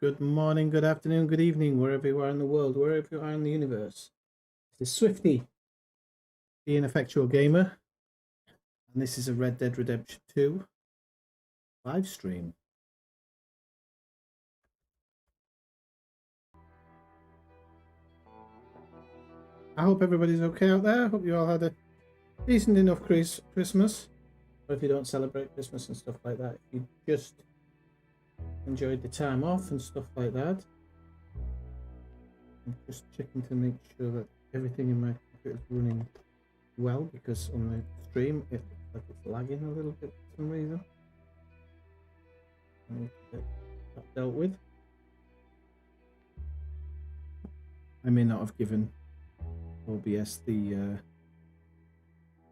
Good morning, good afternoon, good evening, wherever you are in the world, wherever you are in the universe. This is Swifty, the Ineffectual Gamer, and this is a Red Dead Redemption 2 live stream. I hope everybody's okay out there. I hope you all had a decent enough Christmas. Or if you don't celebrate Christmas and stuff like that, if you just enjoyed the time off and stuff like that. I'm just checking to make sure that everything in my computer is running well, because on the stream it looks like it's lagging a little bit for some reason. I need to get that dealt with. I may not have given OBS the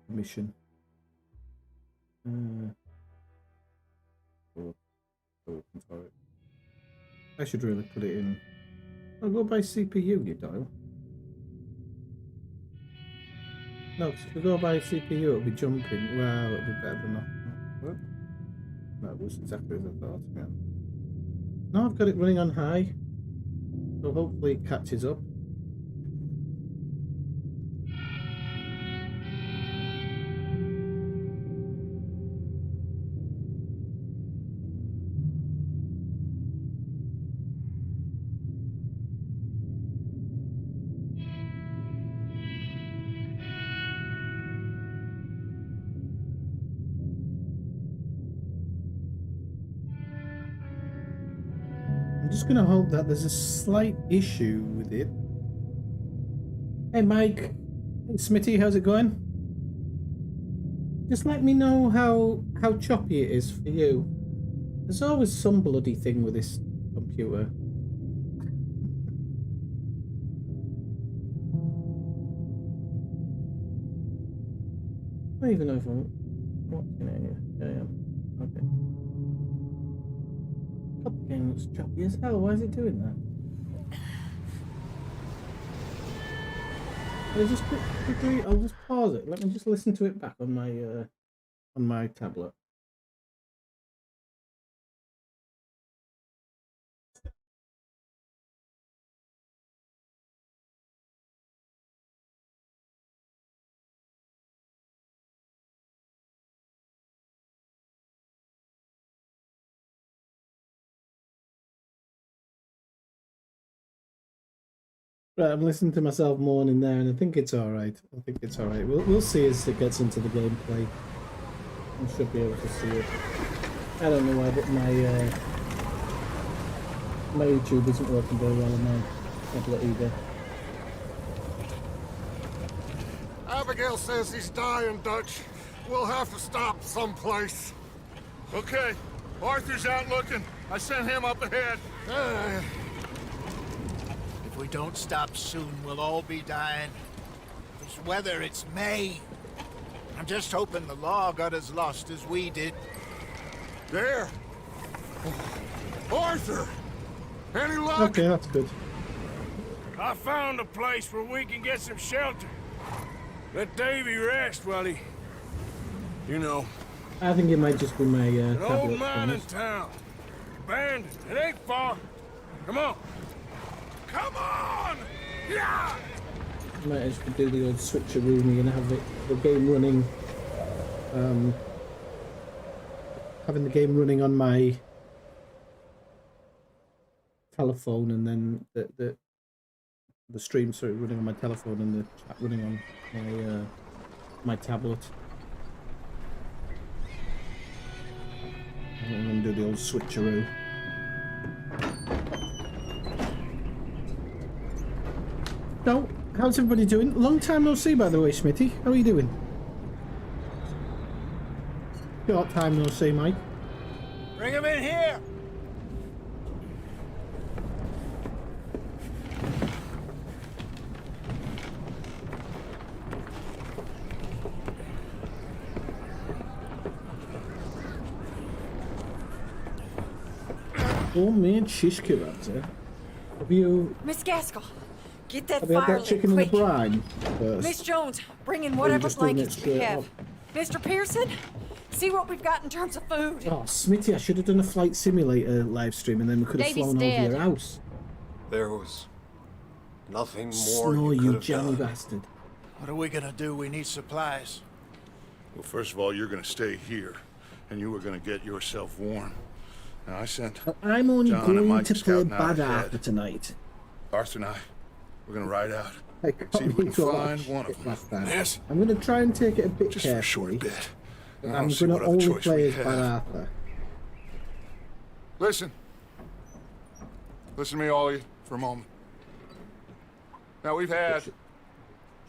permission. I should really put it in. I'll go by CPU, you dial. No, because if we go by CPU, it'll be jumping. Well, it'll be better than that. What? That was exactly as I thought. Yeah. Now I've got it running on high, so hopefully it catches up. I'm just going to hope that there's a slight issue with it. Hey Mike, hey Smitty, how's it going? Just let me know how choppy it is for you. There's always some bloody thing with this computer. I don't even know if I'm watching it here. Yeah, I am. Okay. God, the game looks choppy as hell. Why is it doing that? I'll just pause it. Let me just listen to it back on my tablet. Right, I'm listening to myself moaning there, and I think it's all right. I think it's all right. We'll see as it gets into the gameplay. I should be able to see it. I don't know why, but my YouTube isn't working very well on my tablet either. Abigail says he's dying, Dutch. We'll have to stop someplace. Okay. Arthur's out looking. I sent him up ahead. If we don't stop soon, we'll all be dying. This weather, it's May. I'm just hoping the law got as lost as we did. There. Arthur! Any luck? Okay, that's good. I found a place where we can get some shelter. Let Davy rest while he... You know. I think it might just be my An tablet. old mine in town. Abandoned. It ain't far. Come on. Come on! Yeah! Might just do the old switcheroo and have the game running. Having the game running on my telephone, and then the stream running on my telephone, and the chat running on my tablet. I'm gonna do the old switcheroo. No, how's everybody doing? Long time no see, by the way, Smitty. How are you doing? Short time no see, Mike. Bring him in here! Oh man, shish kebabs, eh? Have you... Miss Gaskell, get that Have you had fire that chicken in lit the quick. brine first? Miss Jones, bring in you whatever just doing blankets it you straight have. up? Mr. Pearson, See what we've got in terms of food. Oh, Smitty, I should have done a flight simulator live stream and then we could have Davy's flown dead. over your house. There was nothing more Snow, you could you have jammy done. bastard. What are we gonna do? We need supplies. Well, first of all, you're gonna stay here, and you were gonna get yourself warm. Now, I sent I'm only John and going Mike to play scouting out Bad ahead. Arthur tonight. Arthur and I, we're gonna ride out. I See got if we me can to a lot find of one shit of them. last time. Yes. I'm going to try and take it a bit Just for a short carefully. bit. But And I'm I'll see going what to other only choice play we as Bad have. Arthur. Listen. Listen to me, all of you, for a moment. Now, we've had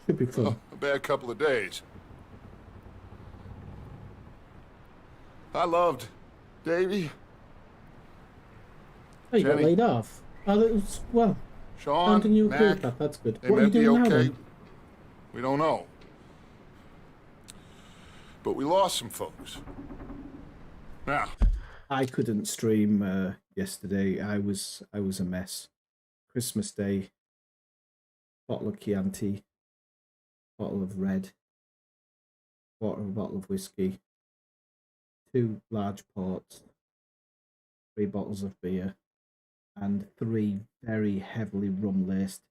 Should be fun. a bad couple of days. I loved Davy, Oh, you got Jenny. laid off. Oh, that was, well, Sean, found a new career Mac. path. That's good. They What are you meant the doing now okay. then? We don't know. But we lost some folks. Now, I couldn't stream yesterday. I was a mess. Christmas Day, bottle of Chianti, bottle of red, quarter of a bottle of whiskey, 2 large ports, 3 bottles of beer, and 3 very heavily rum-laced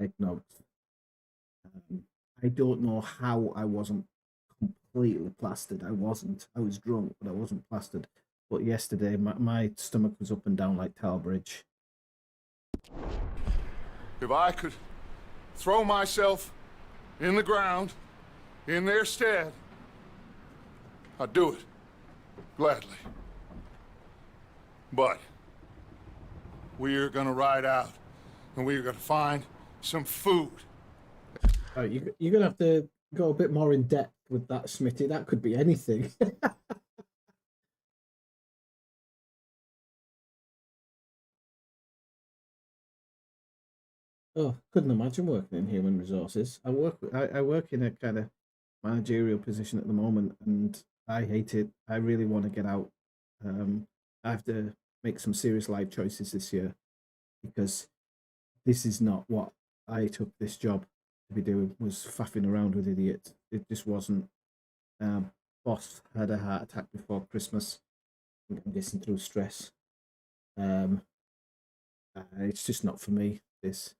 eggnogs. I don't know how I wasn't completely plastered. I wasn't. I was drunk, but I wasn't plastered. But yesterday, my stomach was up and down like Tower Bridge. if I could throw myself in the ground in their stead, I'd do it. Gladly. But we are gonna ride out and we are gonna find some food. Right, you're going to have to go a bit more in depth with that, Smitty. That could be anything. Oh, couldn't imagine working in human resources. I work in a kind of managerial position at the moment, and I hate it. I really want to get out. I have to make some serious life choices this year because this is not what I took this job to be doing. Was faffing around with idiots. It just wasn't. Boss had a heart attack before Christmas. I'm guessing through stress. It's just not for me. This.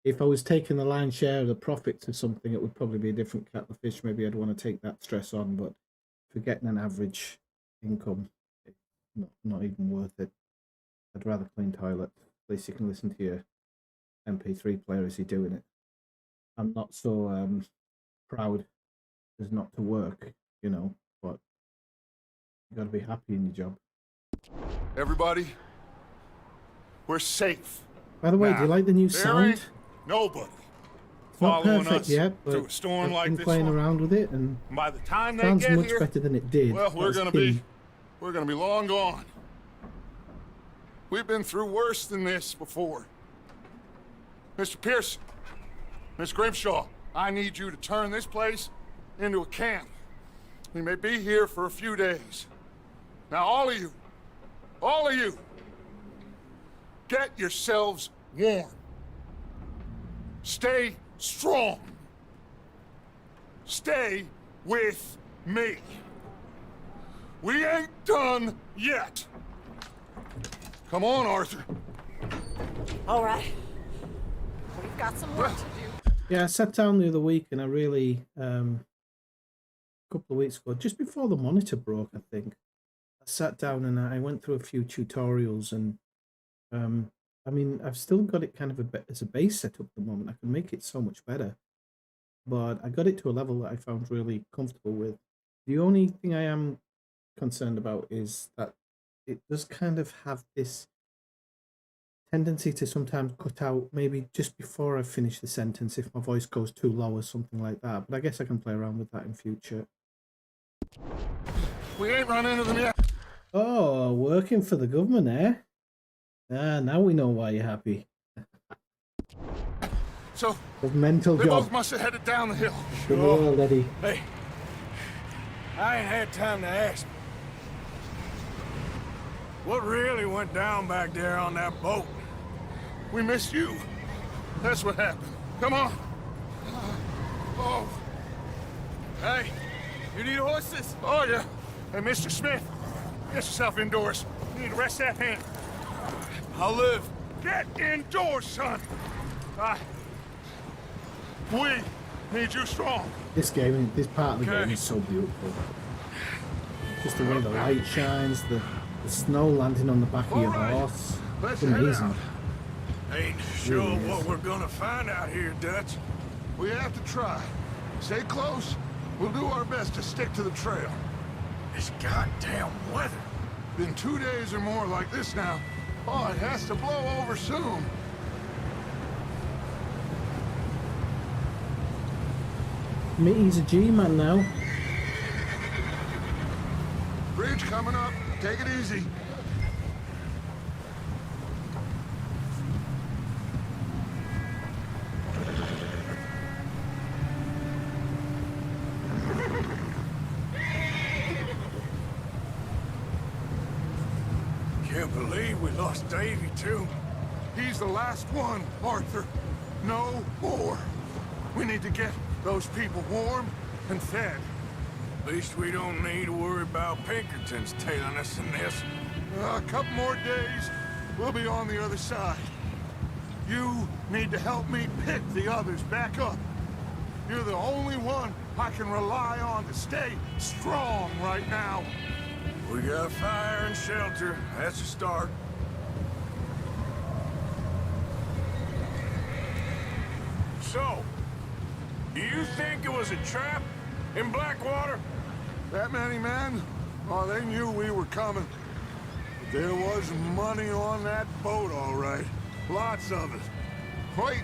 If I was taking the lion's share of the profits or something, it would probably be a different kettle of fish. Maybe I'd want to take that stress on, but for getting an average income, it's not even worth it. I'd rather clean toilets. At least you can listen to your MP3 player as you're doing it. I'm not so proud as not to work, you know, but you got to be happy in your job. Everybody, we're safe. By the way, Now, do you like the new there sound? ain't nobody It's not following perfect us yet, but through a storm I've like been this playing one. around with it, and And by the time they sounds get much here, better than it did. well, we're That's gonna key. be long gone. We've been through worse than this before. Mr. Pearson, Miss Grimshaw, I need you to turn this place into a camp. We may be here for a few days. Now, all of you, get yourselves warm. Stay strong. Stay with me. We ain't done yet. Come on, Arthur. All right. We've got some work to do. Yeah, I sat down the other week and I really, a couple of weeks ago, just before the monitor broke, I think, I sat down and I went through a few tutorials and, I mean, I've still got it kind of as a base setup at the moment. I can make it so much better, but I got it to a level that I found really comfortable with. The only thing I am concerned about is that it does kind of have this tendency to sometimes cut out maybe just before I finish the sentence if my voice goes too low or something like that. But I guess I can play around with that in future. We ain't run into them yet. Oh, working for the government, eh? Ah, now we know why you're happy. So, Governmental they job. both must have headed down the hill. Good world, Eddie. Hey, I ain't had time to ask. What really went down back there on that boat? We missed you. That's what happened. Come on. Oh. Hey, you need horses? Oh, yeah. Hey, Mr. Smith, get yourself indoors. You need to rest that hand. I'll live. Get indoors, son. We need you strong. This game, this part of the Okay. game is so beautiful. Just the way the light shines, the snow landing on the back of your All right. horse. Let's It's head amazing. out. Ain't sure Really is. what we're gonna find out here, Dutch. We have to try. Stay close. We'll do our best to stick to the trail. This goddamn weather. Been 2 days or more like this now. Oh, it has to blow over soon. He's a G-man now. Bridge coming up. Take it easy. Can't believe we lost Davy, too. He's the last one, Arthur. No more. We need to get those people warm and fed. At least we don't need to worry about Pinkertons tailing us in this. A couple more days, we'll be on the other side. You need to help me pick the others back up. You're the only one I can rely on to stay strong right now. We got fire and shelter. That's a start. So, do you think it was a trap in Blackwater? That many men? Oh, they knew we were coming. But there was money on that boat, all right. Lots of it. Wait,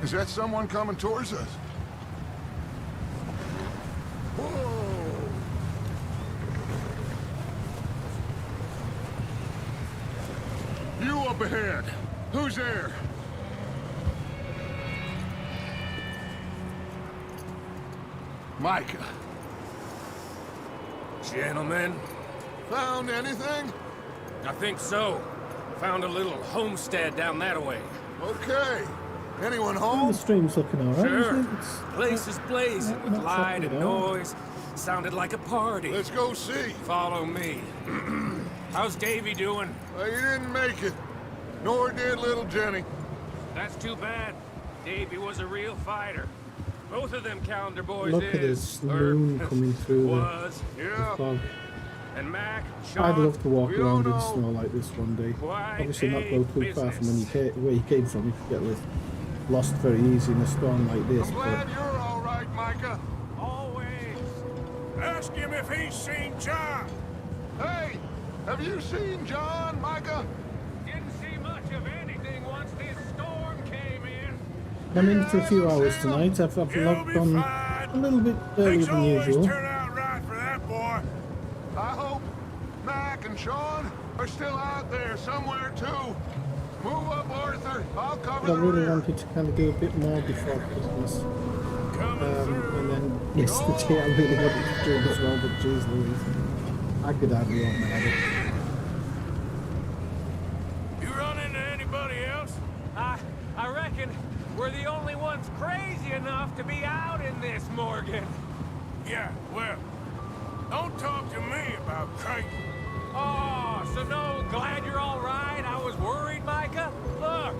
is that someone coming towards us? Whoa! You up ahead. Who's there? Micah. Gentlemen, Found anything? I think so. Found a little homestead down that way. Okay. Anyone The home? stream's looking alright, Sure. isn't it? Place is blazing with not light fucking and at all. noise. Sounded like a party. Let's go see. Follow me. How's Davy doing? Well, you didn't make it. Nor did little Jenny. That's too bad. Davy was a real fighter. Both of them Calendar boys Look at is. this moon coming through the Was. Yeah. fog. And Mac, Sean. I'd love to walk we around don't in know. snow like this one day. Quite Obviously not a go too far from business. where you came from. You could get lost very easy in a storm like this. I'm But glad you're all right, Micah. Always. ask him if he's seen John. Hey, have you seen John, Micah? Didn't see much of anything once this storm came in. I'm in for a few hours tonight. I've He'll logged be on fine. a little bit earlier Things than always usual. turn out right for that boy. I hope Mac and Sean are still out there somewhere, too. Move up, Arthur. I'll cover But I the really rear. wanted to kind of do a bit more before Christmas. Coming through. And then yesterday I really wanted to do it as well, but jeez Louise, I could hardly open my head. You run into anybody else? I reckon we're the only ones crazy enough to be out in this, Morgan. Yeah, well, don't talk to me about crazy. Oh, so no, glad you're all right. I was worried, Micah. Look,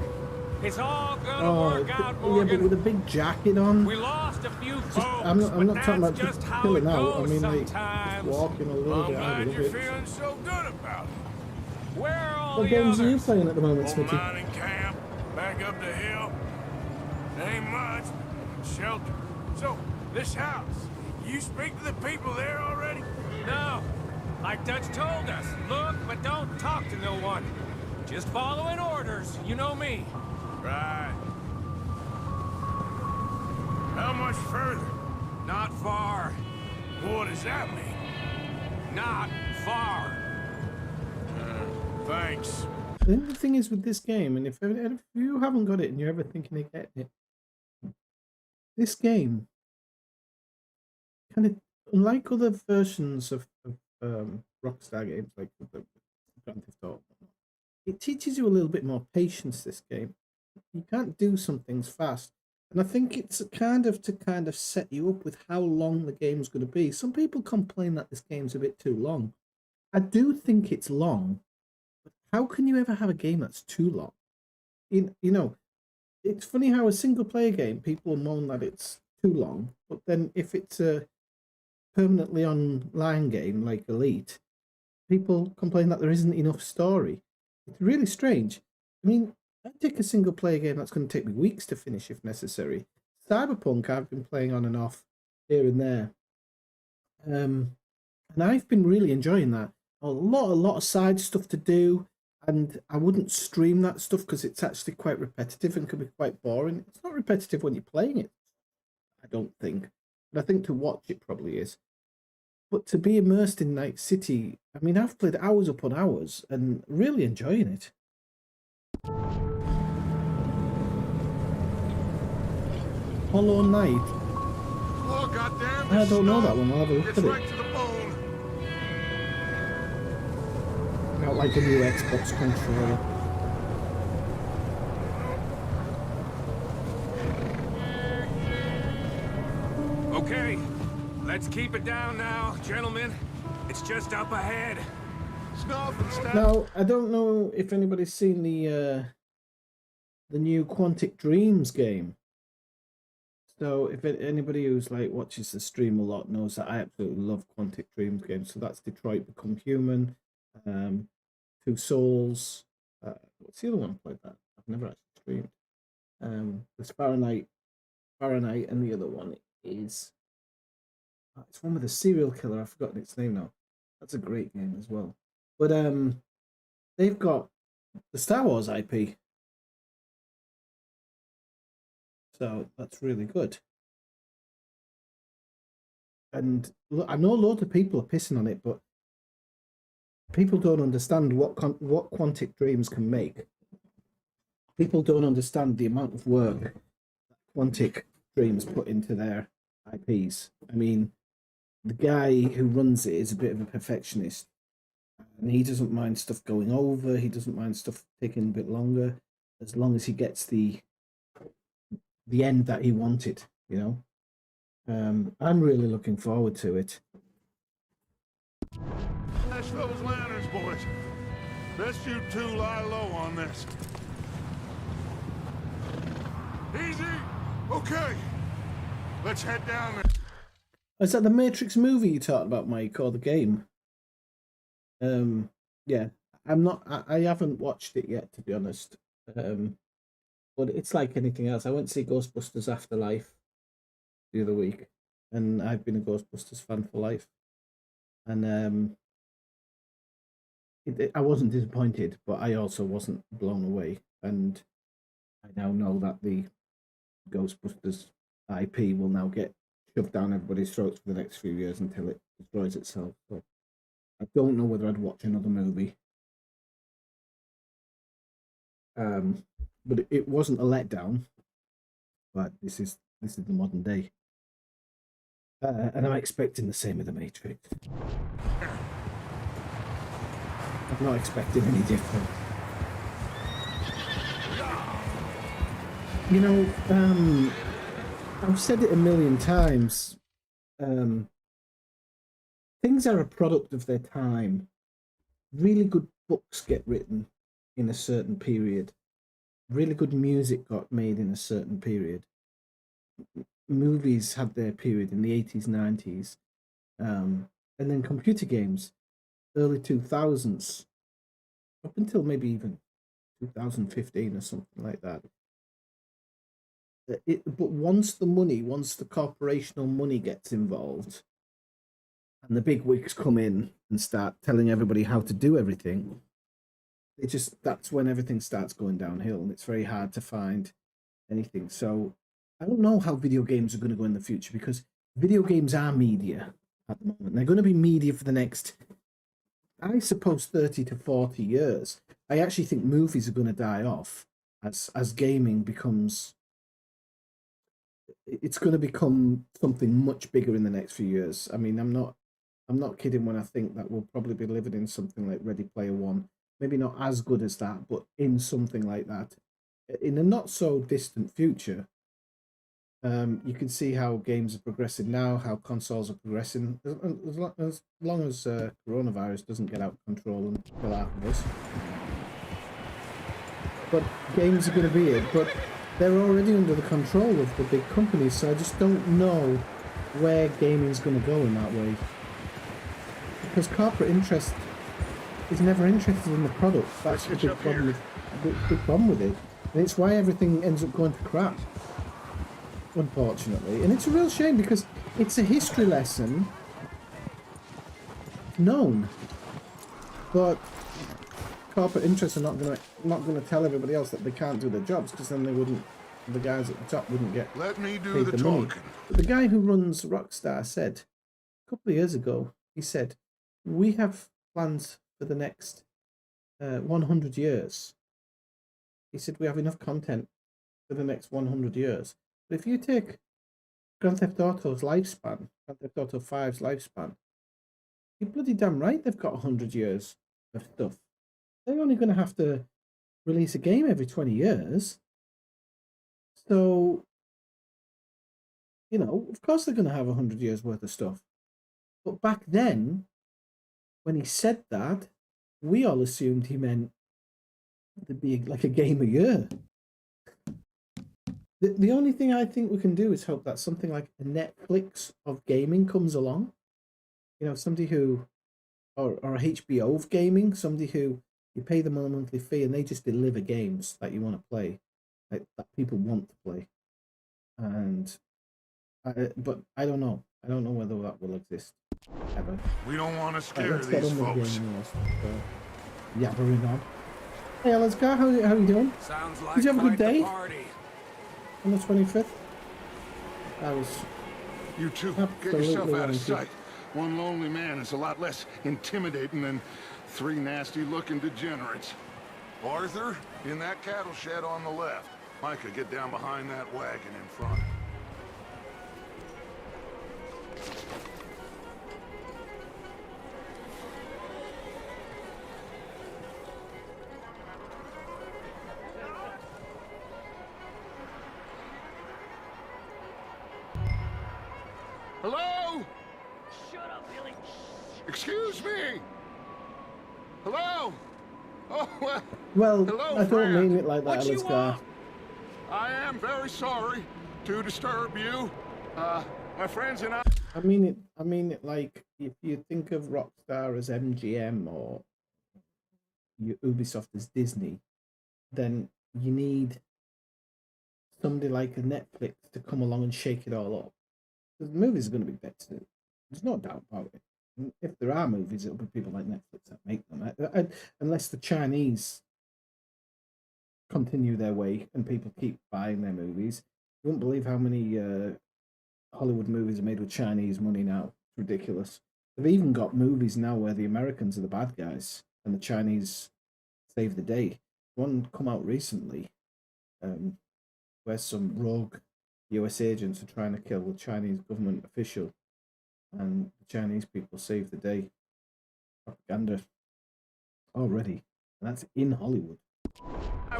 it's all gonna work out, yeah, Morgan. but with a big jacket on. We lost a few folks, I'm not but talking that's about just how killing it out. I goes mean, like, sometimes. walking a little I'm bit out glad of you're it. feeling so good about it. Where are all What the games are you others? playing at the moment, Old Smitty? mining camp, back up the hill. Ain't much. Shelter. So, this house, you speak to the people there already? No, like Dutch told us. Look, but don't talk to no one. Just following orders. You know me. Right. How much further? Not far. What does that mean? Not far. Thanks. I think the thing is with this game, and if you haven't got it and you're ever thinking of getting it, this game, kind of unlike other versions of Rockstar games like the Grand Theft Auto, it teaches you a little bit more patience. This game, you can't do some things fast. And I think it's kind of to kind of set you up with how long the game's going to be. Some people complain that this game's a bit too long. I do think it's long, but how can you ever have a game that's too long? You know, it's funny how a single player game, people moan that it's too long, but then if it's a permanently online game like Elite, people complain that there isn't enough story. It's really strange. I mean, I'd take a single player game that's going to take me weeks to finish if necessary. Cyberpunk, I've been playing on and off here and there. And I've been really enjoying that. A lot of side stuff to do. And I wouldn't stream that stuff because it's actually quite repetitive and can be quite boring. It's not repetitive when you're playing it, I don't think. But I think to watch it probably is. But to be immersed in Night City, I mean, I've played hours upon hours and really enjoying it. Hollow Knight. Oh, goddamn! I this don't know snow. that one. I'll have a look It's at right it. to the bone. Not like the new Xbox controller. Okay, let's keep it down now, gentlemen. It's just up ahead. Snuff and stab. Now, I don't know if anybody's seen the new Quantic Dreams game. So if anybody who's like watches the stream a lot knows that I absolutely love Quantic Dreams games. So that's Detroit Become Human, Two Souls. What's the other one I played that? I've never actually streamed. There's Fahrenheit, and the other one is it's one with a serial killer. I've forgotten its name now. That's a great game as well. But they've got the Star Wars IP. So that's really good. And look, I know loads of people are pissing on it, but people don't understand what Quantic Dreams can make. People don't understand the amount of work that Quantic Dreams put into their IPs. I mean, the guy who runs it is a bit of a perfectionist. And he doesn't mind stuff going over. He doesn't mind stuff taking a bit longer, as long as he gets the end that he wanted, you know. I'm really looking forward to it. That's those lanterns, boys. Best you two lie low on this. Easy. Okay. Let's head down there. Is that the Matrix movie you talked about, Mike, or the game? Yeah, I haven't watched it yet, to be honest. But it's like anything else. I went to see Ghostbusters Afterlife the other week, and I've been a Ghostbusters fan for life. And I wasn't disappointed, but I also wasn't blown away. And I now know that the Ghostbusters IP will now get shoved down everybody's throats for the next few years until it destroys itself. So I don't know whether I'd watch another movie. But it wasn't a letdown. But this is the modern day, and I'm expecting the same with the Matrix. I'm not expecting any different. You know, I've said it a million times. Things are a product of their time. Really good books get written in a certain period. Really good music got made in a certain period. Movies had their period in the 80s, 90s. And then computer games, early 2000s, up until maybe even 2015 or something like that. But once the corporational money gets involved, and the big wigs come in and start telling everybody how to do everything, that's when everything starts going downhill, and it's very hard to find anything. So I don't know how video games are going to go in the future, because video games are media at the moment. They're going to be media for the next, I suppose, 30 to 40 years. I actually think movies are going to die off as gaming becomes. It's going to become something much bigger in the next few years. I mean, I'm not kidding when I think that we'll probably be living in something like Ready Player One. Maybe not as good as that, but in something like that, in a not so distant future. You can see how games are progressing now, how consoles are progressing. As long as coronavirus doesn't get out of control and kill half of us. But games are going to be it. But they're already under the control of the big companies, so I just don't know where gaming's going to go in that way. Because corporate interest is never interested in the product. That's the big problem with it. And it's why everything ends up going to crap, unfortunately. And it's a real shame because it's a history lesson known. But corporate interests are not gonna tell everybody else that they can't do their jobs, because then the guys at the top wouldn't get Let me do paid the the money. talking. But the guy who runs Rockstar said a couple of years ago, he said, we have plans for the next 100 years. He said we have enough content for the next 100 years. But if you take Grand Theft Auto's lifespan, Grand Theft Auto 5's lifespan, you're bloody damn right they've got 100 years of stuff. They're only going to have to release a game every 20 years. So, you know, of course they're going to have 100 years worth of stuff. But back then, when he said that, we all assumed he meant there'd be like a game a year. The only thing I think we can do is hope that something like a Netflix of gaming comes along. You know, somebody who, or a HBO of gaming, somebody who you pay them a monthly fee and they just deliver games that you want to play, like, that people want to play. And, but I don't know. I don't know whether that will exist ever. We don't want to Right, scare let's get these on with folks. gaming and stuff. Yabbering on. Hey, Alaska, how you doing? Sounds like Did you have a good quite the day? party. On the 25th? I was You two, get Absolutely yourself out of wanted. sight. One lonely man is a lot less intimidating than three nasty-looking degenerates. Arthur, in that cattle shed on the left. Micah, get down behind that wagon in front. Hello? Shut up, Billy. Excuse me? Hello? Oh, well, well. Hello, I don't friend. mean it like that, What you Alaska. want? I am very sorry to disturb you. My friends and I... I mean it like if you think of Rockstar as MGM or Ubisoft as Disney, then you need somebody like a Netflix to come along and shake it all up. Because the movies are going to be better. There's no doubt about it. And if there are movies, it'll be people like Netflix that make them. Unless the Chinese continue their way and people keep buying their movies. You wouldn't believe how many Hollywood movies are made with Chinese money now. It's ridiculous. They've even got movies now where the Americans are the bad guys and the Chinese save the day. One come out recently where some rogue US agents are trying to kill a Chinese government official, and the Chinese people save the day. Propaganda already. And that's in Hollywood.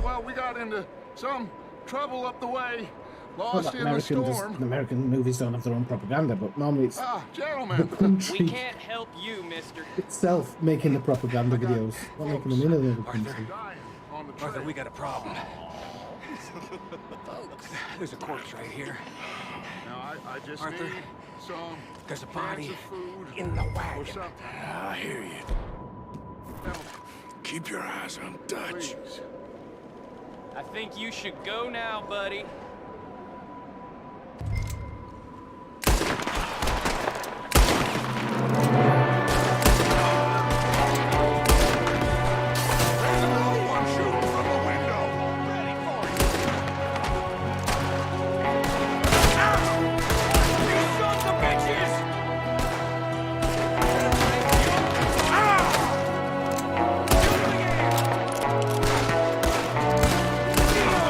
Well, we got into some trouble up the way. Not Lost that in the storm. American movies don't have their own propaganda, but normally it's Ah, the gentlemen. country We can't help you, mister. itself making the propaganda videos, not making them in another country. Dying on the Arthur, trail. we got a problem. There's a corpse right here. Now, I just Arthur, need some there's a cans body of food in the or wagon. something. I hear you. Now, Keep your eyes on Dutch. please. I think you should go now, buddy. There's another one shooting from the window. Ready for you. You sons of bitches!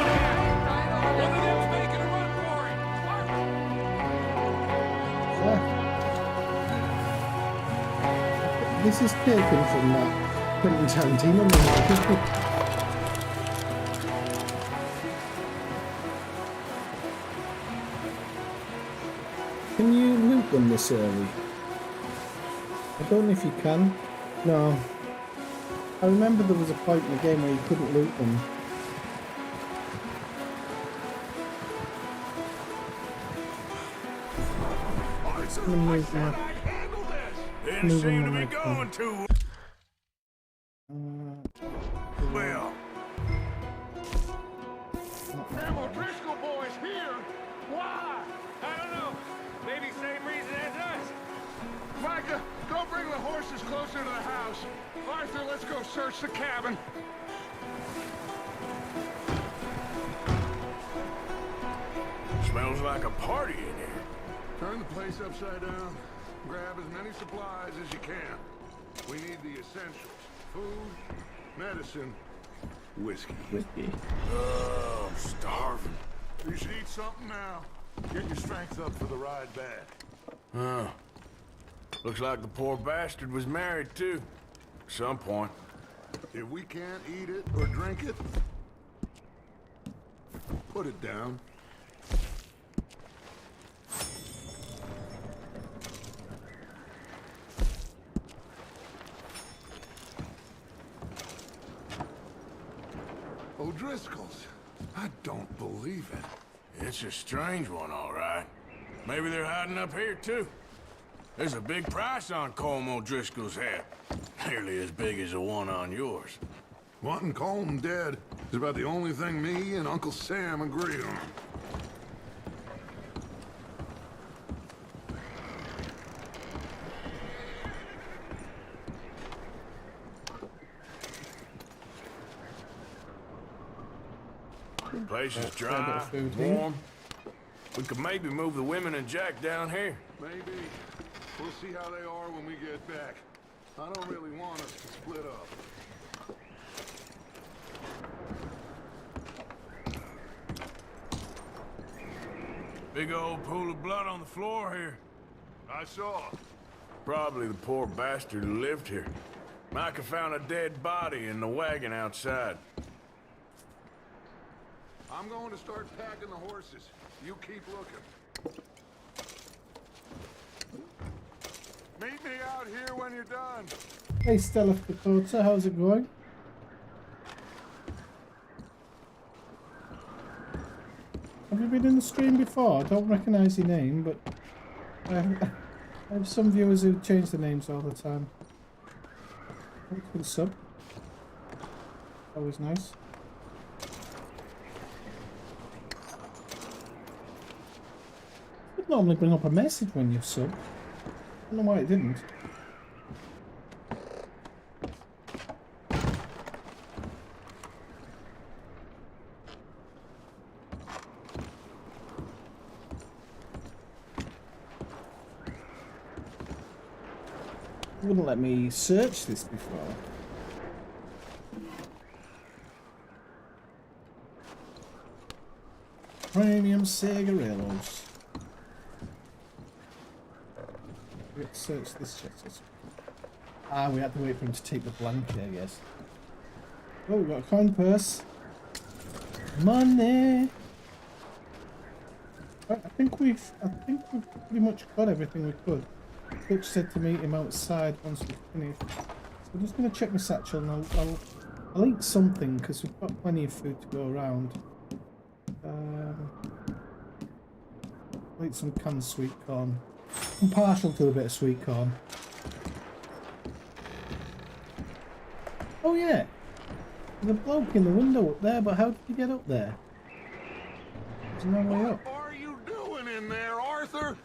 One of them's making a run for it. Yeah. This is taken from that Quentin Tarantino movie. Can you loot them this early? I don't know if you can. No. I remember there was a point in the game where you couldn't loot them. I'm gonna move my... Didn't Move seem to on be my going too well. Them O'Driscoll boys here. Why? I don't know. Maybe same reason as us. Micah, go bring the horses closer to the house. Arthur, let's go search the cabin. Smells like a party in here. Turn the place upside down. Grab as many supplies as you can. We need the essentials. Food, medicine, whiskey. Whiskey. Oh, I'm starving. You should eat something now. Get your strength up for the ride back. Huh. Looks like the poor bastard was married too. At some point. If we can't eat it or drink it, put it down. O'Driscoll's. I don't believe it. It's a strange one, all right. Maybe they're hiding up here too. There's a big price on Colm O'Driscoll's head. Nearly as big as the one on yours. Wanting Colm dead is about the only thing me and Uncle Sam agree on. Place is Fair bit dry, of food here. warm. We could maybe move the women and Jack down here. Maybe. We'll see how they are when we get back. I don't really want us to split up. Big old pool of blood on the floor here. I saw. Probably the poor bastard who lived here. Micah found a dead body in the wagon outside. I'm going to start packing the horses. You keep looking. Meet me out here when you're done. Hey Stella Dakota, how's it going? Have you been in the stream before? I don't recognise your name, but I have some viewers who change their names all the time. Thanks for the sub. Always nice. It would normally bring up a message when you sub. I don't know why it didn't. It wouldn't let me search this before. Premium cigarillos. Let's search this chest. Ah, we had to wait for him to take the blanket, I guess. Oh, we've got a coin purse. Money! I think we've pretty much got everything we could. Butch said to meet him outside once we finish. So I'm just going to check my satchel and I'll eat something because we've got plenty of food to go around. I'll eat some canned sweet corn. I'm partial to a bit of sweet corn. Oh yeah! There's a bloke in the window up there, but how did you get up there? There's no way up. What are you doing in there, Arthur?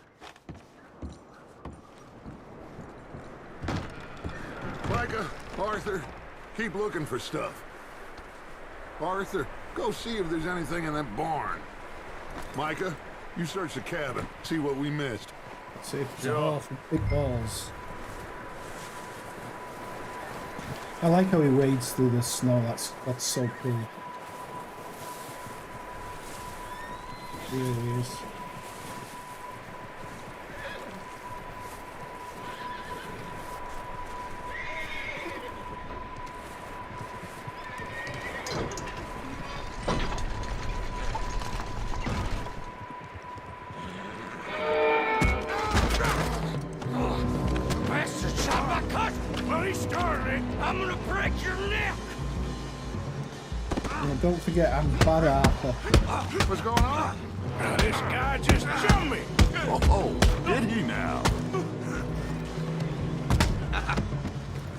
Micah, Arthur, keep looking for stuff. Arthur, go see if there's anything in that barn. Micah, you search the cabin, see what we missed. Let's see if it's a horse with big balls. I like how he wades through the snow, that's so cool. It really is. don't forget I'm Bad Arthur. What's going on? Now, this guy just jumped me. Oh, did he now?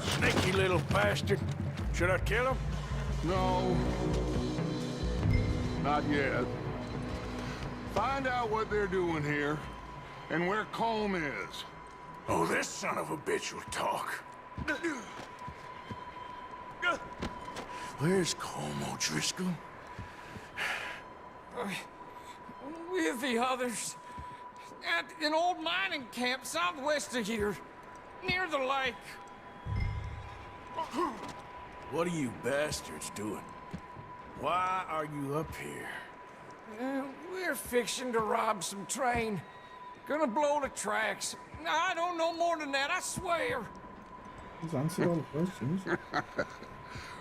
Sneaky little bastard. Should I kill him? No. Not yet. Find out what they're doing here and where Colm is. Oh, this son of a bitch will talk. Where's Colm O'Driscoll? With the others. At an old mining camp southwest of here. Near the lake. What are you bastards doing? Why are you up here? We're fixing to rob some train. Gonna blow the tracks. I don't know more than that, I swear. He's answered all the questions.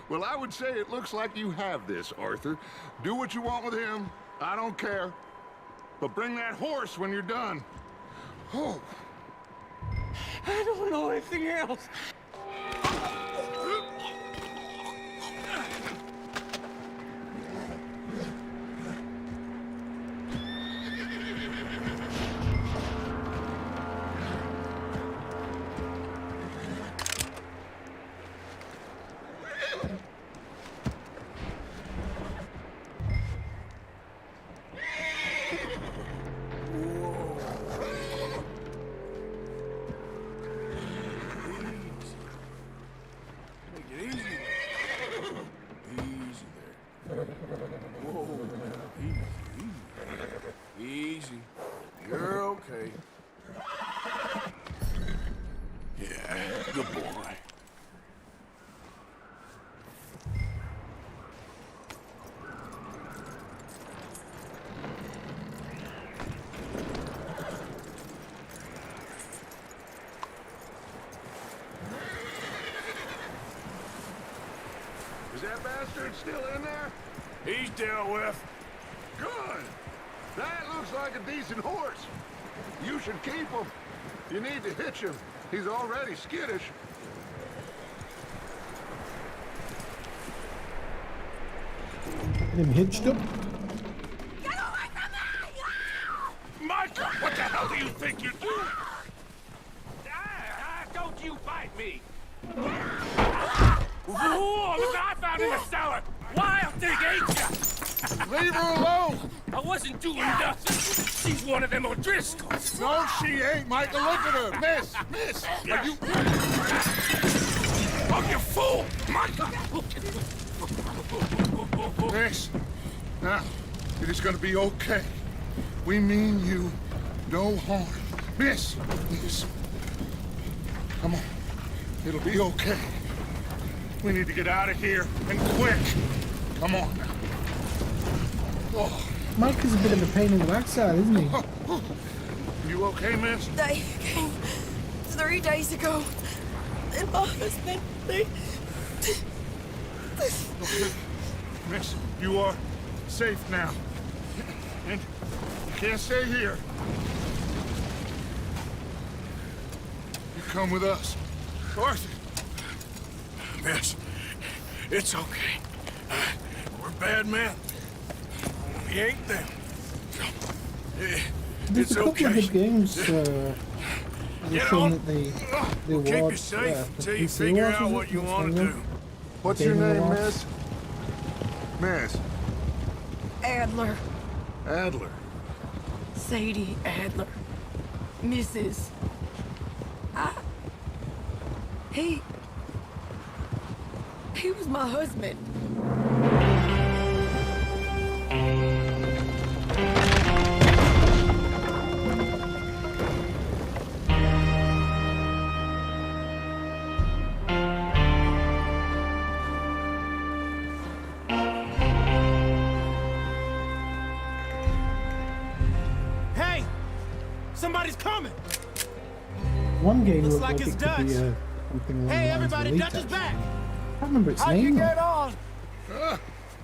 Well, I would say it looks like you have this, Arthur. Do what you want with him. I don't care. But bring that horse when you're done. Oh. I don't know anything else. Easy. You're okay. Yeah, good boy. Is that bastard still in there? He's dealt with. Good. That looks like a decent horse. You should keep him. You need to hitch him. He's already skittish. Get him hitched up. Get away from me! Micah, what the hell do you think you're doing? Don't you bite me! Whoa, look what I found in the cellar! Wild thing, ain't ya? Leave her alone! I wasn't doing nothing. She's one of them O'Driscolls. No, she ain't, Micah. Look at her. Miss, are you... Oh, you fool! Micah! Miss, now, it is gonna be okay. We mean you no harm. Miss, come on. It'll be okay. We need to get out of here, and quick. Come on now. Oh. Mike is a bit of a pain in the backside, isn't he? You okay, miss? They came 3 days ago. And my husband, Miss, you are safe now. And you can't stay here. You come with us. Arthur. Miss, it's okay. We're bad men. We ain't them. There's It's a couple okay. of good games were Get shown on. at the We'll keep you awards. safe The till you PC figure awards, out was what it? you That's want the to one. do. What's your Game name, Awards. miss? Miss. Adler. Adler. Sadie Adler. Mrs. He was my husband. Hey! Somebody's coming! One game Looks looked like like it's it could be Dutch. something along Hey, the lines of everybody, Elite, Dutch is actually. back! I can't remember its How'd you name. get though. on?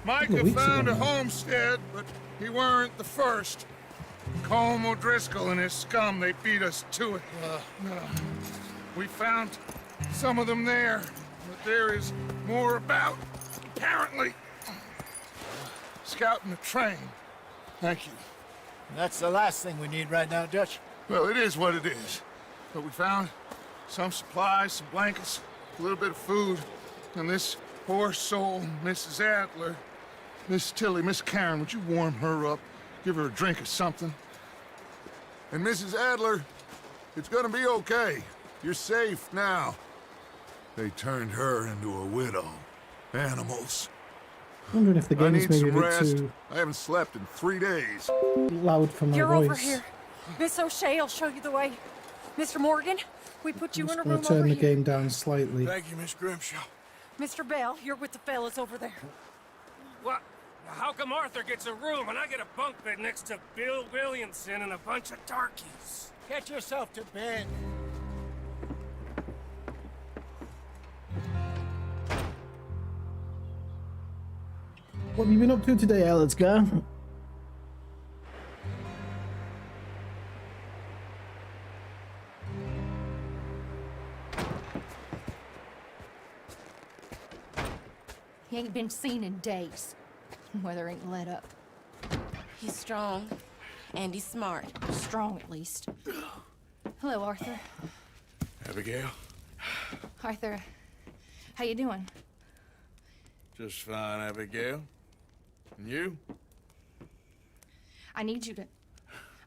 Micah weeks found ago a now. homestead, but he weren't the first. Colm O'Driscoll and his scum, they beat us to it. We found some of them there, but there is more about, apparently. scouting the train. Thank you. That's the last thing we need right now, Dutch. Well, it is what it is. But we found some supplies, some blankets, a little bit of food, and this poor soul, Mrs. Adler. Miss Tilly, Miss Karen, would you warm her up? Give her a drink or something? And Mrs. Adler, it's gonna be okay. You're safe now. They turned her into a widow. Animals. Wondering if the I game is need maybe a some bit rest. too I haven't slept in 3 days. loud for my You're voice. over here. Miss O'Shea will show you the way. Mr. Morgan, we put you I'm in a just room going to turn over the here. game down slightly. Thank you, Miss Grimshaw. Mr. Bell, you're with the fellas over there. What? How come Arthur gets a room and I get a bunk bed next to Bill Williamson and a bunch of darkies? Get yourself to bed. What have you been up to today, Elizgar? He ain't been seen in days. Weather ain't let up. He's strong, and he's smart. Strong, at least. Hello, Arthur. Abigail? Arthur, how you doing? Just fine, Abigail. And you? I need you to...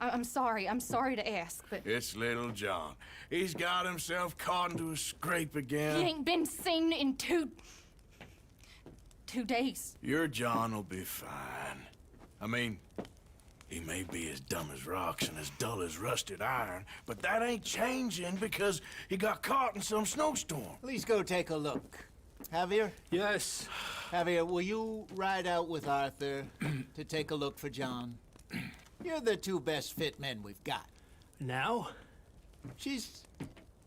I'm sorry to ask, but... It's little John. He's got himself caught into a scrape again. He ain't been seen in two days. Your John will be fine. I mean, he may be as dumb as rocks and as dull as rusted iron, but that ain't changing because he got caught in some snowstorm. Please go take a look. Javier? Yes. Javier, will you ride out with Arthur to take a look for John? You're the two best fit men we've got. Now?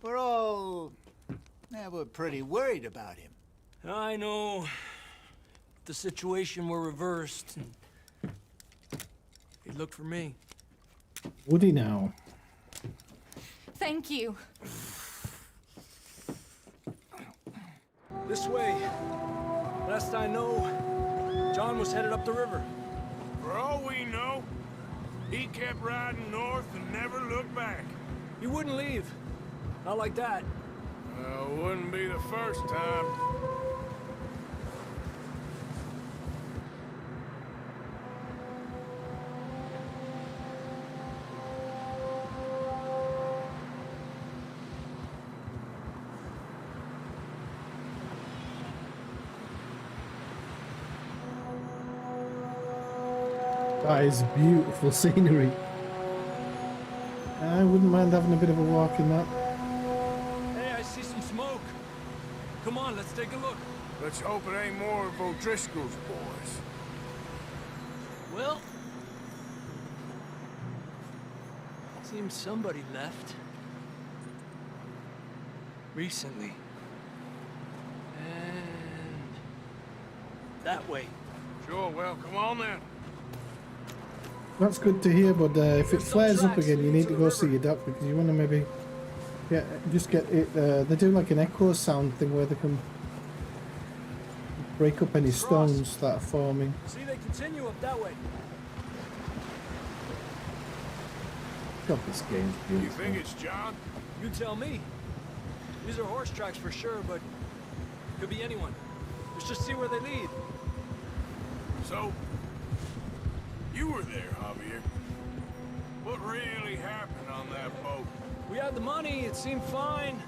We're pretty worried about him. I know. The situation were reversed. He looked for me. Would he now? Thank you. This way. Last I know, John was headed up the river. For all we know, he kept riding north and never looked back. He wouldn't leave. Not like that. Well, wouldn't be the first time. That is beautiful scenery. I wouldn't mind having a bit of a walk in that. Hey, I see some smoke. Come on, let's take a look. Let's hope it ain't more of O'Driscoll's boys. Well, seems somebody left. Recently. And that way. Sure, well, come on then. That's good to hear, but if it There's some flares up tracks again, you leading need to to the go river. see your doctor because you want to maybe just get it. They do like an echo sound thing where they can break up any stones that are forming. See, they continue up that way. God, this game's You beautiful. think it's John? You tell me. These are horse tracks for sure, but could be anyone. Let's just see where they lead. So, you were there, Javier. What really happened on that boat? We had the money, it seemed fine.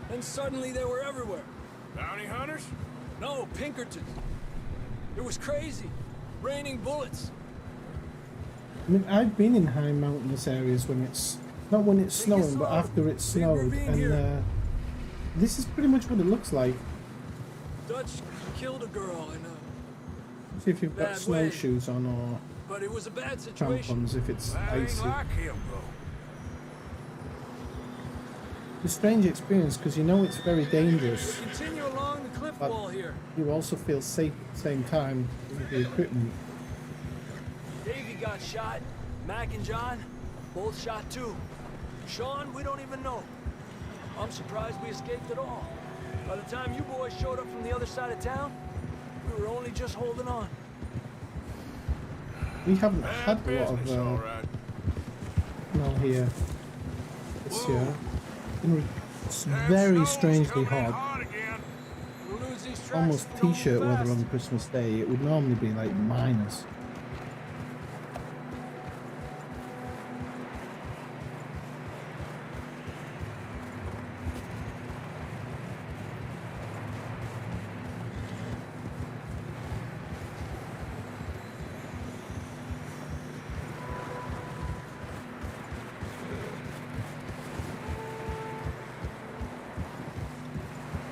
Then suddenly they were everywhere. Bounty hunters? No, Pinkertons. It was crazy. Raining bullets. I mean, I've been in high mountainous areas when it's not when it's Think it's snowing, but snowed. after it's Big snowed, ravine and here. this is pretty much what it looks like. Dutch killed a girl in See if you've got Bad way. snowshoes on or but it was a bad situation. crampons if it's That ain't icy. like him, though. It's a strange experience because you know it's very dangerous. We continue along the cliff But- wall here. You also feel safe at the same time with the equipment. Davey got shot. Mac and John, both shot too. Sean, we don't even know. I'm surprised we escaped at all. By the time you boys showed up from the other side of town, we were only just holding on. We haven't had a lot of all right. snow here this year. It's very strangely hot. We'll lose these tracks Almost if we don't t-shirt move weather fast. on Christmas Day. It would normally be like minus.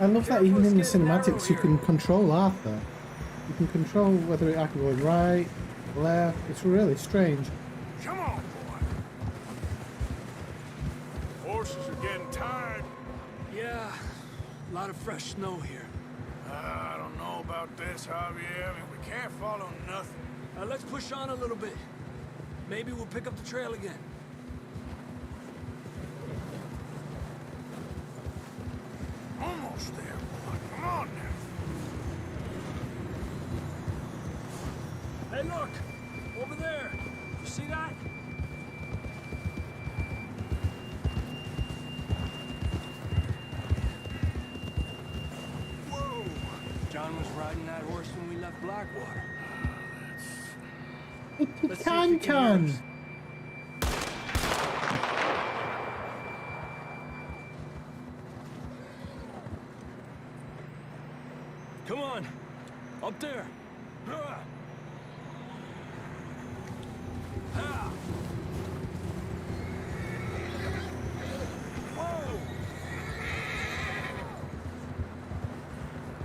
I love that even in the cinematics you can control Arthur. You can control whether I can go right, left. It's really strange. Come on, boy. Horses are getting tired. Yeah, a lot of fresh snow here. I don't know about this, Javier. I mean, we can't follow nothing. Let's push on a little bit. Maybe we'll pick up the trail again. Almost there, boy. Come on now. Hey, look! Over there! You see that? Whoa! John was riding that horse when we left Blackwater. Let's see if he can hear us. Come on! Up there! Ah. Ah. Whoa!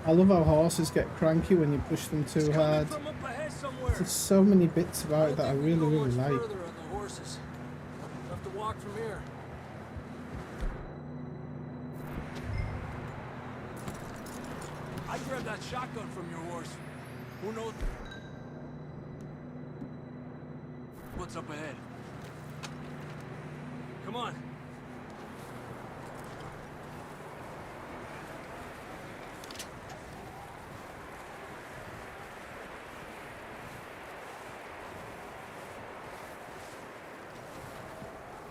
I love how horses get cranky when you push them too hard. From up ahead somewhere. There's so many bits about it that I don't think we really, can go really much like. further on the horses. We'll have to walk from here. I grabbed that shotgun from your horse. Who knows what's up ahead? Come on.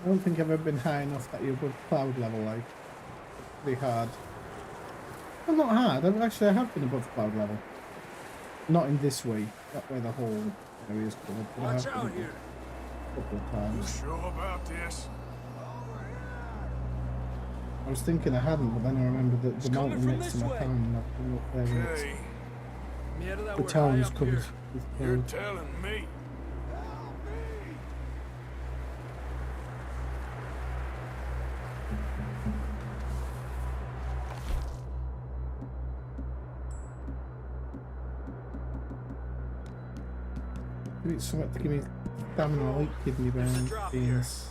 I don't think I've ever been high enough that you're above cloud level, like. Pretty hard. Well, not hard. I have been above cloud level. Not in this way. That way the whole area is covered. But I Watch have out been here. a couple of You times. sure about this? I was thinking I hadn't, but then I remembered that the It's coming mountain from next to this my way. town, up there, and it's- Okay, Me out of that the we're town high is up covered here. with you're cloud. telling me. Maybe it's something to give me stamina like kidney There's a drop here. beans.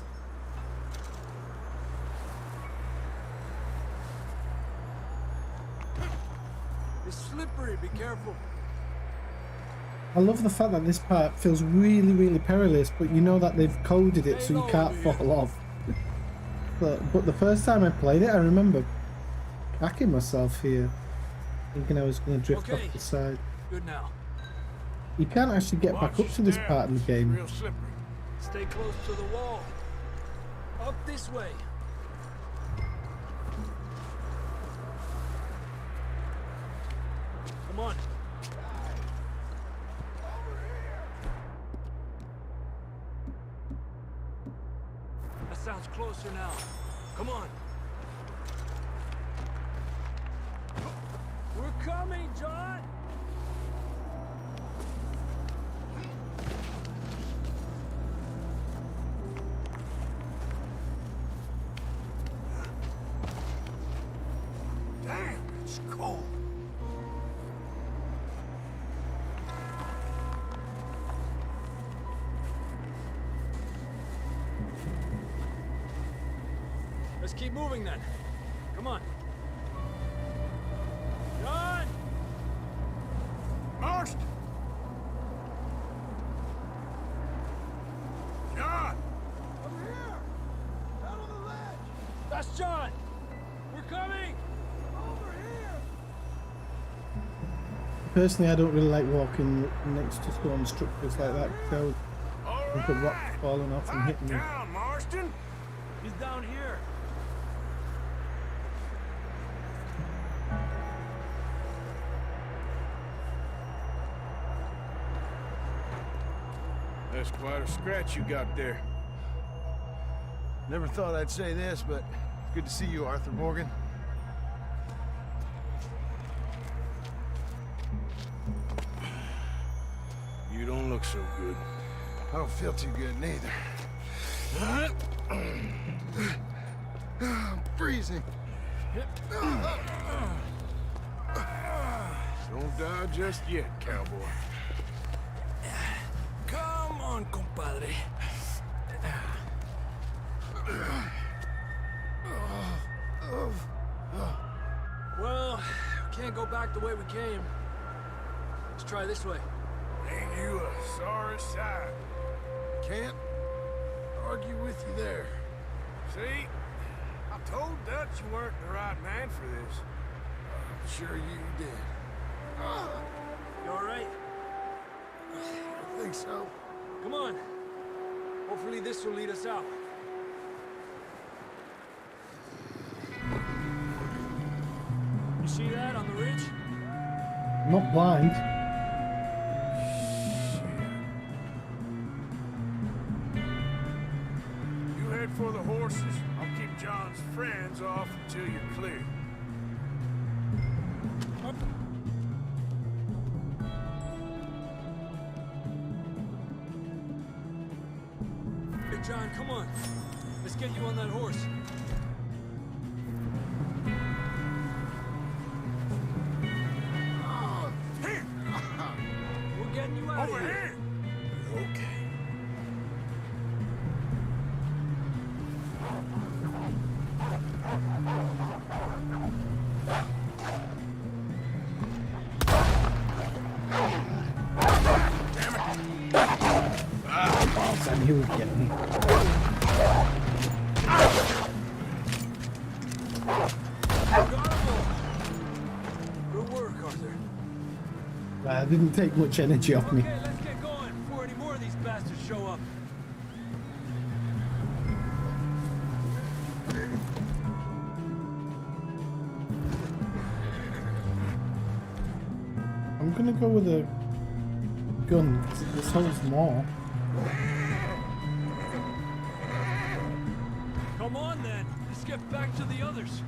It's slippery, be careful. I love the fact that this part feels really, really perilous, but you know that they've coded it so you can't fall off. But the first time I played it, I remember cracking myself here, thinking I was going to drift Okay. off the side. Good now. You can't actually get back up to this part in the game. Real slippery. Stay close to the wall. Up this way. Come on. That sounds closer now. Come on. We're coming, John! Damn, it's cold. Let's keep moving then. Come on. John! Marst! John! Over here! Down on the ledge! That's John! We're coming! Over here! Personally, I don't really like walking next to stone structures like that, so Look at rock falling off and hitting me. Down, Marston. He's down here. That's quite a scratch you got there. Never thought I'd say this, but it's good to see you, Arthur Morgan. You don't look so good. I don't feel too good neither. I'm freezing. Don't die just yet, cowboy. Come on, compadre. Well, we can't go back the way we came. Let's try this way. Ain't you a sorry sight? Can't argue with you there. See? I told Dutch you weren't the right man for this. I'm sure you did. You all right? I think so. Come on. Hopefully this will lead us out. You see that on the ridge? I'm not blind. You head for the horses. I'll keep John's friends off until you're clear. Hey, John, come on. Let's get you on that horse. We're getting you out of here. Okay. I knew he would get me. Good work, Arthur. That didn't take much energy off me. Okay, let's get going before any more of these bastards show up. I'm gonna go with a gun. 'Cause this holds more. Come on, then. Let's get back to the others.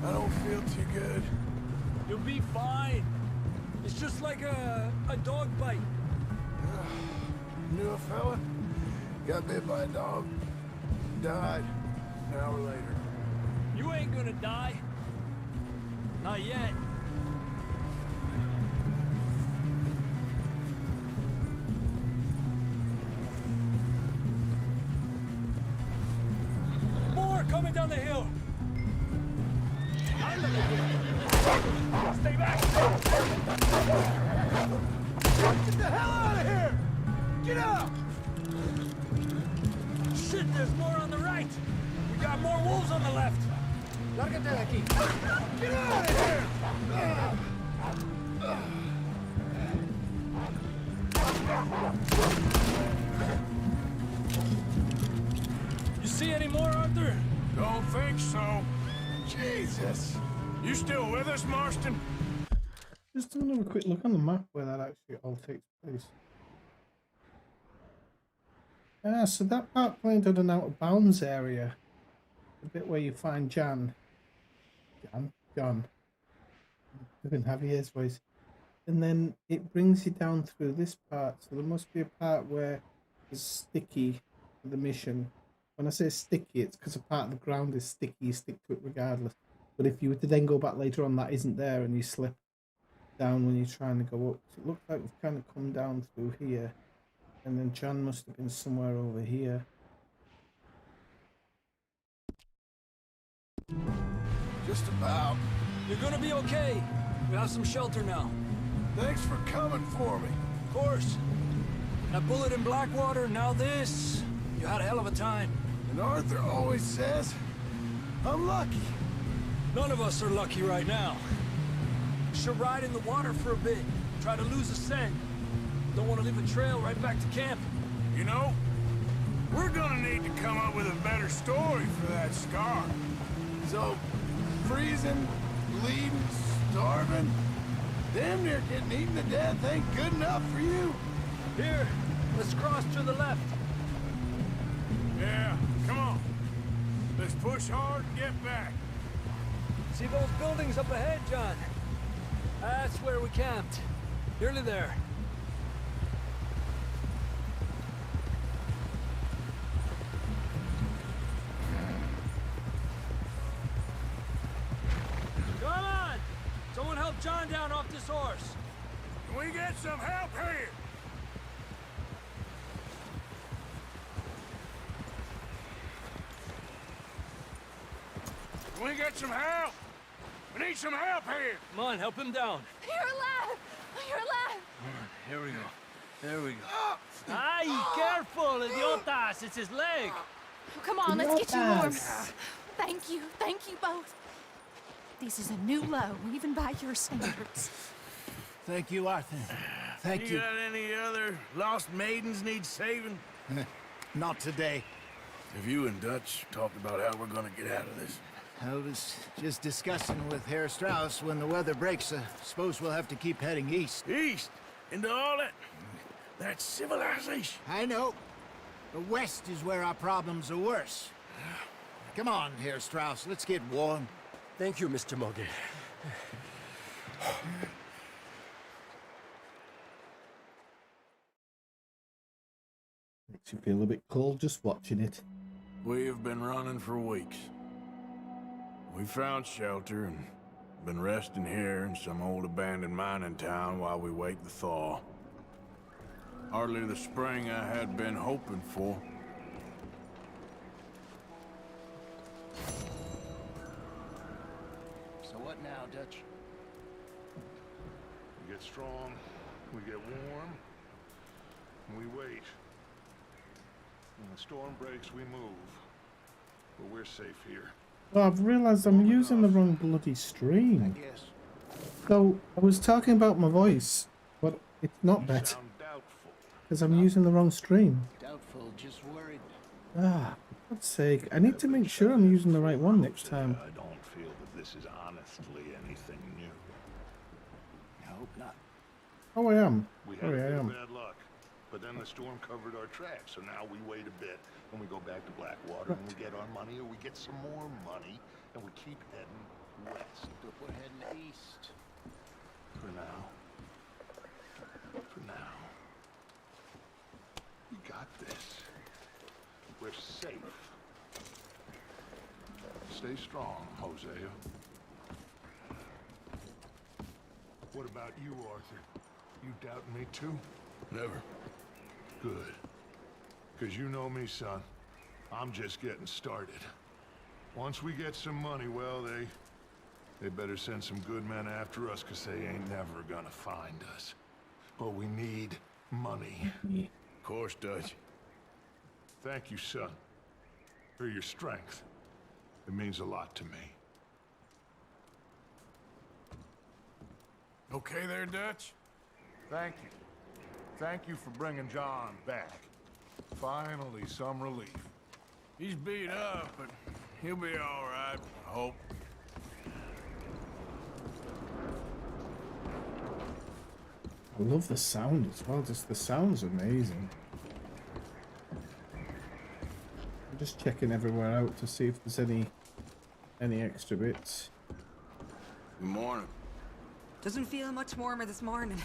I don't feel too good. You'll be fine. It's just like a dog bite. Knew a fella? Got bit by a dog. Died. An hour later. You ain't gonna die. Not yet. More coming down the hill. Stay back! Get the hell out of here! Get out! Shit, there's more on the right. We got more wolves on the left. Lárgate de aquí. Get out of here! You see any more, Arthur? Don't think so. Jesus! You still with us, Marston? Just do another quick look on the map where that actually all takes place. Ah, so that part played on an out of bounds area. The bit where you find John. Doing Javier's voice. And then it brings you down through this part. So there must be a part where it's sticky for the mission. When I say sticky, it's because a part of the ground is sticky, you stick to it regardless. But if you were to then go back later on, that isn't there and you slip down when you're trying to go up. So it looks like we've kind of come down through here. And then John must have been somewhere over here. Just about. You're gonna be okay. We have some shelter now. Thanks for coming for me. Of course. That bullet in Blackwater, now this. You had a hell of a time. And Arthur always says, I'm lucky. None of us are lucky right now. Should ride in the water for a bit. Try to lose a scent. Don't want to leave a trail right back to camp. You know, we're gonna need to come up with a better story for that scar. So, freezing, bleeding, starving, damn near getting eaten to death ain't good enough for you. Here, let's cross to the left. Yeah, come on. Let's push hard and get back. See those buildings up ahead, John? That's where we camped. Nearly there. Come on! Someone help John down off this horse. Can we get some help here? Can we get some help? We need some help here! Come on, help him down. You're alive! You're alive! Here we go. There we go. Ay, careful, idiotas! It's his leg. Oh, come on, let's get you warm. Thank you both. This is a new low, even by your standards. Thank you, Arthur. Thank you. Got any other lost maidens need saving? Not today. Have you and Dutch talked about how we're gonna get out of this? I was just discussing with Herr Strauss when the weather breaks. Suppose we'll have to keep heading east. East? Into all that civilization? I know. The west is where our problems are worse. Come on, Herr Strauss. Let's get warm. Thank you, Mr. Mogue. Makes you feel a bit cold just watching it. We have been running for weeks. We found shelter and been resting here in some old abandoned mining town while we wait the thaw. Hardly the spring I had been hoping for. So what now, Dutch? We get strong, we get warm, and we wait. When the storm breaks, we move. But we're safe here. Well, I've realised I'm using the wrong bloody stream. Yes. So, I was talking about my voice, but it's not better. Sound doubtful. Because I'm using the wrong stream. Doubtful, just worried. Ah, for God's sake. I need to make sure I'm using the right one next time. I don't feel that this is honestly anything new. I hope not. Oh, I am. We had Sorry, a I bit of am. bad luck, but then the storm covered our tracks, so now we wait a bit, and we go back to Blackwater, and we get our money, or we get some more money, and we keep heading west. But we're heading east. For now. For now. We got this. We're safe. Stay strong, Hosea. What about you, Arthur? You doubting me too? Never. Good. Because you know me, son. I'm just getting started. Once we get some money, well, they better send some good men after us, because they ain't never gonna find us. But we need money. Of course, Dutch. Thank you, son, for your strength. It means a lot to me. Okay there, Dutch? Thank you. Thank you for bringing John back. Finally, some relief. He's beat up, but he'll be all right, I hope. I love the sound as well. Just the sound's amazing. I'm just checking everywhere out to see if there's any extra bits. Good morning. Doesn't feel much warmer this morning.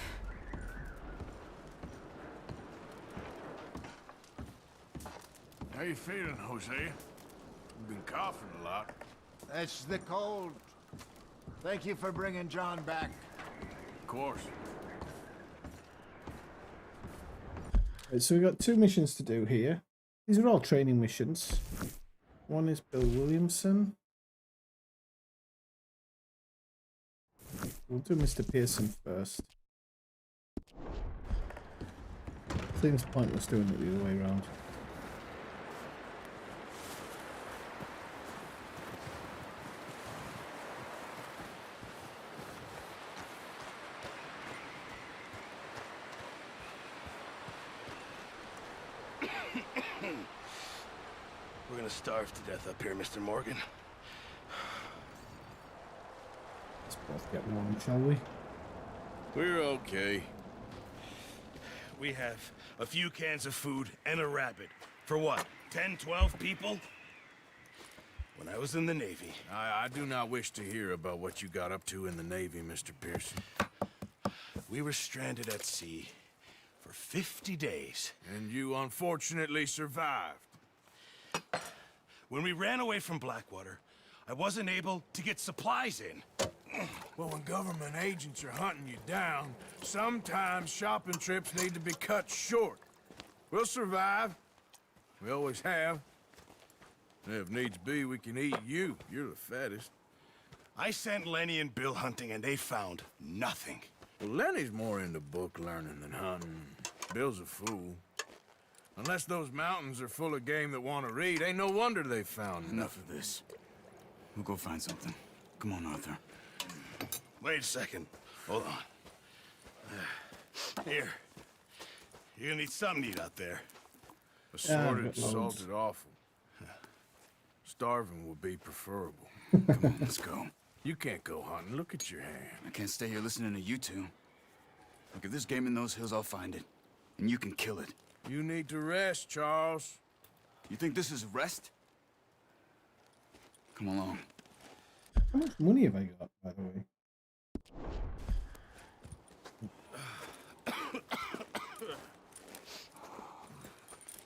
How you feeling, Hosea? You've been coughing a lot. That's the cold. Thank you for bringing John back. Of course. Right, so we've got 2 missions to do here. These are all training missions. One is Bill Williamson. We'll do Mr. Pearson first. Seems pointless doing it the other way around. We're gonna starve to death up here, Mr. Morgan. Let's both get warm, shall we? We're okay. We have a few cans of food and a rabbit. For what, 10, 12 people? When I was in the Navy... I do not wish to hear about what you got up to in the Navy, Mr. Pearson. We were stranded at sea for 50 days. And you unfortunately survived. When we ran away from Blackwater, I wasn't able to get supplies in. Well, when government agents are hunting you down, sometimes shopping trips need to be cut short. We'll survive. We always have. And if needs be, we can eat you. You're the fattest. I sent Lenny and Bill hunting, and they found nothing. Well, Lenny's more into book learning than hunting. Bill's a fool. Unless those mountains are full of game that want to read, ain't no wonder they found Enough of this. We'll go find something. Come on, Arthur. Wait a second. Hold on. Here. You're gonna need something to eat out there. Assorted, salted offal. Starving would be preferable. Come on, let's go. You can't go hunting. Look at your hand. I can't stay here listening to you two. Look, if there's game in those hills, I'll find it. And you can kill it. You need to rest, Charles. You think this is rest? Come along. How much money have I got, by the way?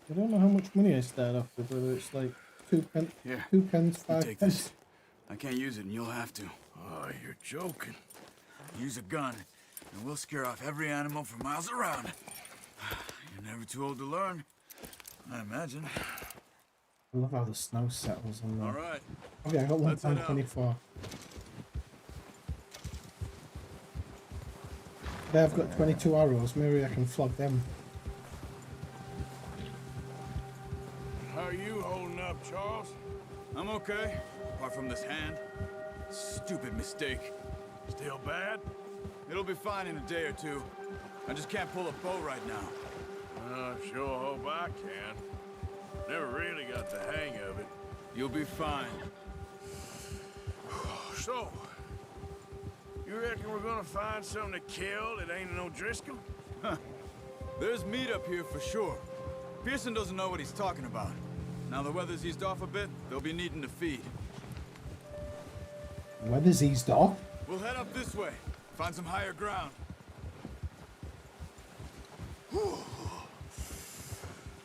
I don't know how much money I start off with, whether it's like 2 pence, Here, 2 pence, 5 take pence. this. I can't use it, and you'll have to. Oh, you're joking. Use a gun, and we'll scare off every animal for miles around. You're never too old to learn, I imagine. I love how the snow settles on there. All right. Okay, I got one Let's head pound out. 24. There, I've got 22 arrows. Maybe I can flog them. How are you holding up, Charles? I'm okay, apart from this hand. Stupid mistake. Still bad? It'll be fine in a day or two. I just can't pull a bow right now. I sure hope I can. Never really got the hang of it. You'll be fine. So, you reckon we're gonna find something to kill that ain't no Driscoll? There's meat up here for sure. Pearson doesn't know what he's talking about. Now the weather's eased off a bit, they'll be needing to feed. Weather's eased off. We'll head up this way. Find some higher ground.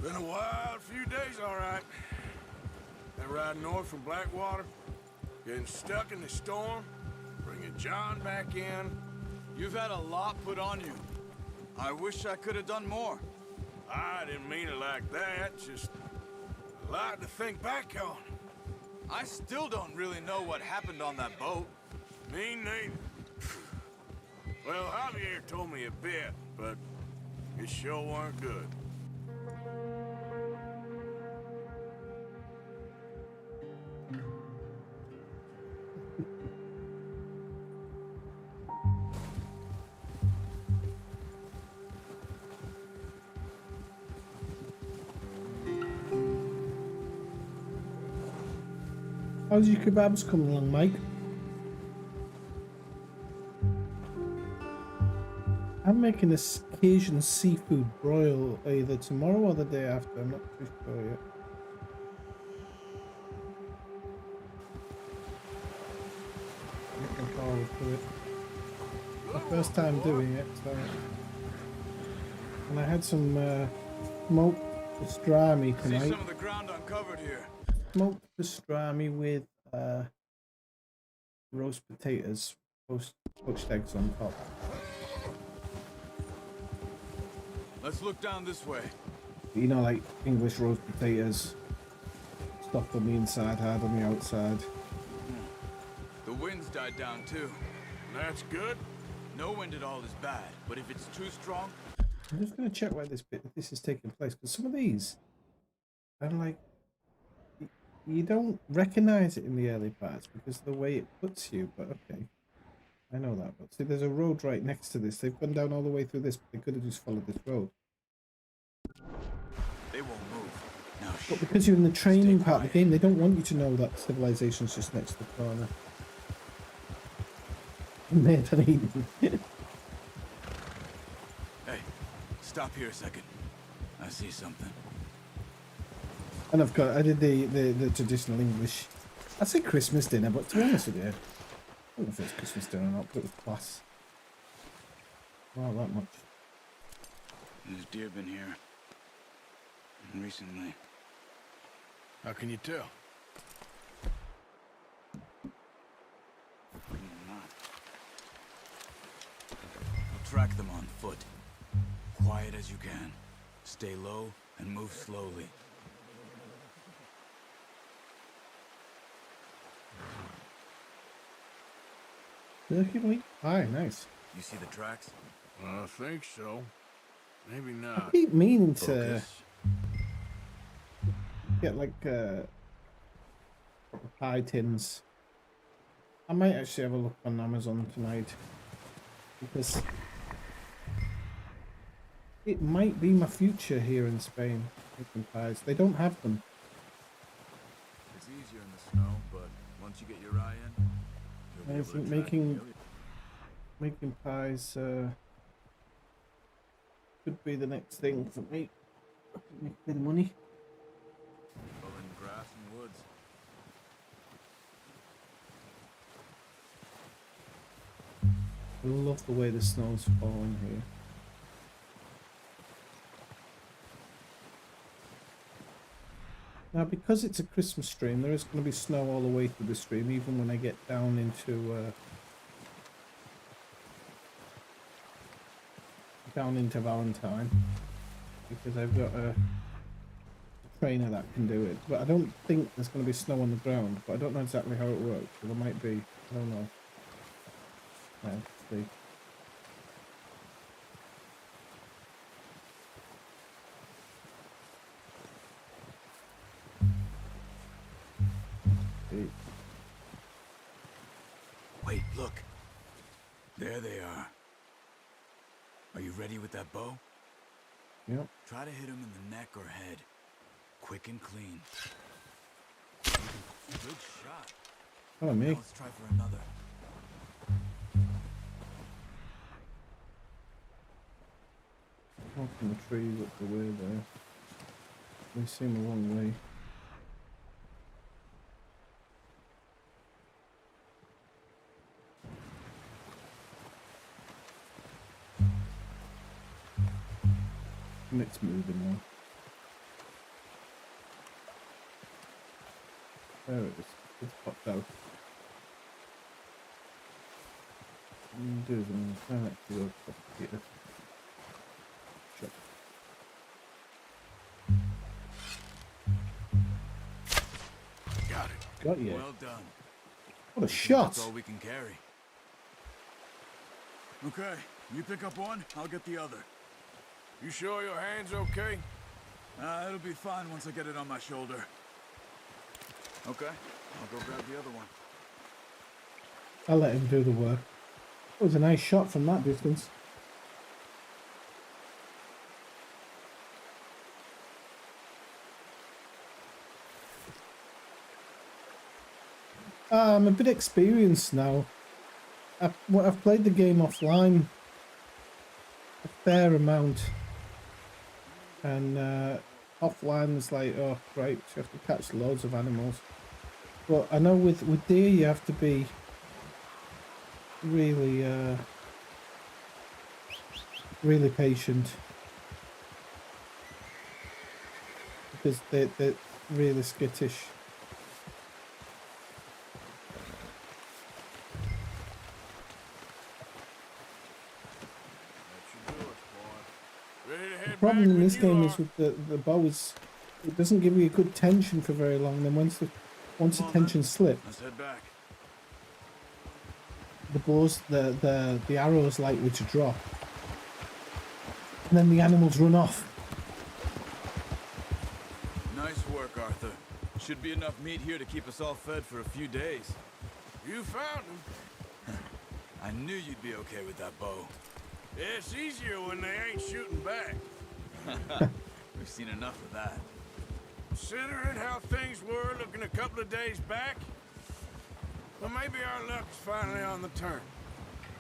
Been a wild few days, all right. That ride north from Blackwater, getting stuck in the storm, bringing John back in. You've had a lot put on you. I wish I could have done more. I didn't mean it like that, just a lot to think back on. I still don't really know what happened on that boat. Me neither. Well, Javier told me a bit, but it sure weren't good. How's your kebabs coming along, Mike? I'm making this Cajun seafood broil either tomorrow or the day after. I'm not too sure yet. Looking forward to it. My first time doing it, so. And I had some smoked pastrami See tonight. some of the ground uncovered here. Smoked pastrami with roast potatoes, poached eggs on top. Let's look down this way. You know, like English roast potatoes, stuffed on the inside, hard on the outside. The wind's died down too. That's good. No wind at all is bad, but if it's too strong... I'm just going to check where this is taking place, because some of these, I'm like, you don't recognize it in the early parts because of the way it puts you, but okay. I know that, but see, there's a road right next to this. They've gone down all the way through this, but they could have just followed this road. They won't move. But because you're in the training part of the game, they don't want you to know that civilization's just next to the corner. Made an Eden. Hey, stop here a second. I see something. And of course, I did the traditional English. I say Christmas dinner, but to be honest with you, I don't know if it's Christmas dinner or not, but it was class. Wow, that much. There's deer been here. Recently. How can you tell? I'll track them on foot. Quiet as you can. Stay low and move slowly. Hi, nice. You see the tracks? I think so. Maybe I not. keep meaning to Focus. get like pie tins. I might actually have a look on Amazon tonight because it might be my future here in Spain. Making pies. They don't have them. It's easier in the snow, but once you get your eye in, you'll be I able to think track making pies could be the next thing for me. Make a bit of money. in grass and woods. I love the way the snow's falling here. Now, because it's a Christmas stream, there is going to be snow all the way through the stream, even when I get down into Valentine, because I've got a trainer that can do it. But I don't think there's going to be snow on the ground. But I don't know exactly how it works. So there might be. I don't know. Let's see. Wait, look. There they are. Are you ready with that bow? Yep. Try to hit him in the neck or head. Quick and clean. Good shot. Oh, me. Now let's try for another. Walking the trees up the way there. They seem a long way. And it's moving now. There it is. It's popped out. Do them. Turn it to go up here. Shut. Got it. Got you. Well done. What a shot! That's all we can carry. Okay, you pick up one, I'll get the other. You sure your hand's okay? It'll be fine once I get it on my shoulder. Okay, I'll go grab the other one. I'll let him do the work. It was a nice shot from that distance. I'm a bit experienced now. I've played the game offline a fair amount, and offline was like, oh great, you have to catch loads of animals. But I know with deer you have to be really really patient, because they're really skittish. The problem in this game is with the bow is it doesn't give you a good tension for very long. Then once the tension slips, Let's head back. the bows the arrows likely to drop, and then the animals run off. Nice work, Arthur. Should be enough meat here to keep us all fed for a few days. You found him. I knew you'd be okay with that bow. It's easier when they ain't shooting back. We've seen enough of that. Considering how things were looking a couple of days back, well, maybe our luck's finally on the turn.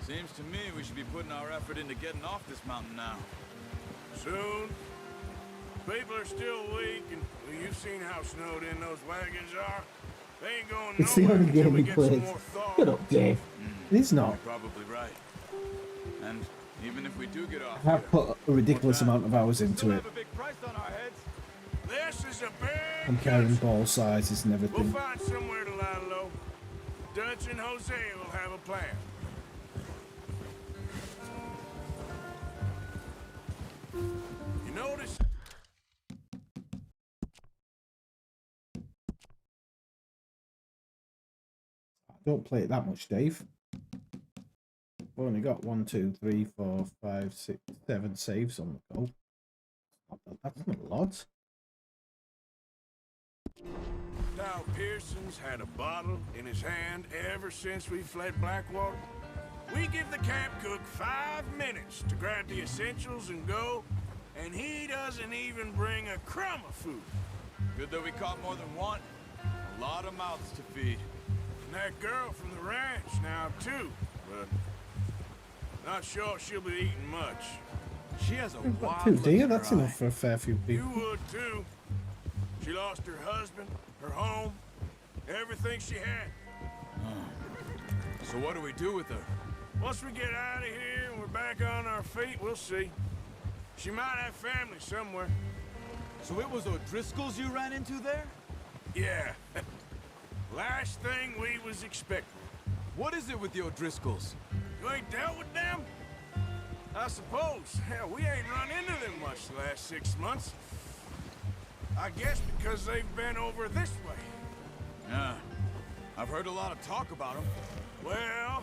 Seems to me we should be putting our effort into getting off this mountain now. Soon. People are still weak, and well, you've seen how snowed in those wagons are. They ain't going It's the nowhere only until game we he get some plays. more thaw. Shut up, Dave. It's not. You're probably right. And even if we do get off I've put a ridiculous amount of hours into it. have a big price on our heads. This is a big I'm carrying country. ball sizes and We'll everything. find somewhere to lie low. Dutch and Jose will have a plan. You notice? Don't play it that much, Dave. I've only got 1, 2, 3, 4, 5, 6, 7 saves on the go. That's not a lot. Now Pearson's had a bottle in his hand ever since we fled Blackwater. We give the camp cook 5 minutes to grab the essentials and go, and he doesn't even bring a crumb of food. Good that we caught more than one. A lot of mouths to feed. And that girl from the ranch now too, but not sure she'll be eating much. She has a We've got wild 2 look in deer, her that's eye. enough for a fair few You people. would too. She lost her husband, her home, everything she had. So what do we do with her? Once we get out of here and we're back on our feet, we'll see. She might have family somewhere. So it was O'Driscoll's you ran into there? Yeah. Last thing we was expecting. What is it with the O'Driscolls? You ain't dealt with them? I suppose. Hell, we ain't run into them much the last 6 months. I guess because they've been over this way. Yeah. I've heard a lot of talk about them. Well,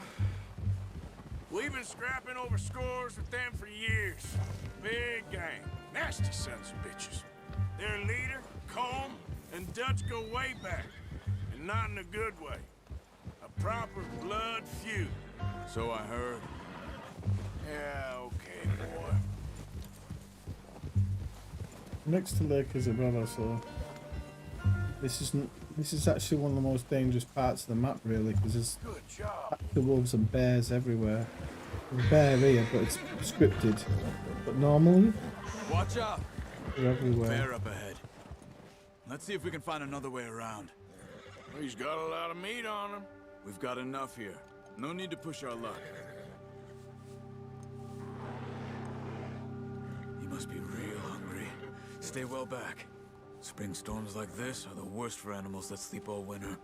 we've been scrapping over scores with them for years. Big gang. Nasty sons of bitches. Their leader, Colm, and Dutch go way back. And not in a good way. A proper blood feud. So I heard. Yeah, okay, boy. Next to Lake Isabella, so this is actually one of the most dangerous parts of the map, really, because there's Good job. the wolves and bears everywhere. There's a bear here, but it's scripted. But normally, Watch out! they're everywhere. Bear up ahead. Let's see if we can find another way around. He's got a lot of meat on him. We've got enough here. No need to push our luck. You must be real hungry. Stay well back. Spring storms like this are the worst for animals that sleep all winter.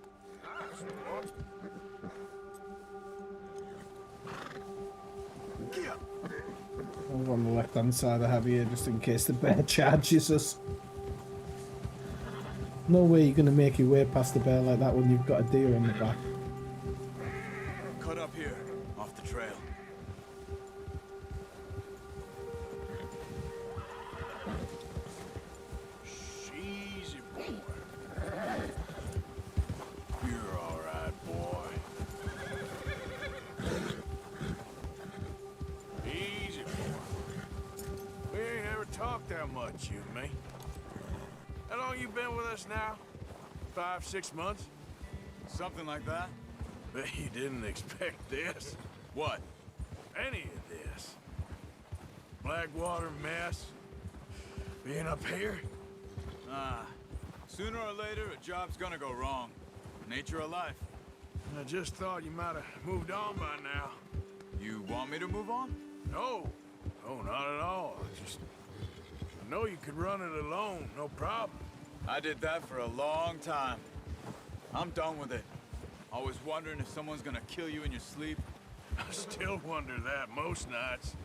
Over on the left-hand side, I have here just in case the bear charges us. No way you're gonna make your way past the bear like that when you've got a deer on the back. Cut up here, off the trail. Easy, boy. You're all right, boy. Easy, boy. We ain't ever talked that much, you and me. How long you been with us now? 5, 6 months? Something like that? Bet you didn't expect this. What? Any of this. Blackwater mess. Being up here. Ah. Sooner or later, a job's gonna go wrong. Nature of life. I just thought you might have moved on by now. You want me to move on? No. No, not at all. I know you could run it alone, no problem. I did that for a long time. I'm done with it. Always wondering if someone's gonna kill you in your sleep. I still wonder that most nights.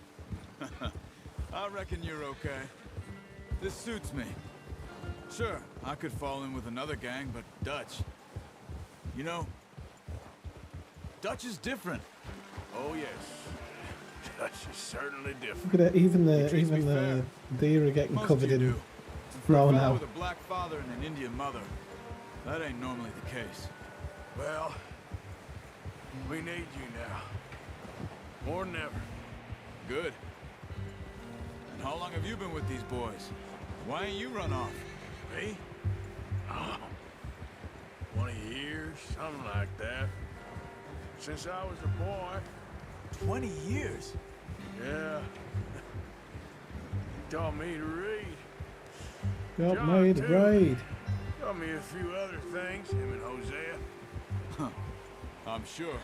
I reckon you're okay. This suits me. Sure, I could fall in with another gang, but Dutch... You know, Dutch is different. Oh, yes. Dutch is certainly different. Look at it, even He the treats me fair. deer are getting Most covered you in do. snow For a fellow now. with a black father and an Indian mother, that ain't normally the case. Well, we need you now. More than ever. Good. And how long have you been with these boys? Why ain't you run off? Me? 20 years, something like that. Since I was a boy. 20 years? Yeah. He taught me to read. Got John, made too. raid. Taught me a few other things, him and Hosea. I'm sure.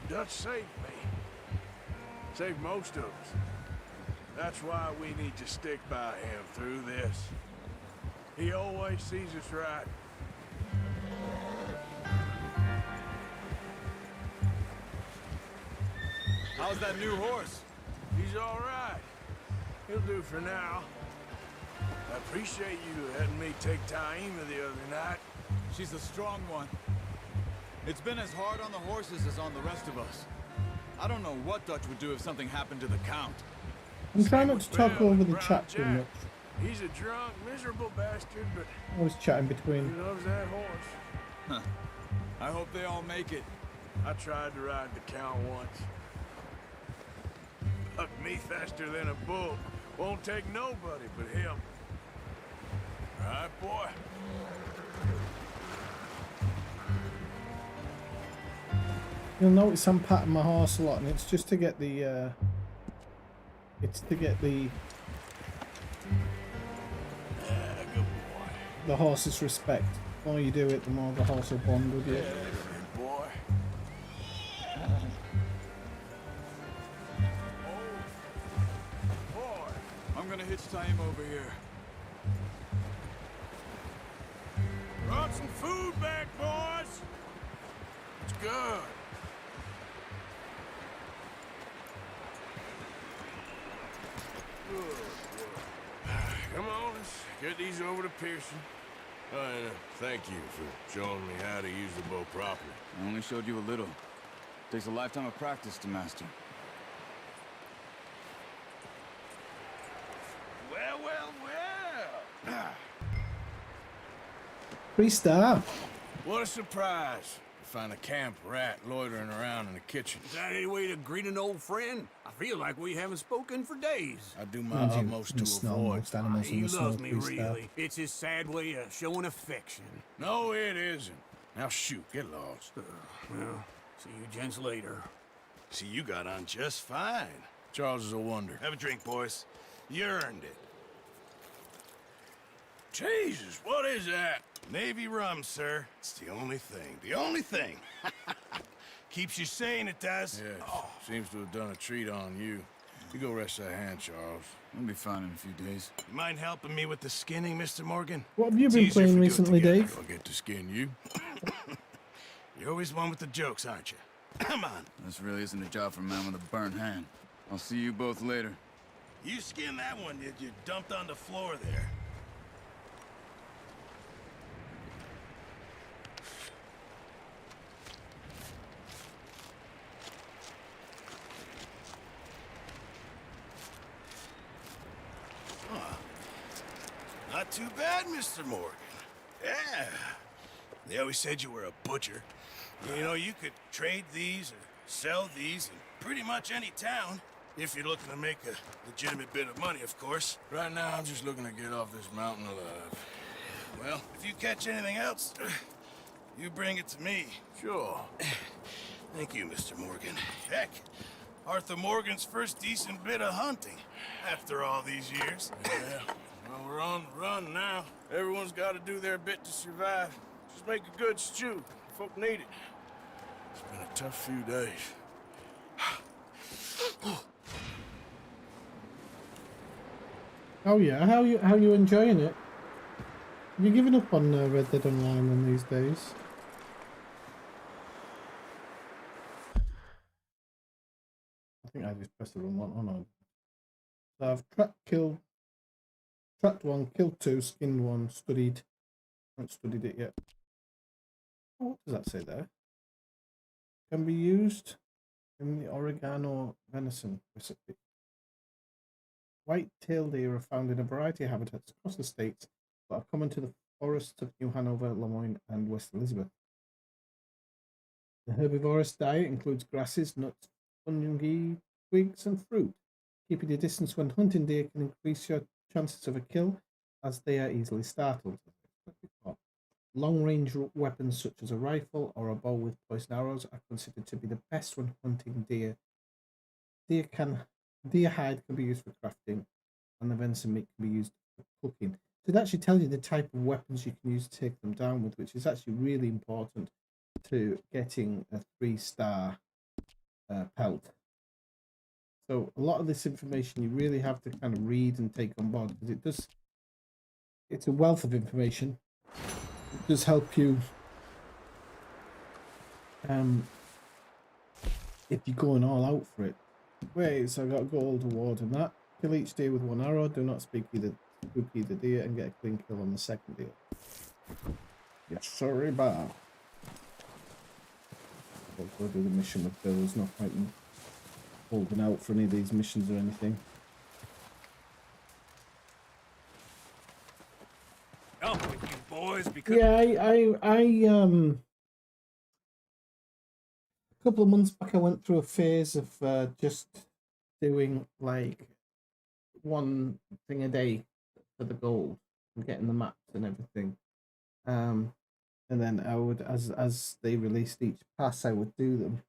Dutch saved me. Saved most of us. That's why we need to stick by him through this. He always sees us right. How's that new horse? He's all right. He'll do for now. I appreciate you letting me take Taima the other night. She's a strong one. It's been as hard on the horses as on the rest of us. I don't know what Dutch would do if something happened to the Count. I'm trying not to talk Bill over and the Brown chat too Jack. much. He's a drunk, miserable bastard, but I was chatting he between. loves that horse. Huh. I hope they all make it. I tried to ride the Count once. Bucked me faster than a bull. Won't take nobody but him. All right, boy. You'll notice I'm patting my horse a lot, and it's just to get the the horse's respect. The more you do it, the more the horse will bond with you. Boy. I'm gonna hitch Taima over here. Brought some food back, boys. It's good. Come on, let's get these over to Pearson. And thank you for showing me how to use the bow properly. I only showed you a little. Takes a lifetime of practice to master. Well, well, well. Three-star. What a surprise. To find a camp rat loitering around in the kitchen. Is that any way to greet an old friend? I feel like we haven't spoken for days. I do my utmost to avoid. Most animals in He the snow, loves me, three-star. really. It's his sad way of showing affection. No, it isn't. Now shoot, get lost. Well, see you gents later. See, you got on just fine. Charles is a wonder. Have a drink, boys. You earned it. Jesus, what is that? Navy rum, sir. It's the only thing. The only thing. Keeps you sane, it does. Yes, seems to have done a treat on you. You go rest that hand, Charles. We'll be fine in a few days. You mind helping me with the skinning, Mr. Morgan? What have you It's been easier if playing we do it recently, together. Dave? I'll get to skin you. You're always one with the jokes, aren't you? Come on. This really isn't a job for a man with a burnt hand. I'll see you both later. You skinned that one, did you? Dumped on the floor there. Not too bad, Mr. Morgan. Yeah. They always said you were a butcher. You know, you could trade these or sell these in pretty much any town. If you're looking to make a legitimate bit of money, of course. Right now, I'm just looking to get off this mountain alive. Well, if you catch anything else, you bring it to me. Sure. Thank you, Mr. Morgan. Heck, Arthur Morgan's first decent bit of hunting after all these years. Yeah. Well, we're on the run now. Everyone's got to do their bit to survive. Just make a good stew. Folk need it. It's been a tough few days. Oh yeah, how you enjoying it? Have you given up on Red Dead Online in these days? I think I just pressed the wrong one. Oh no. So I've tracked one, killed two, skinned one, studied. I haven't studied it yet. Oh, what does that say there? Can be used in the oregano venison recipe. White-tailed deer are found in a variety of habitats across the states, but are common to the forests of New Hanover, Lemoyne, and West Elizabeth. The herbivorous diet includes grasses, nuts, fungi, twigs, and fruit. Keeping a distance when hunting deer can increase your chances of a kill, as they are easily startled. Long-range weapons such as a rifle or a bow with poisoned arrows are considered to be the best when hunting deer. Deer hide can be used for crafting, and the venison meat can be used for cooking. So it actually tells you the type of weapons you can use to take them down with, which is actually really important to getting a 3-star pelt. So a lot of this information you really have to kind of read and take on board, because it's a wealth of information. It does help you if you're going all out for it. Wait, so I got a gold award on that. Kill each deer with 1 arrow. Do not spook either deer and get a clean kill on the second deer. Yes, sorry, bar. I'll go do the mission with Bill. There's no point in holding out for any of these missions or anything. Up with you boys, because Yeah, I a couple of months back I went through a phase of just doing like one thing a day for the gold and getting the maps and everything. And then I would, as they released each pass, I would do them.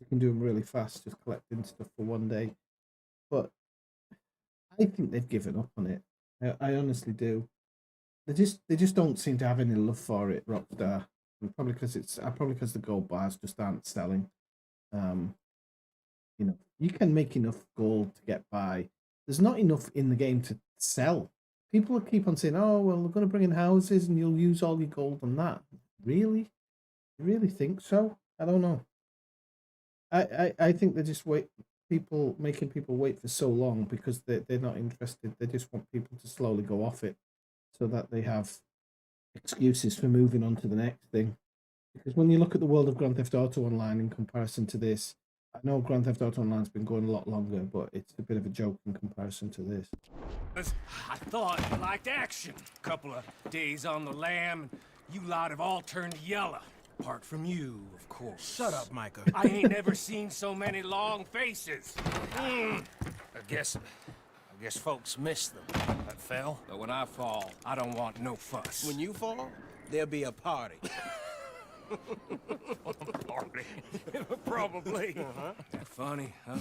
You can do them really fast, just collecting stuff for one day. But I think they've given up on it. I honestly do. They just don't seem to have any love for it, Rockstar. And probably because the gold bars just aren't selling. You know, you can make enough gold to get by. There's not enough in the game to sell. People keep on saying, "Oh, well, we're going to bring in houses, and you'll use all your gold on that." Really, you really think so? I don't know. I think they just making people wait for so long because they're not interested. They just want people to slowly go off it, so that they have excuses for moving on to the next thing. Because when you look at the world of Grand Theft Auto Online in comparison to this, I know Grand Theft Auto Online's been going a lot longer, but it's a bit of a joke in comparison to this. I thought you liked action. Couple of days on the lam, and you lot have all turned yellow. Apart from you, of course. Shut up, Micah. I ain't never seen so many long faces. I guess folks miss them. That fell. But when I fall, I don't want no fuss. When you fall, there'll be a party. Party? Probably. That funny, huh?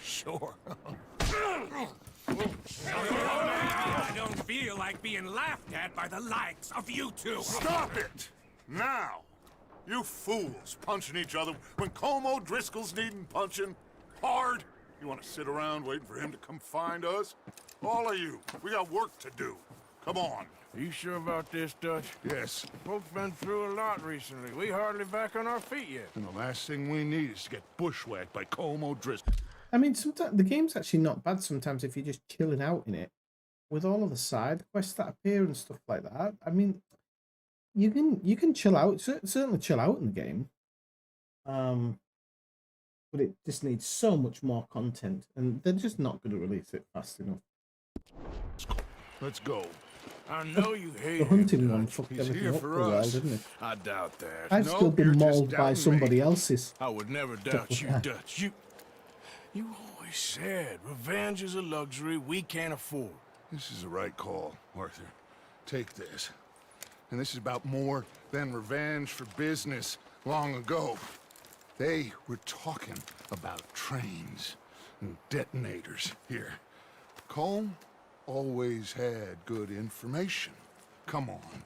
Sure. I don't feel like being laughed at by the likes of you two. Stop it! Now! You fools punching each other when Como Driscoll's needing punching hard. You want to sit around waiting for him to come find us? All of you, we got work to do. Come on. Are you sure about this, Dutch? Yes. Folks been through a lot recently. We hardly back on our feet yet. And the last thing we need is to get bushwhacked by Como Driscoll. I mean, sometimes the game's actually not bad sometimes if you're just chilling out in it. With all of the side quests that appear and stuff like that. I mean, you can chill out, certainly chill out in the game. But it just needs so much more content, and they're just not going to release it fast enough. Let's go. I know you hate The hunting him, one Dutch. fucked He's everything here up for for a while, us. didn't it? I doubt that. I've still been you're just mauled by doubting somebody me. else's. I would never doubt you, Dutch. You always said revenge is a luxury we can't afford. This is the right call, Arthur. Take this. And this is about more than revenge for business long ago. They were talking about trains and detonators here. Colm always had good information. Come on.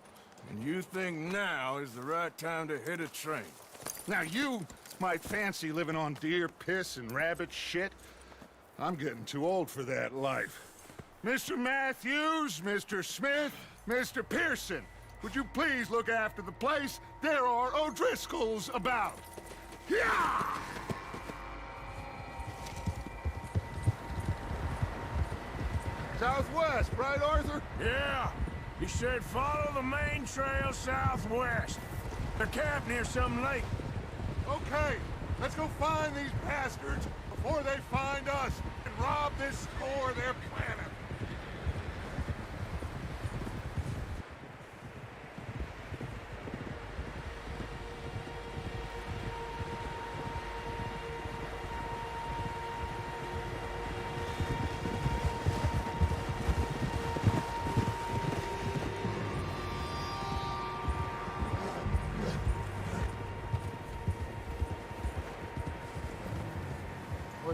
And you think now is the right time to hit a train? Now you might fancy living on deer piss and rabbit shit. I'm getting too old for that life. Mr. Matthews, Mr. Smith, Mr. Pearson, would you please look after the place? There are O'Driscolls about. Yeah! Southwest, right, Arthur? Yeah. You should follow the main trail southwest. They're camped near some lake. Okay, let's go find these bastards before they find us and rob this store they're planning.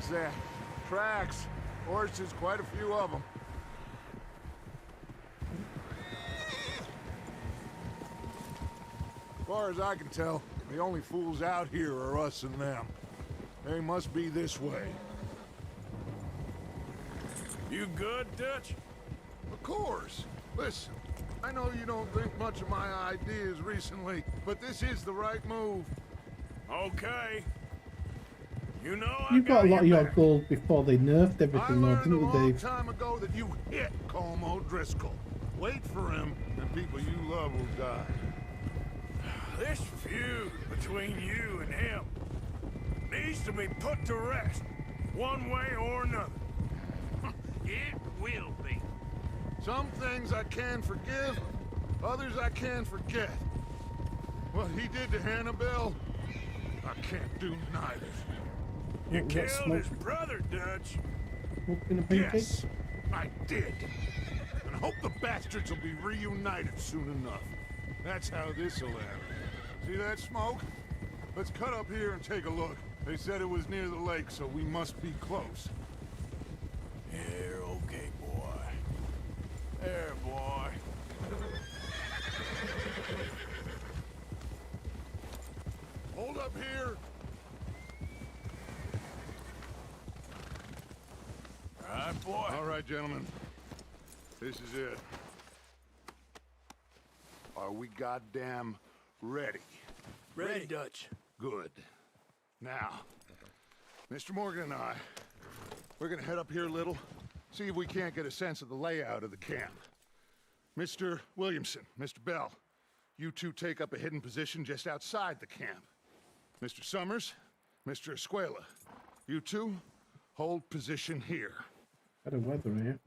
What's that? Tracks. Horses, quite a few of them. As far as I can tell, the only fools out here are us and them. They must be this way. You good, Dutch? Of course. Listen, I know you don't think much of my ideas recently, but this is the right move. Okay. You know You got a lot of your back. gold before they nerfed I everything, though, learned a didn't you, long Dave? time ago that you hit Colm O'Driscoll. Wait for him, and people you love will die. This feud between you and him needs to be put to rest, one way or another. It will be. Some things I can forgive, others I can forget. What he did to Annabelle, I can't do neither. You What, killed smoke? his brother, Dutch. Smoking a pancake? Yes, I did. And I hope the bastards will be reunited soon enough. That's how this'll end. See that smoke? Let's cut up here and take a look. They said it was near the lake, so we must be close. Here, okay, boy. There, boy. Hold up here. All right, boy. All right, gentlemen. This is it. Are we goddamn ready? Ready, Dutch. Good. Now, Mr. Morgan and I, we're gonna head up here a little, see if we can't get a sense of the layout of the camp. Mr. Williamson, Mr. Bell, you two take up a hidden position just outside the camp. Mr. Summers, Mr. Escuela, you two hold position here. Better weather here.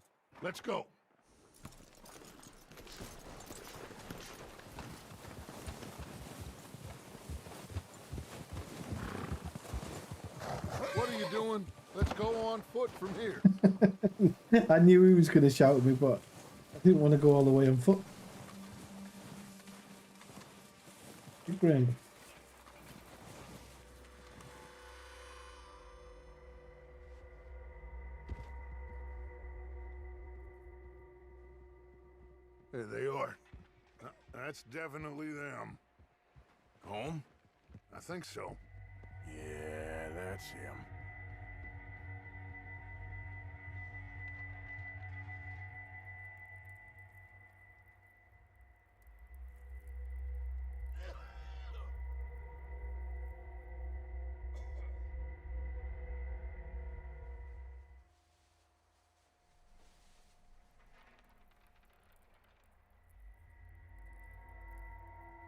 Let's go. What are you doing? Let's go on foot from here. I knew he was going to shout at me, but I didn't want to go all the way on foot. Good grain. There they are. That's definitely them. Home? I think so. Yeah, that's him.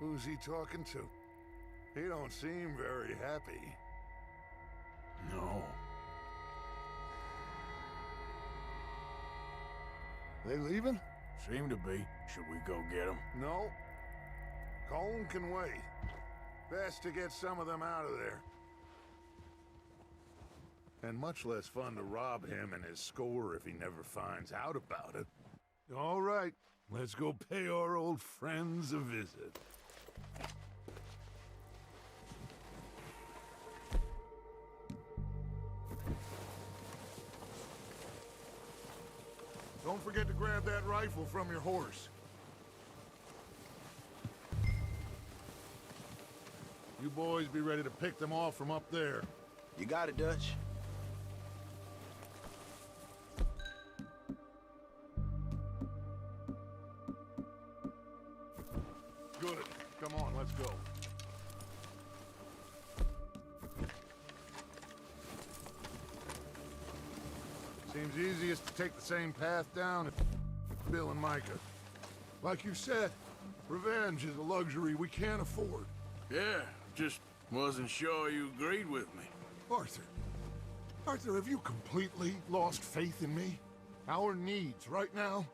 Who's he talking to? He don't seem very happy. No. They leaving? Seem to be. Should we go get him? No. Colm can wait. Best to get some of them out of there. And much less fun to rob him and his score if he never finds out about it. All right, let's go pay our old friends a visit. Don't forget to grab that rifle from your horse. You boys be ready to pick them off from up there. You got it, Dutch. Good. Come on, let's go. Seems easiest to take the same path down as Bill and Micah. Like you said, revenge is a luxury we can't afford. Yeah, just wasn't sure you agreed with me. Arthur. Arthur, have you completely lost faith in me? Our needs right now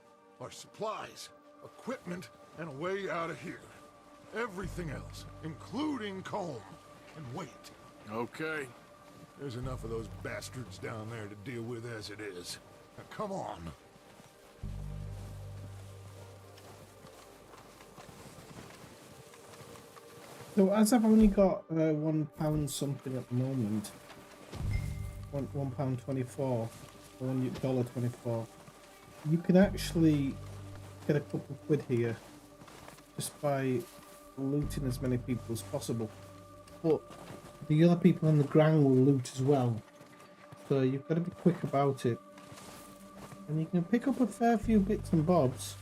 are supplies, equipment, and a way out of here. Everything else, including Colm, can wait. Okay. There's enough of those bastards down there to deal with as it is. Now, come on. So as I've only got £1 something at the moment, £1.24 or $1.24. You can actually get a couple of quid here just by looting as many people as possible. But the other people on the ground will loot as well. So you've got to be quick about it. And you can pick up a fair few bits and bobs.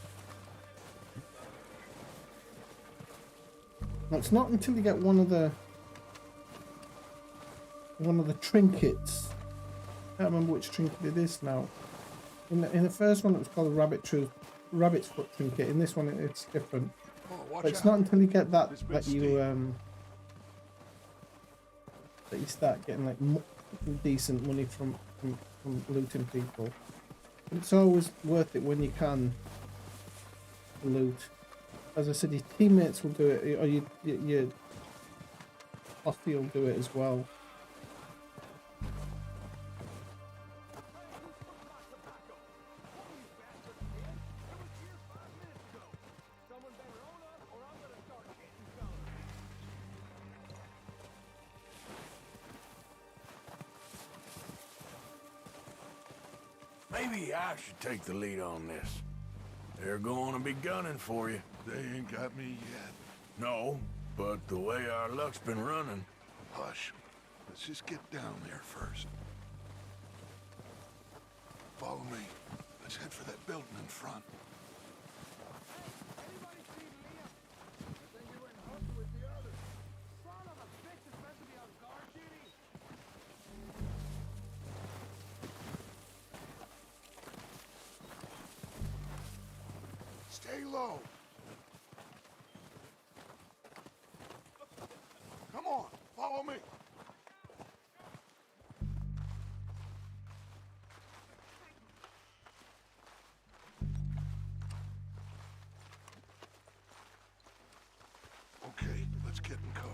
Now, it's not until you get one of the trinkets. I can't remember which trinket it is now. In the first one it was called a rabbit's foot trinket. In this one it's different. But it's not until you get that that you start getting like decent money from looting people. It's always worth it when you can loot. As I said, your teammates will do it, or your posse will do it as well. Maybe I should take the lead on this. They're going to be gunning for you. They ain't got me yet. No, but the way our luck's been running... Hush. Let's just get down there first. Follow me. Let's head for that building in front. Stay low. Come on, follow me. Okay, let's get in cover.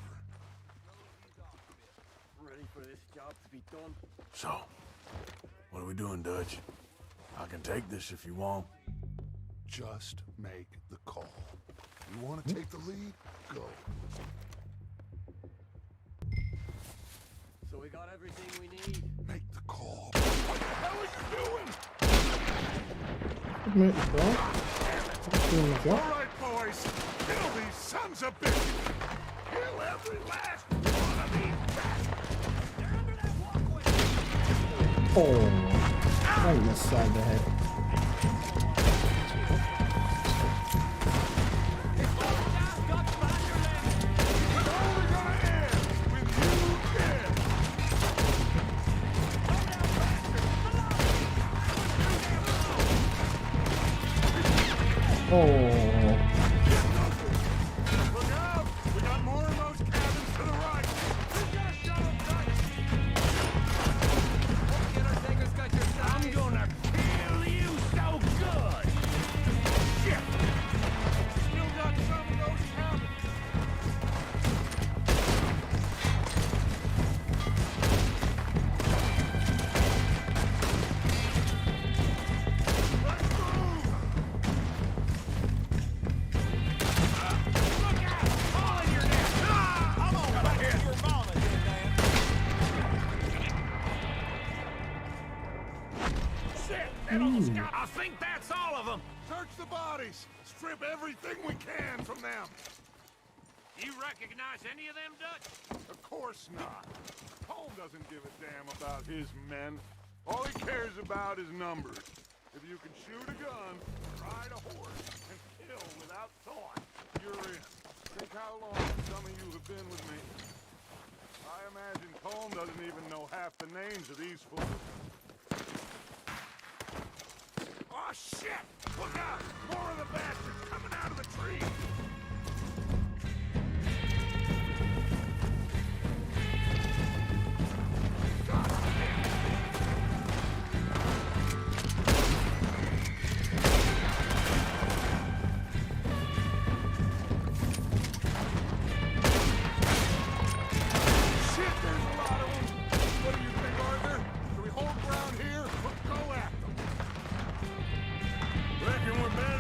Ready for this job to be done? So, what are we doing, Dutch? I can take this if you want. Just make the call. You want to take the lead? Go. So we got everything we need. Make the call. What the hell are you doing? Make the call. Doing the job. All right, boys. Kill these sons of bitches. Kill every last one of these bastards. They're under that walkway. Oh, right in the side of the head. Oh. Look out! We got more of those cabins to the right. We got a shot of Dutch. Undertaker's got your size. I'm gonna kill you so good! Shit! Still got some of those cabins. I think that's all of them! Search the bodies! Strip everything we can from them! You recognize any of them, Dutch? Of course not. Holmes doesn't give a damn about his men. All he cares about is numbers. If you can shoot a gun, ride a horse, and kill without thought, you're in. Think how long some of you have been with me. I imagine Holmes doesn't even know half the names of these fools. Oh, shit! Look out! More of the bastards coming out of the trees! Shit, there's a lot of them! What do you think, Arthur? Should we hold ground here or go after them? Reckon we're better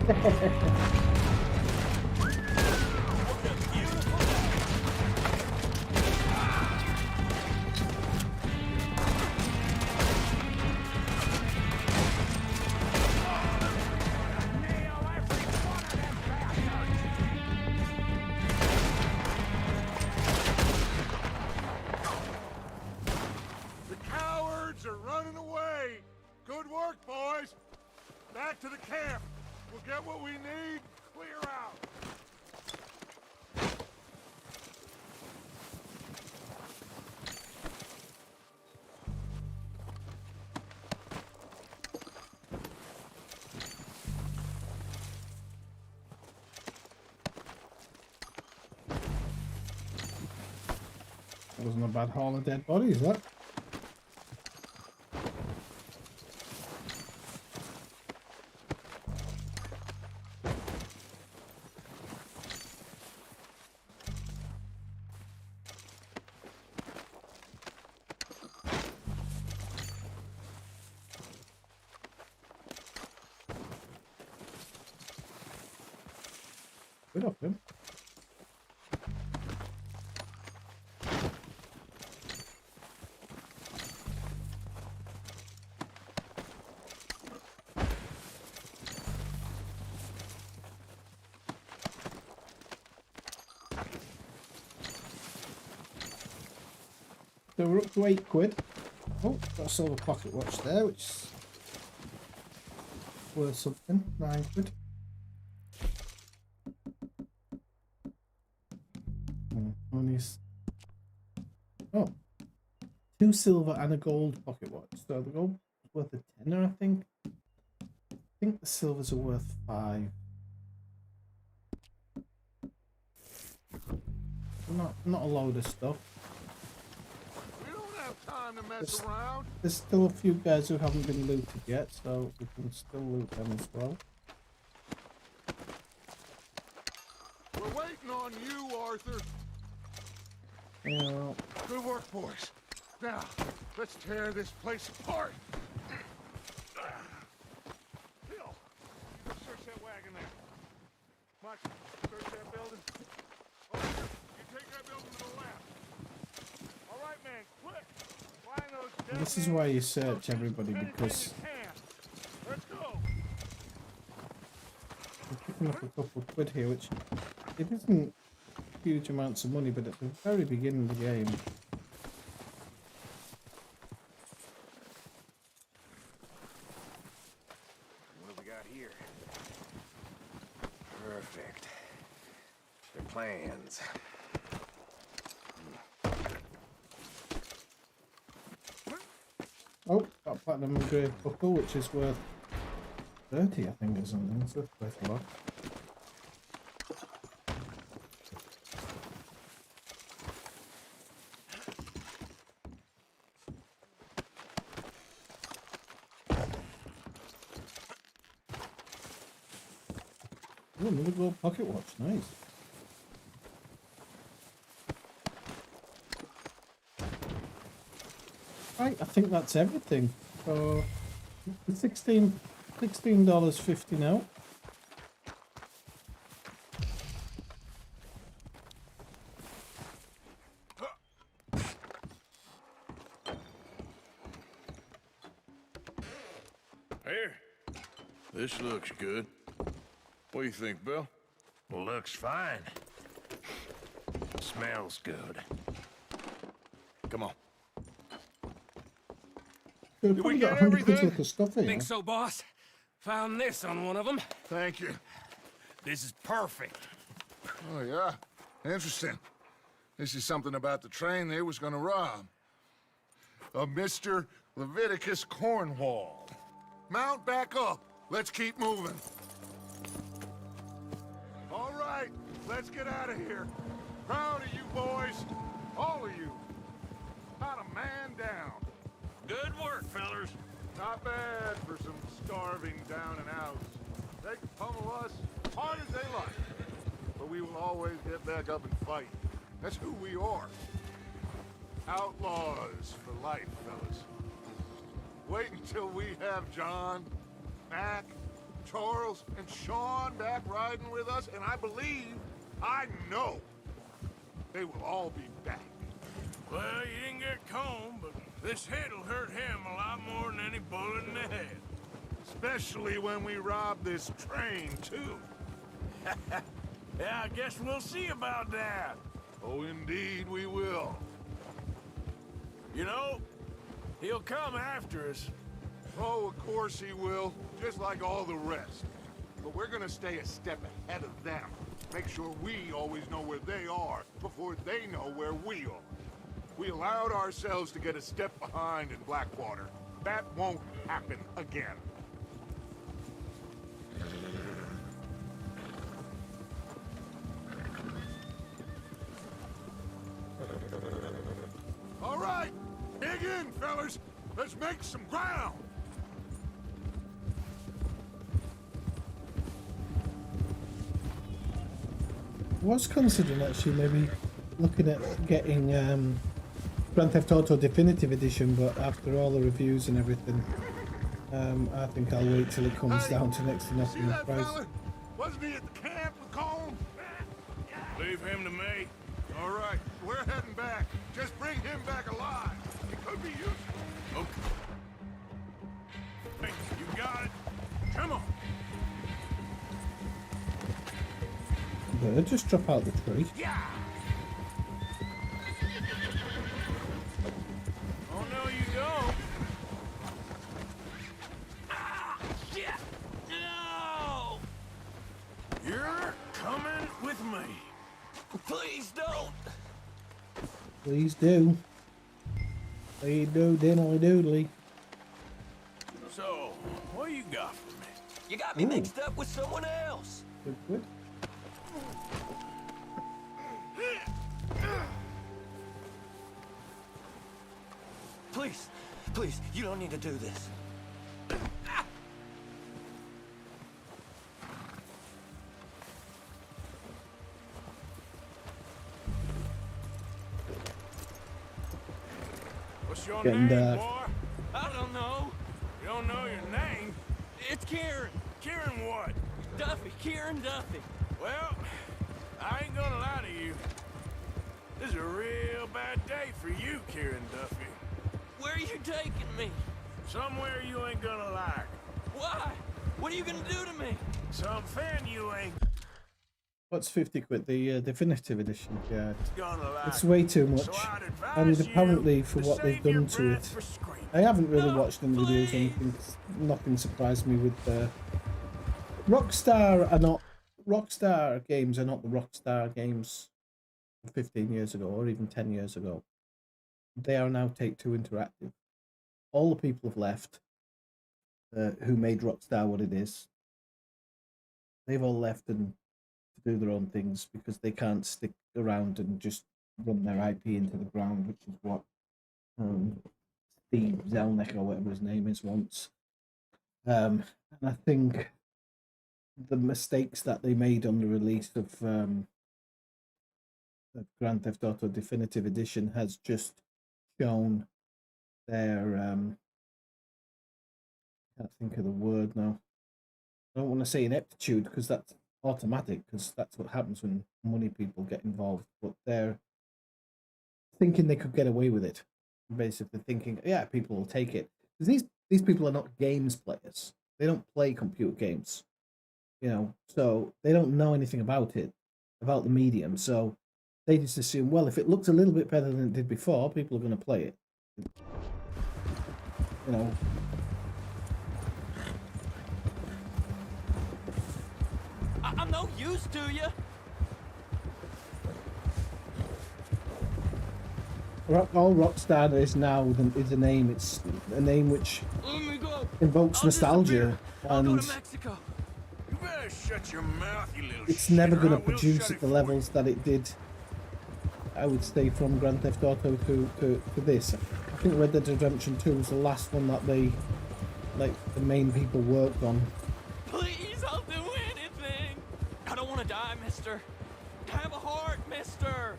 The cowards are running away. Good work, boys. Back to the camp. We'll get what we need. Clear out. That wasn't a bad haul of dead bodies, that. Good of him. So we're up to £8. Oh, got a silver pocket watch there, which is worth something. £9. Oh, 2 silver and a gold pocket watch. So the gold is worth a tenner, I think. I think the silvers are worth 5. Not a load of stuff. We don't have time to mess around. There's still a few guys who haven't been looted yet, so we can still loot them as well. We're waiting on you, Arthur. Yeah. Good work, boys. Now, let's tear this place apart. Bill, you go search that wagon there. Mike, search that building. Arthur, you take that building to the left. All right, man, quick. Find those dead This is why you search everybody, because Let's go. we're picking up a couple of quid here, which it isn't huge amounts of money, but at the very beginning of the game, What do we got here? Perfect. Their plans. oh, got a platinum engraved buckle, which is worth 30, I think, or something. So it's worth a lot. Oh, another gold pocket watch, nice. Right, I think that's everything. So, $16.50 now. Here. This looks good. What do you think, Bill? Looks fine. Smells good. Come on. We've we probably get got 100 quid everything? worth of stuff here. Think so, boss? Found this on one of them. Thank you. This is perfect. Oh, yeah? Interesting. This is something about the train they was gonna rob. A Mr. Leviticus Cornwall. Mount back up. Let's keep moving. All right, let's get out of here. Proud of you boys. All of you. Not a man down. Good work, fellers. Not bad for some starving down and outs. They can pummel us hard as they like. But we will always get back up and fight. That's who we are. Outlaws for life, fellas. Wait until we have John, Mac, Charles and Sean back riding with us, and I know, they will all be back. Well, you didn't get Combe, but this hit'll hurt him a lot more than any bullet in the head. Especially when we rob this train, too. Yeah, I guess we'll see about that. Oh, indeed we will. You know, he'll come after us. Oh, of course he will, just like all the rest. But we're gonna stay a step ahead of them. Make sure we always know where they are before they know where we are. We allowed ourselves to get a step behind in Blackwater. That won't happen again. All right, dig in, fellas. Let's make some ground. I was considering actually maybe looking at getting Grand Theft Auto Definitive Edition, but after all the reviews and everything, I think I'll wait till it comes down to next to nothing in the price. Fella? Wasn't he at the camp with Colm? Leave him to me. All right, we're heading back. Just bring him back alive. It could be useful. Okay. Hey, you got it. Come on. Bird, just drop out the tree. Yeah. Oh no, you don't. Ah, shit! No! You're coming with me. Please don't. Please do. Please do, diddly doodly. So, what you got for me? You got me mixed up with someone else. Good, good. Please, please, you don't need to do this. What's your Getting name, dark. boy? I don't know. You don't know your name? It's Kieran. Kieran what? Duffy, Kieran Duffy. Well, I ain't gonna lie to you. This is a real bad day for you, Kieran Duffy. Where are you taking me? Somewhere you ain't gonna like. Why? What are you gonna do to me? Something you ain't What's 50 quid? The definitive edition. Yeah, gonna like. it's way too much. So I'd advise And you apparently for to what they've save your done to it, breath for Scream. I haven't really No, watched any videos or please. anything. Nothing surprised me with Rockstar games are not the Rockstar games 15 years ago or even 10 years ago. They are now Take-Two Interactive. All the people have left who made Rockstar what it is. They've all left and to do their own things because they can't stick around and just run their IP into the ground, which is what Steve Zelnick or whatever his name is wants. And I think the mistakes that they made on the release of Grand Theft Auto Definitive Edition has just shown their I can't think of the word now. I don't want to say ineptitude because that's automatic, because that's what happens when money people get involved, but they're thinking they could get away with it. Basically thinking, yeah, people will take it. Because these people are not games players. They don't play computer games. You know, so they don't know anything about it, about the medium. So they just assume, well, if it looks a little bit better than it did before, people are going to play it. You know. I'm no use to you. All Rockstar is now is a name. It's a name which Let me go. invokes I'll nostalgia, I'll go and to Mexico. You better shut your mouth, you little it's never shitter. going I to will produce shut at it the for levels that it did. I would say from Grand Theft Auto to this. I think Red Dead Redemption 2 was the last one that they, like, the main people worked on. Please, I'll do anything. I don't want to die, mister. Have a heart, mister.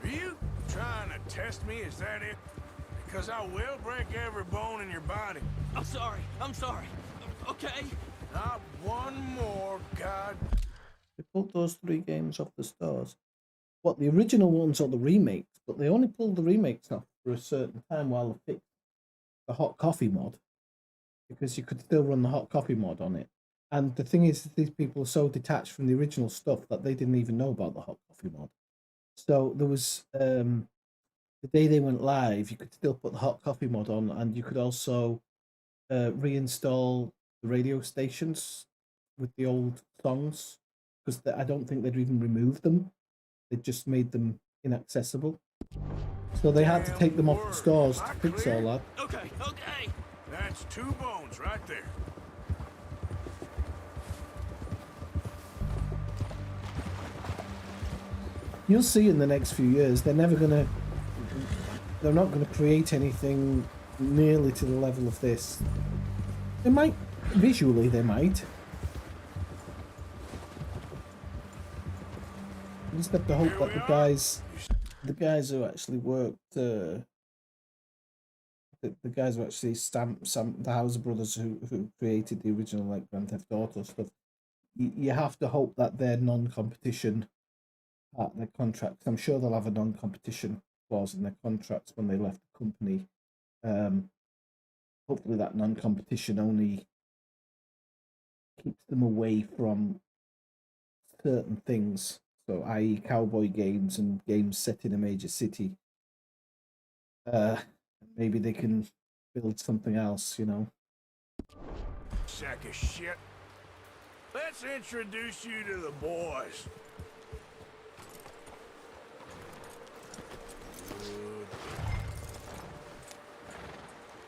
Are you trying to test me? Is that it? Because I will break every bone in your body. I'm sorry. I'm sorry. Okay? Not one more, God. They pulled those 3 games off the stores. What, the original ones or the remakes? But they only pulled the remakes off for a certain time while they fixed the hot coffee mod. Because you could still run the hot coffee mod on it. And the thing is, these people are so detached from the original stuff that they didn't even know about the hot coffee mod. So there was, the day they went live, you could still put the hot coffee mod on, and you could also reinstall the radio stations with the old songs, because I don't think they'd even removed them. They just made them inaccessible. So they had to take them off the stores to fix all that. Okay, okay. That's 2 bones right there. You'll see in the next few years, they're not gonna create anything nearly to the level of this. They might, visually they might. You just have to hope that the guys who actually worked, the guys who actually the Hauser brothers who created the original like Grand Theft Auto stuff, you have to hope that their non-competition part of their contracts. I'm sure they'll have a non-competition clause in their contracts when they left the company. Hopefully that non-competition only keeps them away from certain things. So, i.e. cowboy games and games set in a major city. Maybe they can build something else, you know. Sack of shit. Let's introduce you to the boys.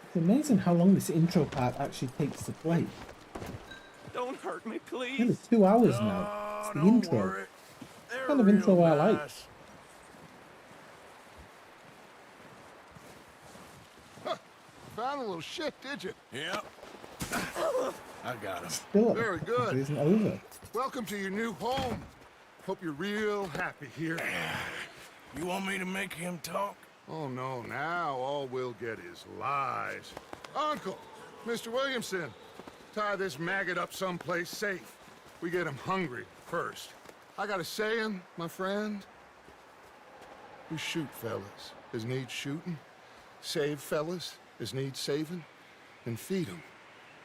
It's amazing how long this intro part actually takes to play. Don't hurt me, please. Nearly 2 hours now. It's the intro. Worry. What kind of intro I like? Huh. Found a little shit, did you? Yep. I got him. Still, very good. It isn't over. Welcome to your new home. Hope you're real happy here. You want me to make him talk? Oh, no, now all we'll get is lies. Uncle, Mr. Williamson, tie this maggot up someplace safe. We get him hungry first. I got a saying, my friend. We shoot fellas as need shooting, save fellas as need saving, and feed 'em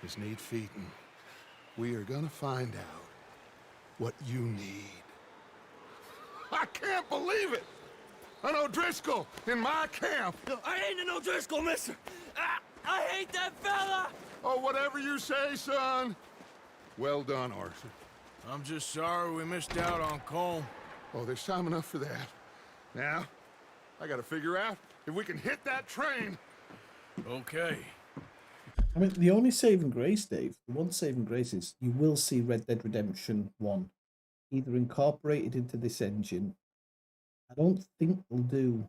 as need feeding. We are gonna find out what you need. I can't believe it! An O'Driscoll in my camp! No, I ain't an O'Driscoll, mister! I hate that fella! Oh, whatever you say, son. Well done, Arthur. I'm just sorry we missed out on Colm. Oh, there's time enough for that. Now, I gotta figure out if we can hit that train. Okay. I mean, the only saving grace, Dave, the one saving grace is you will see Red Dead Redemption 1 either incorporated into this engine. I don't think they'll do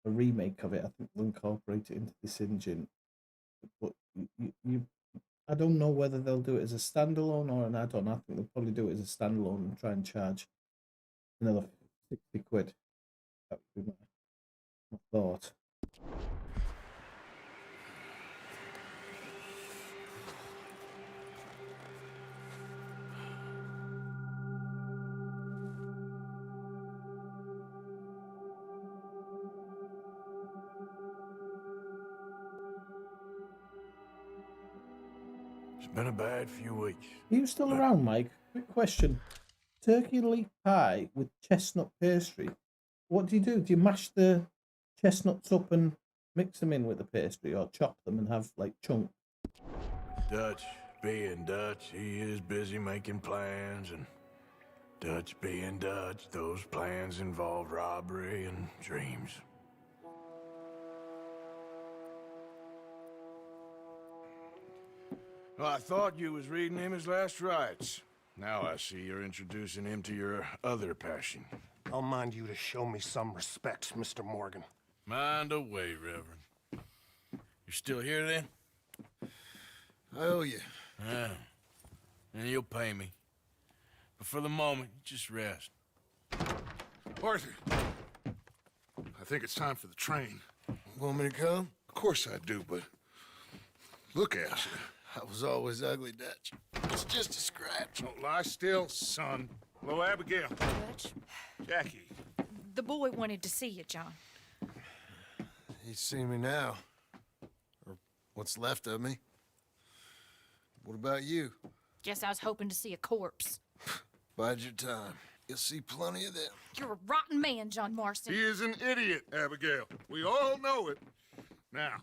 a remake of it. I think they'll incorporate it into this engine. But I don't know whether they'll do it as a standalone or an add-on. I think they'll probably do it as a standalone and try and charge another 60 quid. That would be my thought. It's been a bad few weeks. Are you still around, Mike? Quick question. Turkey leek pie with chestnut pastry. What do? Do you mash the chestnuts up and mix them in with the pastry, or chop them and have like chunks? Dutch being Dutch, he is busy making plans, and Dutch being Dutch, those plans involve robbery and dreams. Well, I thought you was reading him his last rites. Now I see you're introducing him to your other passion. I'll mind you to show me some respect, Mr. Morgan. Mind away, Reverend. You're still here, then? I owe you. Yeah. And you'll pay me. But for the moment, just rest. Arthur, I think it's time for the train. Want me to come? Of course I do, but look at you. I was always ugly, Dutch. It's just a scratch. Don't lie still, son. Hello, Abigail. Dutch, Jackie. the boy wanted to see you, John. He's seen me now. Or what's left of me. What about you? Guess I was hoping to see a corpse. Bide your time. You'll see plenty of them. You're a rotten man, John Marston. He is an idiot, Abigail. We all know it. Now,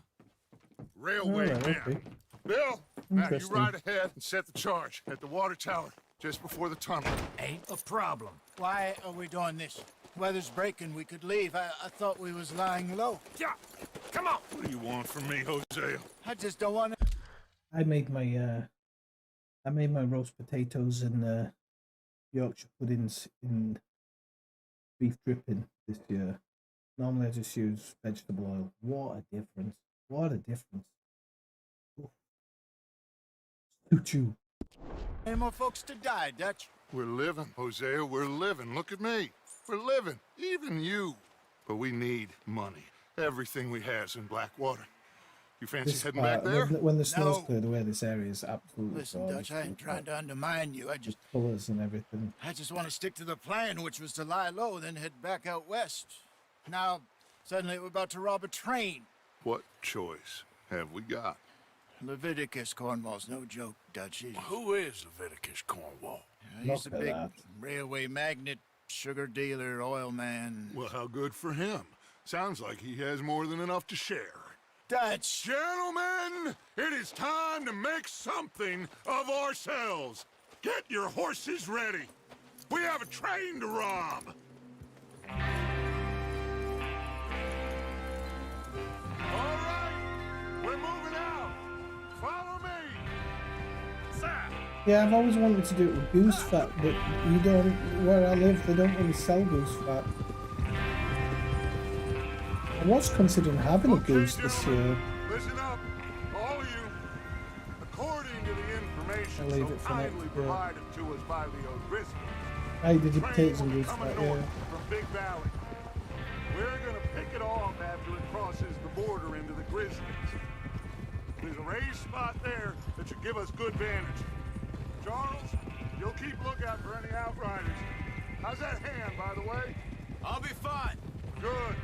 railway Alright, man. okay. Bill, now you Interesting. ride ahead and set the charge at the water tower just before the tunnel. Ain't a problem. Why are we doing this? Weather's breaking. We could leave. I thought we was lying low. Yeah, come on. What do you want from me, Hosea? I just don't want to. I made my roast potatoes and Yorkshire puddings in beef dripping this year. Normally I just use vegetable oil. What a difference. What a difference. Choo-choo. Any more folks to die, Dutch? We're living, Hosea, we're living. Look at me. We're living. Even you. But we need money. Everything we has in Blackwater. You fancy This heading back part, there? when the snow's No. cleared away, this area is absolutely Listen, gorgeous. Dutch, I ain't trying to undermine you. Colours and everything. I just want to stick to the plan, which was to lie low, then head back out west. Now, suddenly we're about to rob a train. What choice have we got? Leviticus Cornwall's no joke, Dutch. Who is Leviticus Cornwall? He's a Look at big that. railway magnate, sugar dealer, oil man. Well, how good for him. Sounds like he has more than enough to share. Dutch! Gentlemen, it is time to make something of ourselves. Get your horses ready. We have a train to rob. All right, we're moving out. Follow me. Sir. Yeah, I've always wanted to do it with goose fat, but you don't. Where I live, they don't really sell goose fat. I was considering having a goose this year. Listen up, all of you. According to the information I'll leave so it for kindly next, provided to us by the O'Driscolls, I did the potatoes and train goose coming fat, north yeah. from Big Valley. We're gonna pick it off after it crosses the border into the Grizzlies. There's a raised spot there that should give us good vantage. Charles, you'll keep lookout for any outriders. How's that hand, by the way? I'll be fine. Good.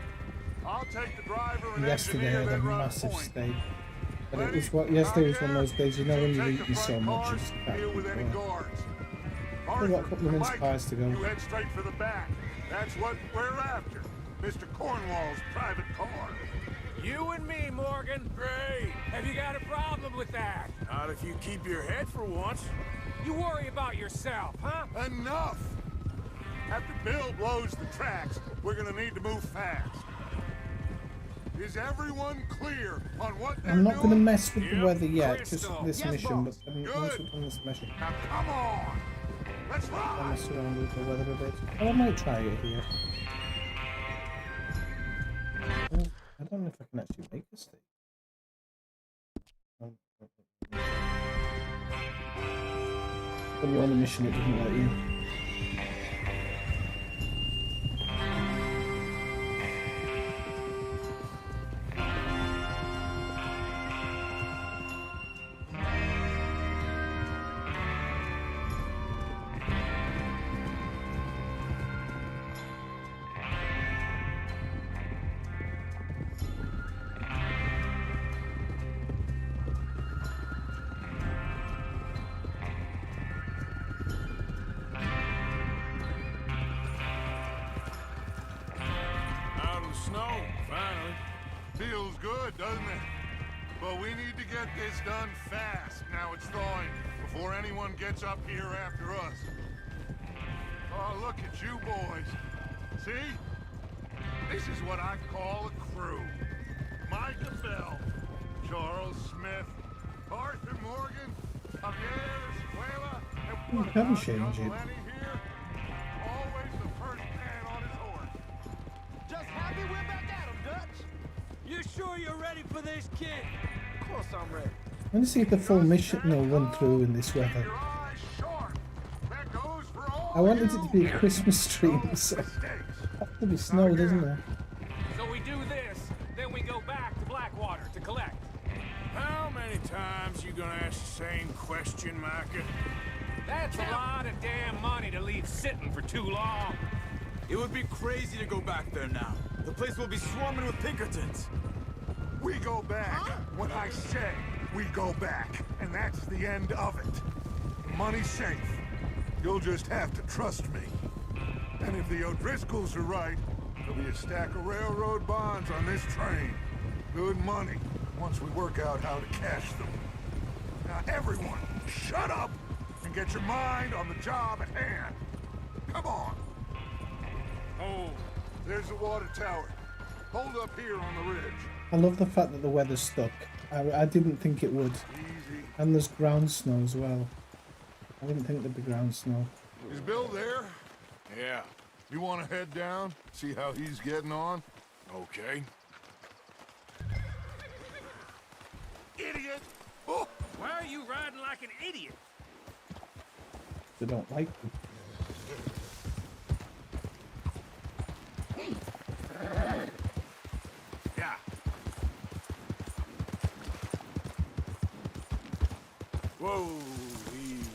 I'll take the driver and Yesterday I engineer had a that run massive point. steak. But it was what yesterday was one of those days, you know, when you've eaten so much, you just can't Deal keep with any going. guards. We've got a couple of mince Mike, pies to go. You head straight for the back. That's what we're after. Mr. Cornwall's private car. You and me, Morgan. Great. Have you got a problem with that? Not if you keep your head for once. You worry about yourself, huh? Enough! After Bill blows the tracks, we're gonna need to move fast. Is everyone clear on what they're I'm not going to doing? mess with the weather yet, just Crystal. this Yes, mission, boss. but once Good. we've done this mission, Now come on! Let's I'll ride! mess around with the weather a bit. Oh, I might try it here. Oh, I don't know if I can actually make a steak. When you're on a mission, it doesn't let you. Out of the snow, finally. Feels good, doesn't it? But we need to get this done fast. Now it's thawing, before anyone gets up here after us. Oh, look at you boys. See? This is what I call a crew. Micah Bell, Charles Smith, Arthur Morgan, Javier Escuela, and what Can about change young it. Lenny here? Always the first man on his horse. Just happy we're back at 'em, Dutch. You sure you're ready for this, kid? Of course I'm ready. I want to see if the full mission will run through in this weather. I wanted it to be a Christmas stream, so that could be snow, doesn't there? So we do this, then we go back to Blackwater to collect. How many times you gonna ask the same question, Micah? That's a lot of damn money to leave sitting for too long. It would be crazy to go back there now. The place will be swarming with Pinkertons. We go back. When I say we go back. And that's the end of it. The money's safe. You'll just have to trust me. And if the O'Driscolls are right, there'll be a stack of railroad bonds on this train. Good money, once we work out how to cash them. Now everyone, shut up and get your mind on the job at hand. Come on. Oh, there's the water tower. Hold up here on the ridge. I love the fact that the weather's stuck. I didn't think it would. Easy. And there's ground snow as well. I didn't think there'd be ground snow. Is Bill there? Yeah. You want to head down, see how he's getting on? Okay. Idiot! Oh! Why are you riding like an idiot? They don't like them. Yeah. Whoa, easy.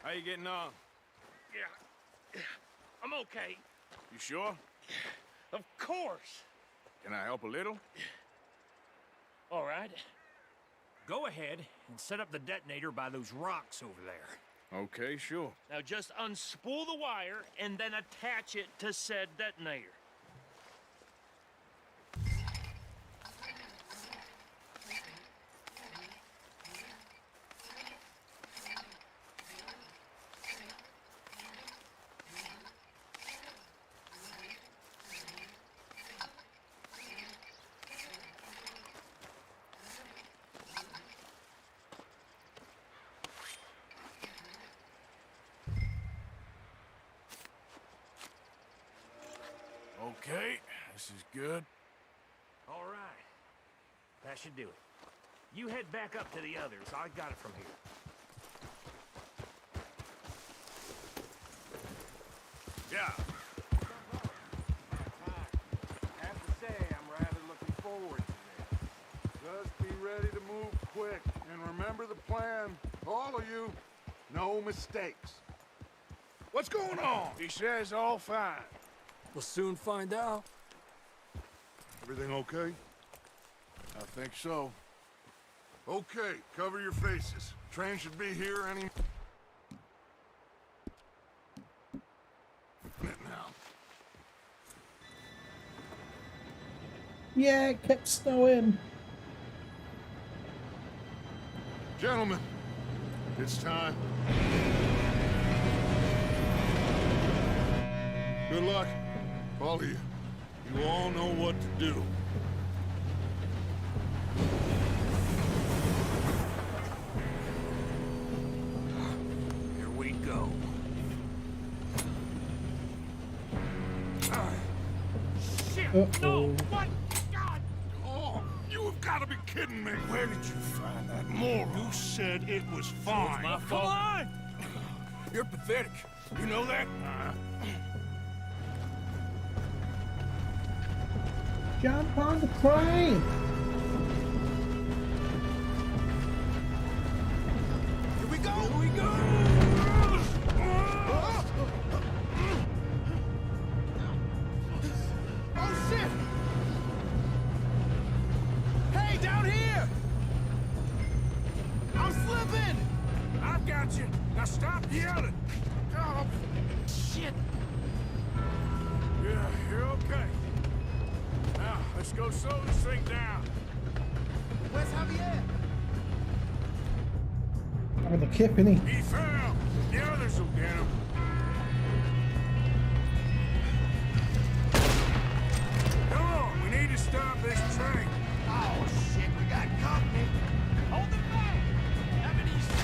How you getting on? Yeah. I'm okay. You sure? Of course. Can I help a little? All right. Go ahead and set up the detonator by those rocks over there. Okay, sure. Now just unspool the wire and then attach it to said detonator. Okay, this is good. All right. That should do it. You head back up to the others. I got it from here. Yeah. I have to say, I'm rather looking forward to this. Just be ready to move quick, and remember the plan. All of you, no mistakes. What's going on? He says all fine. We'll soon find out. Everything okay? I think so. Okay, cover your faces. Train should be here any minute now. Yeah, it kept snowing. Gentlemen, it's time. Good luck, all of you. You all know what to do. Here we go. Shit! No! What? God! Oh, you have got to be kidding me. Where did you find that moron? You said it was fine. my fault. Come on! You're pathetic. You know that? Jump on the train! Here we go! Here we go! Oh, shit! Hey, down here! I'm slipping! I've got you. Now stop yelling. Oh, shit! Yeah, you're okay. Now, let's go slow this thing down. Where's Javier? I'm the kip, innit? He fell. The others will get him. Come on, we need to stop this train. Oh, shit, we got company. Hold it back! Have it easy.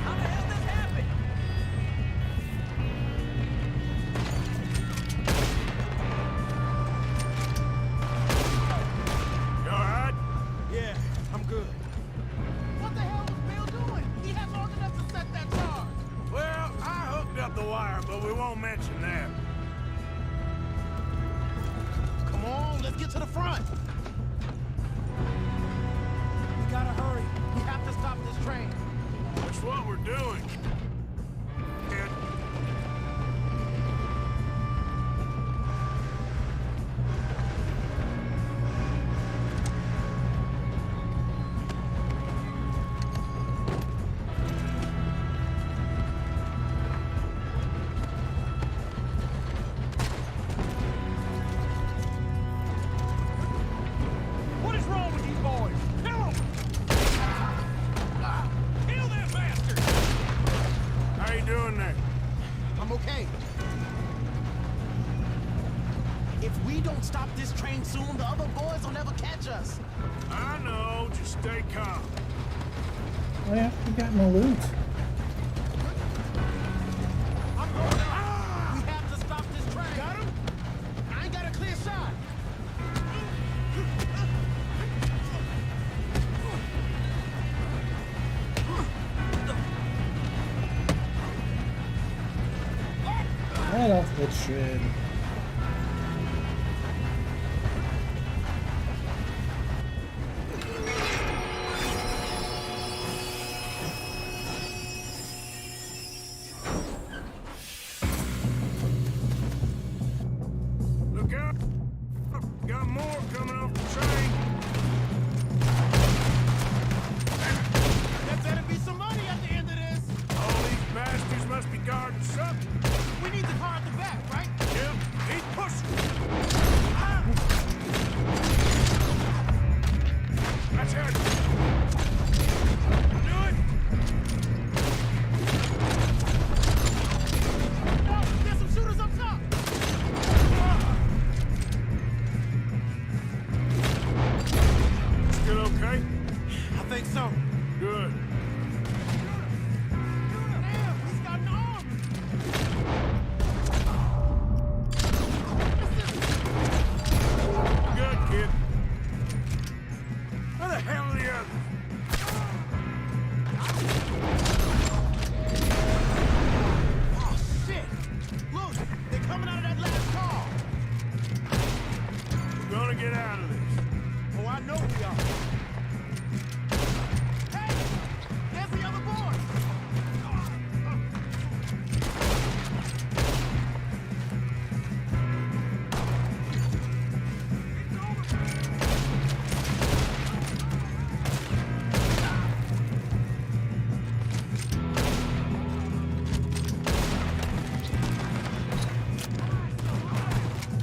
How the hell this happened? You all right? Yeah, I'm the wire, but we won't mention that. Come on, let's get to the front. We gotta hurry. We have to stop this train. That's what we're doing. Kid. What is wrong with you boys? Kill them! Kill that bastard! How you doing there? I'm okay. If we don't stop this train soon, the other boys will never catch us. I know, just stay calm. Oh yeah, we got no loot. We have to stop this train. Got him? I ain't got a clear shot. Right off the train. Look out! Got more coming off the train. There better be some money at the end of this. All these bastards must be guarding something. We need the car at the back, right? Jim, keep pushing. That's it. Do it. No, there's some shooters up top. Still okay? I think so. Good. Damn, he's got an arm. Good, kid. Where the hell are the others? Oh, shit. Look, they're coming out of that last car. We're gonna get out of this. Oh, I know we are. Hey, there's the other boy.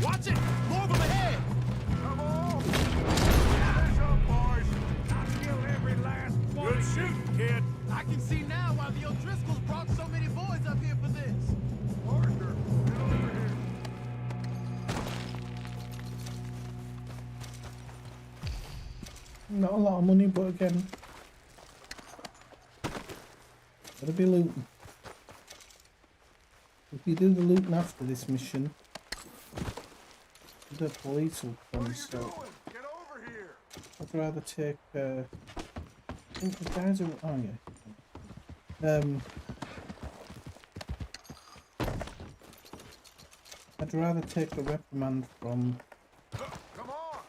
Watch it! More of them ahead! Come on. Finish up, boys. I'll kill every last one. Good shooting, kid. I can see now why the O'Driscolls brought so many boys up here for this. Arthur, get over here. Not a lot of money, but again, gotta be looting. If you do the looting after this mission, the police will come, so Get over here. I'd rather take, I think the guys are, oh yeah. I'd rather take a reprimand from, Come on.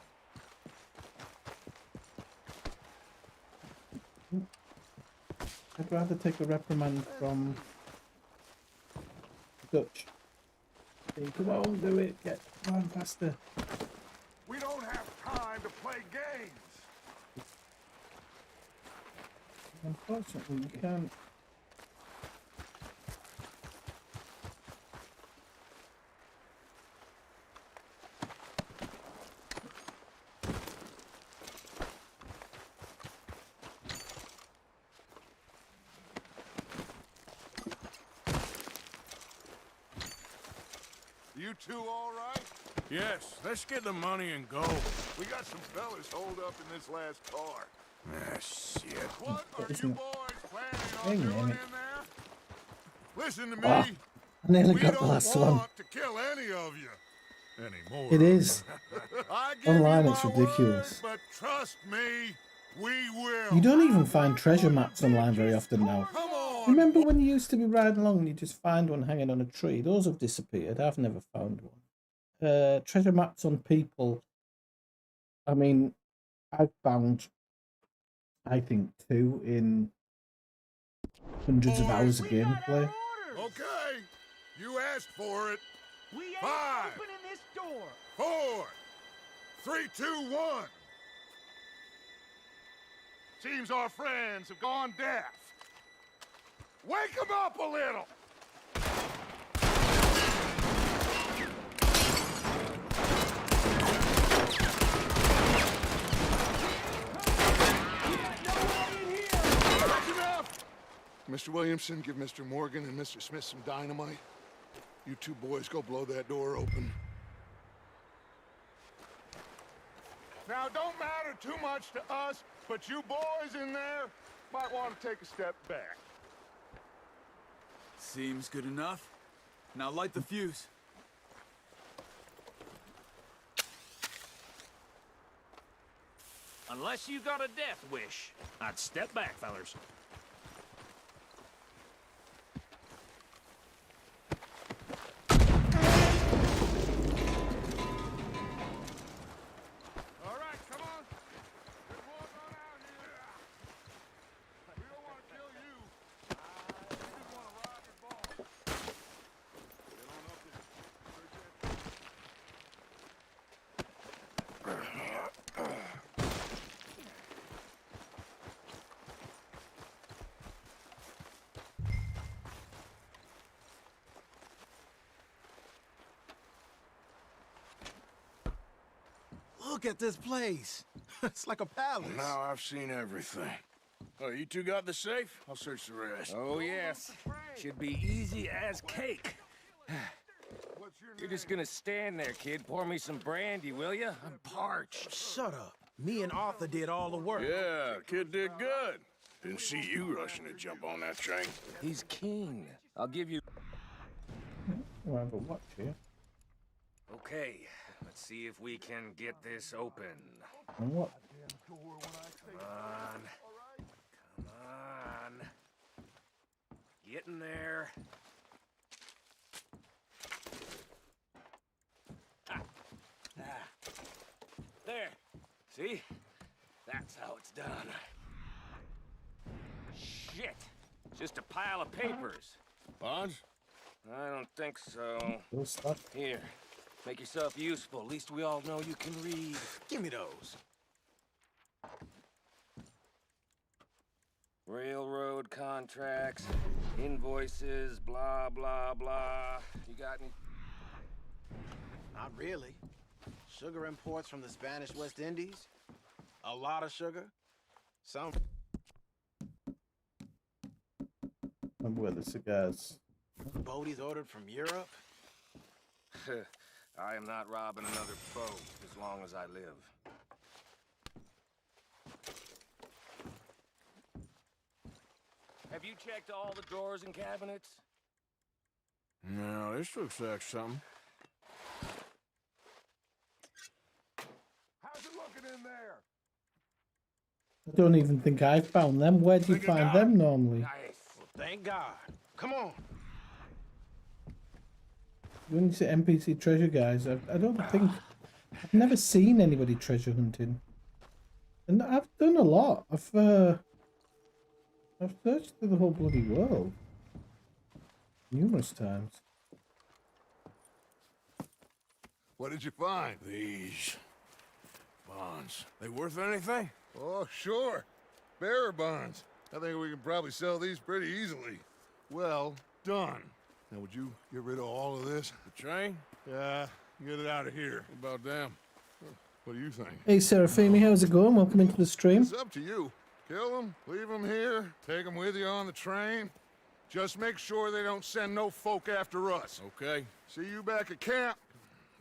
I'd rather take a reprimand from Dutch. Say, come on, do it, get on faster. We don't have time to play games. Unfortunately, you can't. You two all right? Yes, let's get the money and go. We got some fellas holed up in this last car. Ah, shit. What are Isn't you it? boys planning Hang on doing on. in there? Listen to me. Ah, I nearly we got the don't last want one. to kill any of you anymore. It is. I give Online you it's my ridiculous. word, but trust me, We will. You don't even find treasure maps online very often now. Come on. Remember when you used to be riding along and you just find one hanging on a tree? Those have disappeared. I've never found one. Treasure maps on people. I mean, I've found, I think, 2 in hundreds of hours of gameplay. Okay. You asked for it. We ain't 5, opening this door. 4, 3, 2, 1. Seems our friends have gone deaf. Wake them up a little. That's enough. Mr. Williamson, give Mr. Morgan and Mr. Smith some dynamite. You 2 boys go blow that door open. Now, don't matter too much to us, but you boys in there might want to take a step back. Seems good enough. Now light the fuse. Unless you got a death wish, I'd step back, fellers. All right, come on. Let's walk on out here. We don't want to kill you. We just want to rob your ball. Get on up there. Look at this place. It's like a palace. Now I've seen everything. Oh, you 2 got the safe? I'll search the rest. Oh, yes. Should be easy as cake. You're just gonna stand there, kid. Pour me some brandy, will you? I'm parched. Shut up. Me and Arthur did all the work. Yeah, kid did good. Didn't see you rushing to jump on that train. He's king. I'll give you... We'll have a watch here. Okay, let's see if we can get this open. And what? Come on. Come on. Get in there. There. See? That's how it's done. Shit. Just a pile of papers. Bonds? I don't think so. Cool stuff. Here. Make yourself useful. At least we all know you can read. Give me those. Railroad contracts, invoices, blah, blah, blah. You got any? Not really. Sugar imports from the Spanish West Indies. A lot of sugar. Some. Remember where the cigars? Boaties ordered from Europe. I am not robbing another boat as long as I live. Have you checked all the drawers and cabinets? No, this looks like something. How's it looking in there? I don't even think I found them. Where do you find them normally? Nice. Well, thank God. Come on. When you say NPC treasure guys, I don't think... I've never seen anybody treasure hunting. And I've done a lot. I've searched through the whole bloody world. Numerous times. What did you find? These bonds. They worth anything? Oh, sure. Bearer bonds. I think we can probably sell these pretty easily. Well done. Now, would you get rid of all of this? The train? Yeah, get it out of here. What about them? What do you think? Hey Seraphimi, how's it going? Welcome into the stream. It's up to you. Kill them, leave them here, take them with you on the train. Just make sure they don't send no folk after us. Okay. See you back at camp.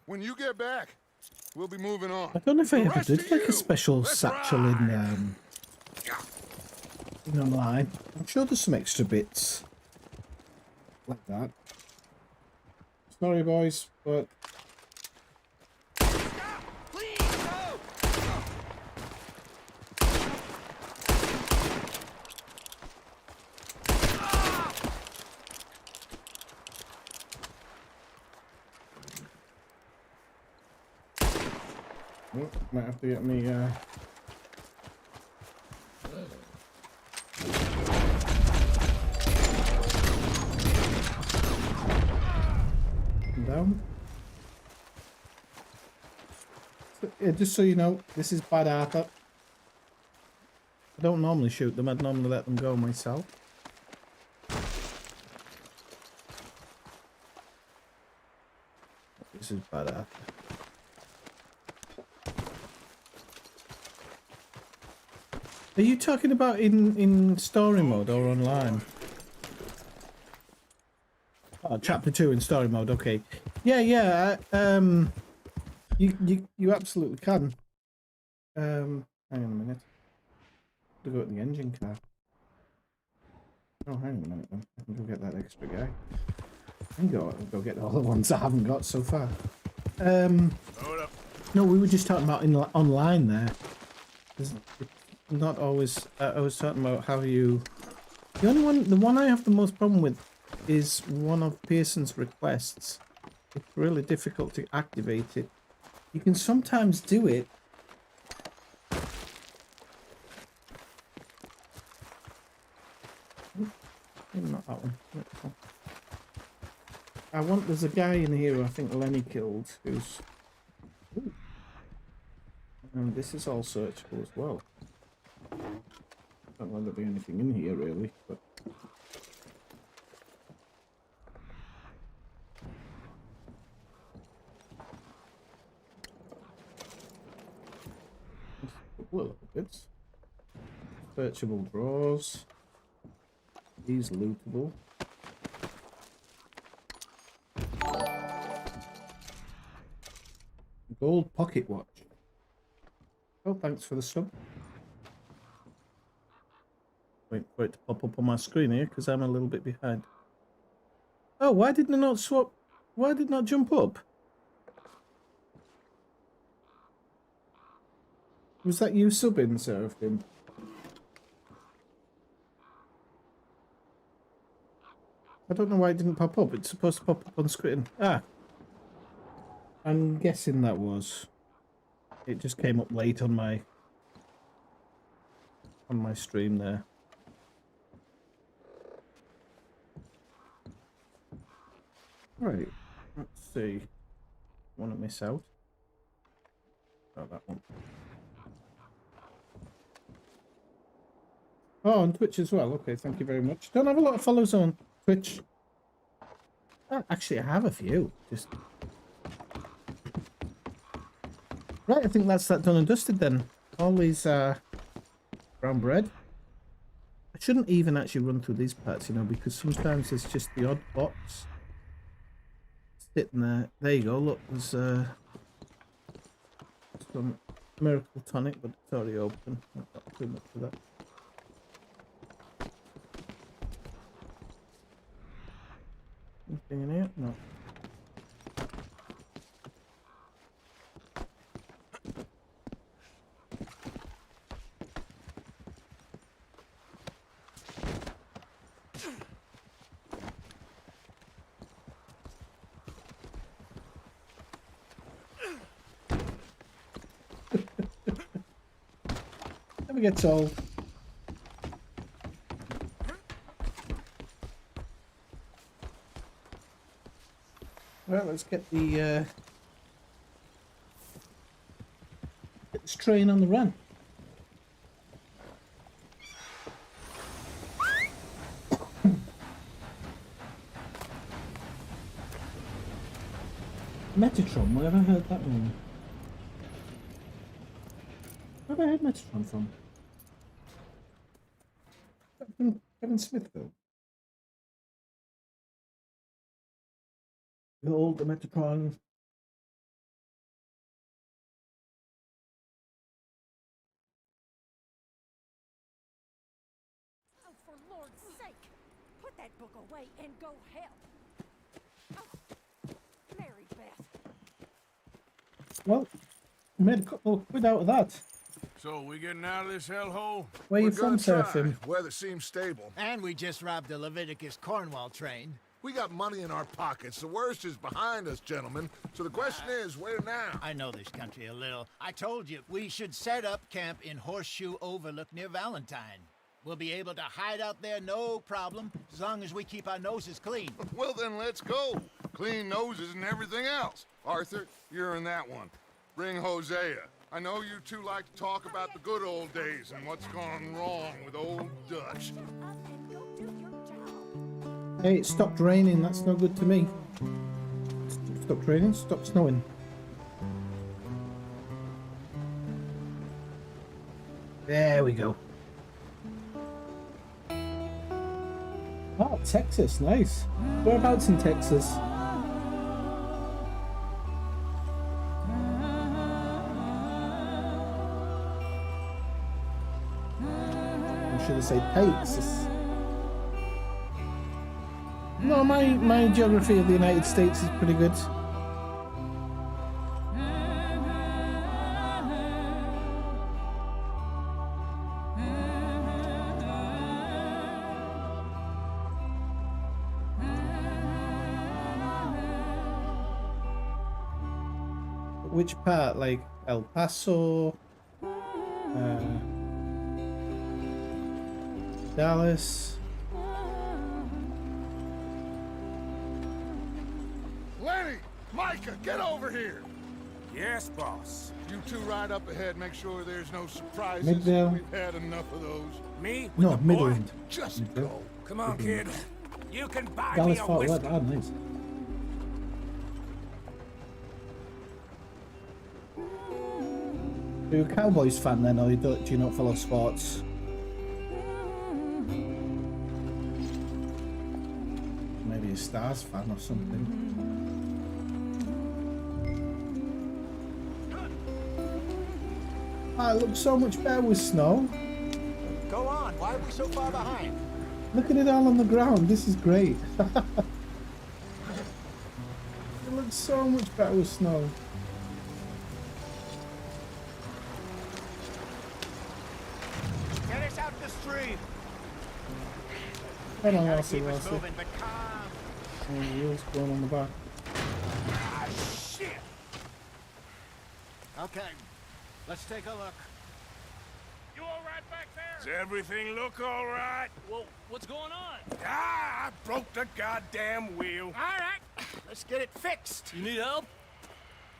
When you get back, we'll be moving on. I don't know if I ever did like a special satchel in online. I'm sure there's some extra bits like that. Sorry boys, but Oh, might have to get me down. Just so you know, this is Bad Arthur. I don't normally shoot them, I'd normally let them go myself. This is Bad Arthur. Are you talking about in story mode or online? Oh, chapter 2 in story mode, okay. Yeah, you absolutely can. Hang on a minute. To go to the engine car. Oh, hang on a minute then. I can go get that extra guy. I can go get all the ones I haven't got so far. No, we were just talking about in online there. It's not always. I was talking about how you. The one I have the most problem with is one of Pearson's requests. It's really difficult to activate it. You can sometimes do it. Not that one. There's a guy in here who I think Lenny killed who's. Ooh. And this is all searchable as well. Don't know there'll be anything in here really, but. Little bits. Searchable drawers. These lootable. Gold pocket watch. Oh, thanks for the sub. Wait for it to pop up on my screen here because I'm a little bit behind. Oh, why didn't I not swap? Why did it not jump up? Was that you subbing, Seraphim? I don't know why it didn't pop up. It's supposed to pop up on screen. Ah. I'm guessing that was. It just came up late on my stream there. Right. Let's see. Want to miss out? Oh, that one. Oh, on Twitch as well. Okay, thank you very much. Don't have a lot of follows on Twitch. Actually, I have a few. Just right. I think that's that done and dusted then. All these brown bread. I shouldn't even actually run through these parts, you know, because sometimes there's just the odd box sitting there. There you go. Look, there's some miracle tonic, but it's already open. Not got too much of that. Anything in here? No. Never gets old. Well, let's get the get this train on the run. Metatron, where have I heard that one? Where have I heard Metatron from? From Kevin Smithville. The old Metatron. Oh, for Lord's sake, put that book away and go help. Oh, Mary Beth. Well, made a couple of quid out of that. So, we getting out of this hellhole? Where you We're from, gonna try. Seraphim? Weather seems stable. And we just robbed a Leviticus Cornwall train. We got money in our pockets. The worst is behind us, gentlemen. So the question is, where now? I know this country a little. I told you, we should set up camp in Horseshoe Overlook near Valentine. We'll be able to hide out there, no problem, as long as we keep our noses clean. Well, then let's go. Clean noses and everything else. Arthur, you're in that one. Bring Hosea. I know you two like to talk about the good old days and what's gone wrong with old Dutch. Hey, it stopped raining. That's no good to me. Stopped raining, stopped snowing. There we go. Oh, Texas, nice. Whereabouts in Texas? Or should I say Texas? No, my geography of the United States is pretty good. Which part? Like El Paso, Dallas. Lenny! Micah, get over here! Yes, boss. You two ride up ahead, make sure there's no surprises. Midvale. We've had enough of those. Me? No, Midland. Just Midvale. go. Come on, kid. You can buy Dallas me a Fort whiskey. Worth. Ah, nice. Are you a Cowboys fan then, or do you not follow sports? Maybe a Stars fan or something. Ah, it looks so much better with snow. Go on, why are we so far behind? Look at it all on the ground. This is great. It looks so much better with snow. Get us out the stream. Hold on, Gotta Elsie, keep us Elsie. moving, but calm. Oh, the wheels going on the back. Ah, shit! Okay, let's take a look. You all right back there? Does everything look all right? Well, what's going on? Ah, I broke the goddamn wheel. All right, let's get it fixed. You need help?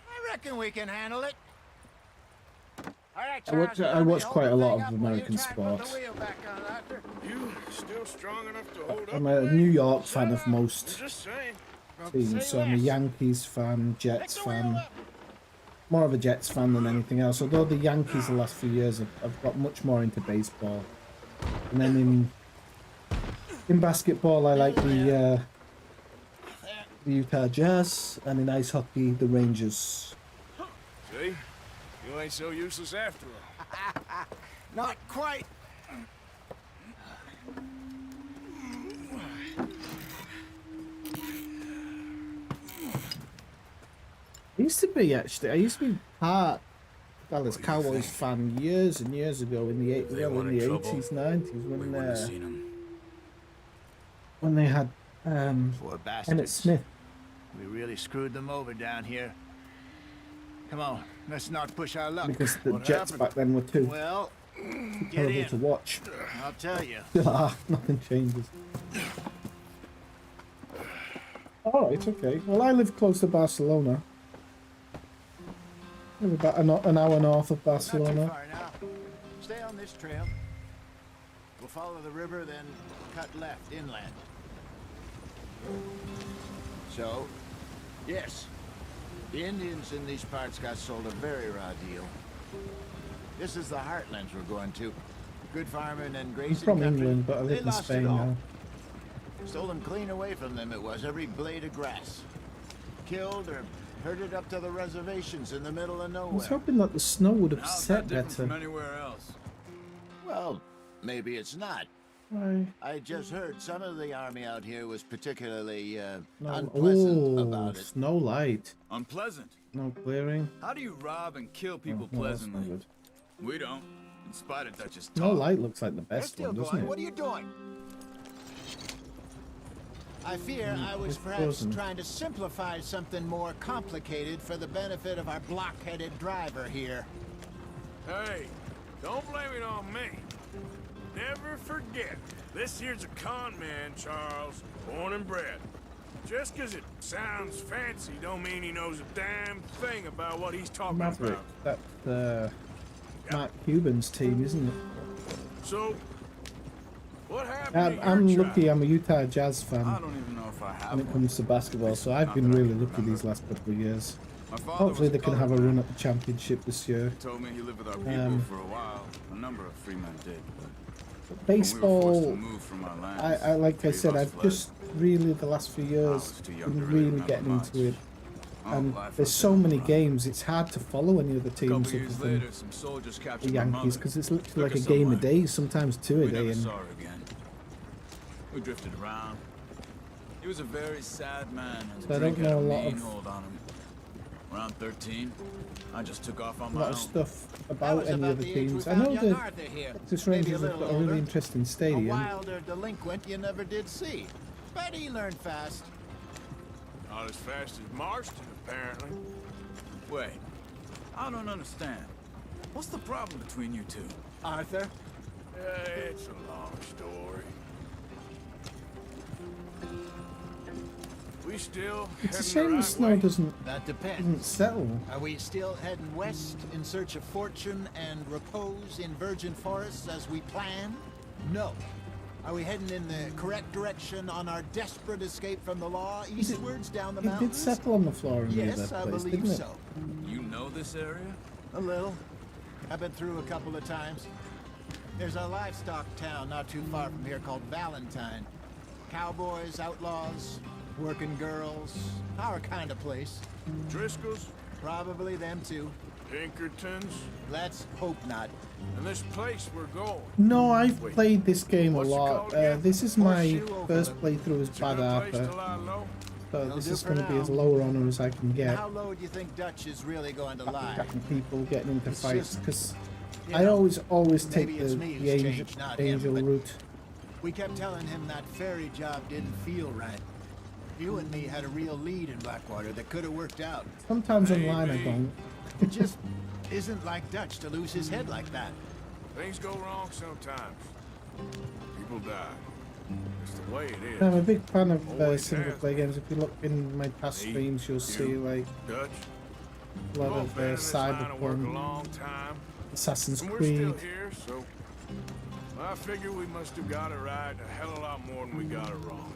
I reckon we can handle it. All right, I watch quite a lot of American sports. You still strong enough to hold up? I'm a New York fan of most Just saying. teams, so I'm a Yankees fan, Jets fan. More of a Jets fan than anything else, although the Yankees the last few years have got much more into baseball. And then in basketball I like the Utah Jazz, and in ice hockey the Rangers. See? You ain't so useless after all. Not quite. I used to be part Dallas Cowboys fan years and years ago in the 80s, 90s when they had Poor Emmett bastards. Smith. We really screwed them over down here. Come on, let's not push our luck. Because the What Jets happened? back then were too Well, get terrible in. to watch. I'll tell you. Nothing changes. Alright, okay. Well, I live close to Barcelona. I live about an hour north of Not too Barcelona. far now. Stay on this trail. We'll follow the river, then cut left inland. So, yes, the Indians in these parts got sold a very raw deal. This is the heartlands we're going to. Good farming and I'm grazing from country. England, but I They live in lost it Spain all. now. Stolen clean away from them it was, every blade of grass. Killed or herded up to the reservations in the middle of I was nowhere. hoping that the snow would have How's set that different from better. anywhere else? Well, maybe it's not. Why? I just heard some of the army out here was particularly No. unpleasant Oh, about it. snow light. Unpleasant. No clearing. How do you rob and kill people Oh, no, that's not pleasantly? good. We don't. In spite of Dutch's Snow talk. light looks like the They're best still one, doesn't going. it? What are you doing? I fear I was perhaps trying to simplify something more complicated for the benefit of our blockheaded driver here. Hey, don't blame it on me. Never forget, this here's a con man, Charles, born and bred. Just 'cause it sounds fancy don't mean he knows a damn thing about what he's talking Maverick, about. that's Mark Cuban's team, isn't it? So, what happened to I'm your lucky. I'm a Utah Jazz fan I don't even know if I have when it comes to basketball, so I've been really lucky these last couple of years. My father Hopefully was they can have a run at the championship this year. He told me he lived with our people for a while. A number of free men did, but Baseball, move from our lands, I like I said, of us I've fled. just really the last few years been really getting into it. And there's so many games, it's hard to follow any other teams other years than later, some soldiers the captured my Yankees mother. because it's literally Took like a her game a somewhere. day, sometimes two a We day. never And saw her again. We drifted around. He was a very sad man, and So the I drink don't had know a a lot mean of- hold on him. Around 13, I just took off on a my lot own. of stuff That about was any about other the age teams. we I know found young the Arthur here. Texas Maybe Rangers a have little got a really older. interesting A stadium. wilder delinquent you never did see. But he learned fast. Not as fast as Marston, apparently. Wait, I don't understand. What's the problem between you two? Arthur? It's a long story. We still It's a heading shame the the right snow way? doesn't That depends. doesn't settle. Are we still heading west in search of fortune and repose in virgin forests as we planned? No. Are we heading in the correct direction on our desperate escape from the law eastwards down the It did mountains? settle on the floor in Yes, that I place, believe didn't it? so. You know this area? A little. I've been through a couple of times. There's a livestock town not too far from here called Valentine. Cowboys, outlaws, working girls, our kind of place. Driscoll's? Probably them too. Pinkertons? Let's hope not. And this place we're going. No, I've played this game a What's it lot. called again? This is my Horseshoe first Overlook. playthrough as It's a Bad good place Arthur, to lie low. so It'll this do is for going to be now. as lower honor as I can get. How low do you think Dutch is really going to lie? Attacking people, getting into It's fights, just, because you I know, always take maybe it's the, me the who's angel, changed, not him, angel but- route. We kept telling him that ferry job didn't feel right. You and me had a real lead in Blackwater that could have worked out. Sometimes online I Maybe. don't. It just isn't like Dutch to lose his head like that. Things go wrong sometimes. People die. It's the way it is. I'm a big fan of Always single has player been. games. If you look in my past Me, streams, you'll you, see like Dutch. a lot We've all of been in this line of work a Cyberpunk, long time. Assassin's And we're Creed. still here, so I figure we must have got it right a hell of a lot more than we got it wrong.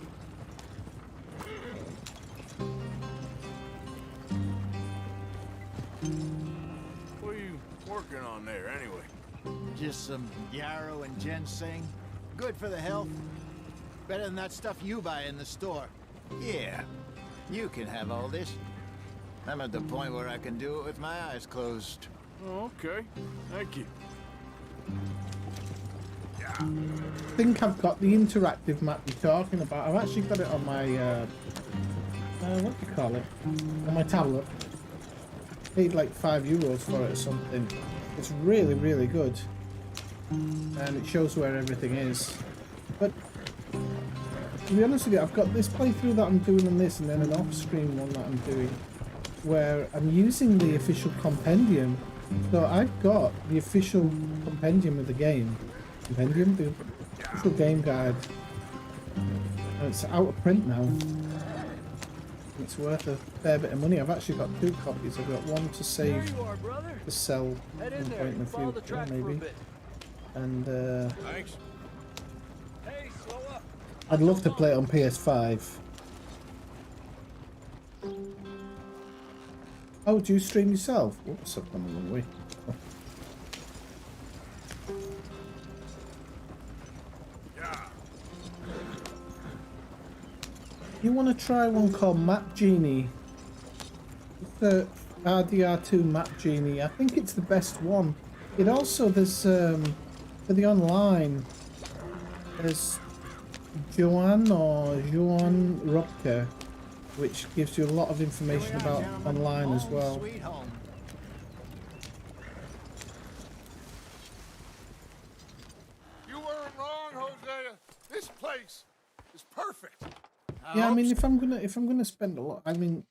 What are you working on there, anyway? Just some yarrow and ginseng. Good for the health. Better than that stuff you buy in the store. Yeah, you can have all this. I'm at the point where I can do it with my eyes closed. Oh, okay. Thank you. I think I've got the interactive map you're talking about. I've actually got it on my, what do you call it? On my tablet. Paid like €5 for it or something. It's really, really good. And it shows where everything is. But, to be honest with you, I've got this playthrough that I'm doing on this and then an off-screen one that I'm doing where I'm using the official compendium. So I've got the official compendium of the game. Compendium? The official game guide. And it's out of print now. It's worth a fair bit of money. I've actually got 2 copies. I've got one to save, There you are, brother. to sell Head at in some there. point in the Follow the future, track for a maybe. bit. And Thanks. Hey, slow up. I'd love to play it on PS5. Oh, do you stream yourself? Whoops, I've gone the wrong way. You want to try one called Map Genie? It's the RDR2 Map Genie. I think it's the best one. It also, there's, for the online, there's Joan Rupke, which gives you a lot of information about online as well. Sweet home. You weren't wrong, Hosea. This place is perfect. Yeah, I mean, if I'm gonna spend a lot, I mean,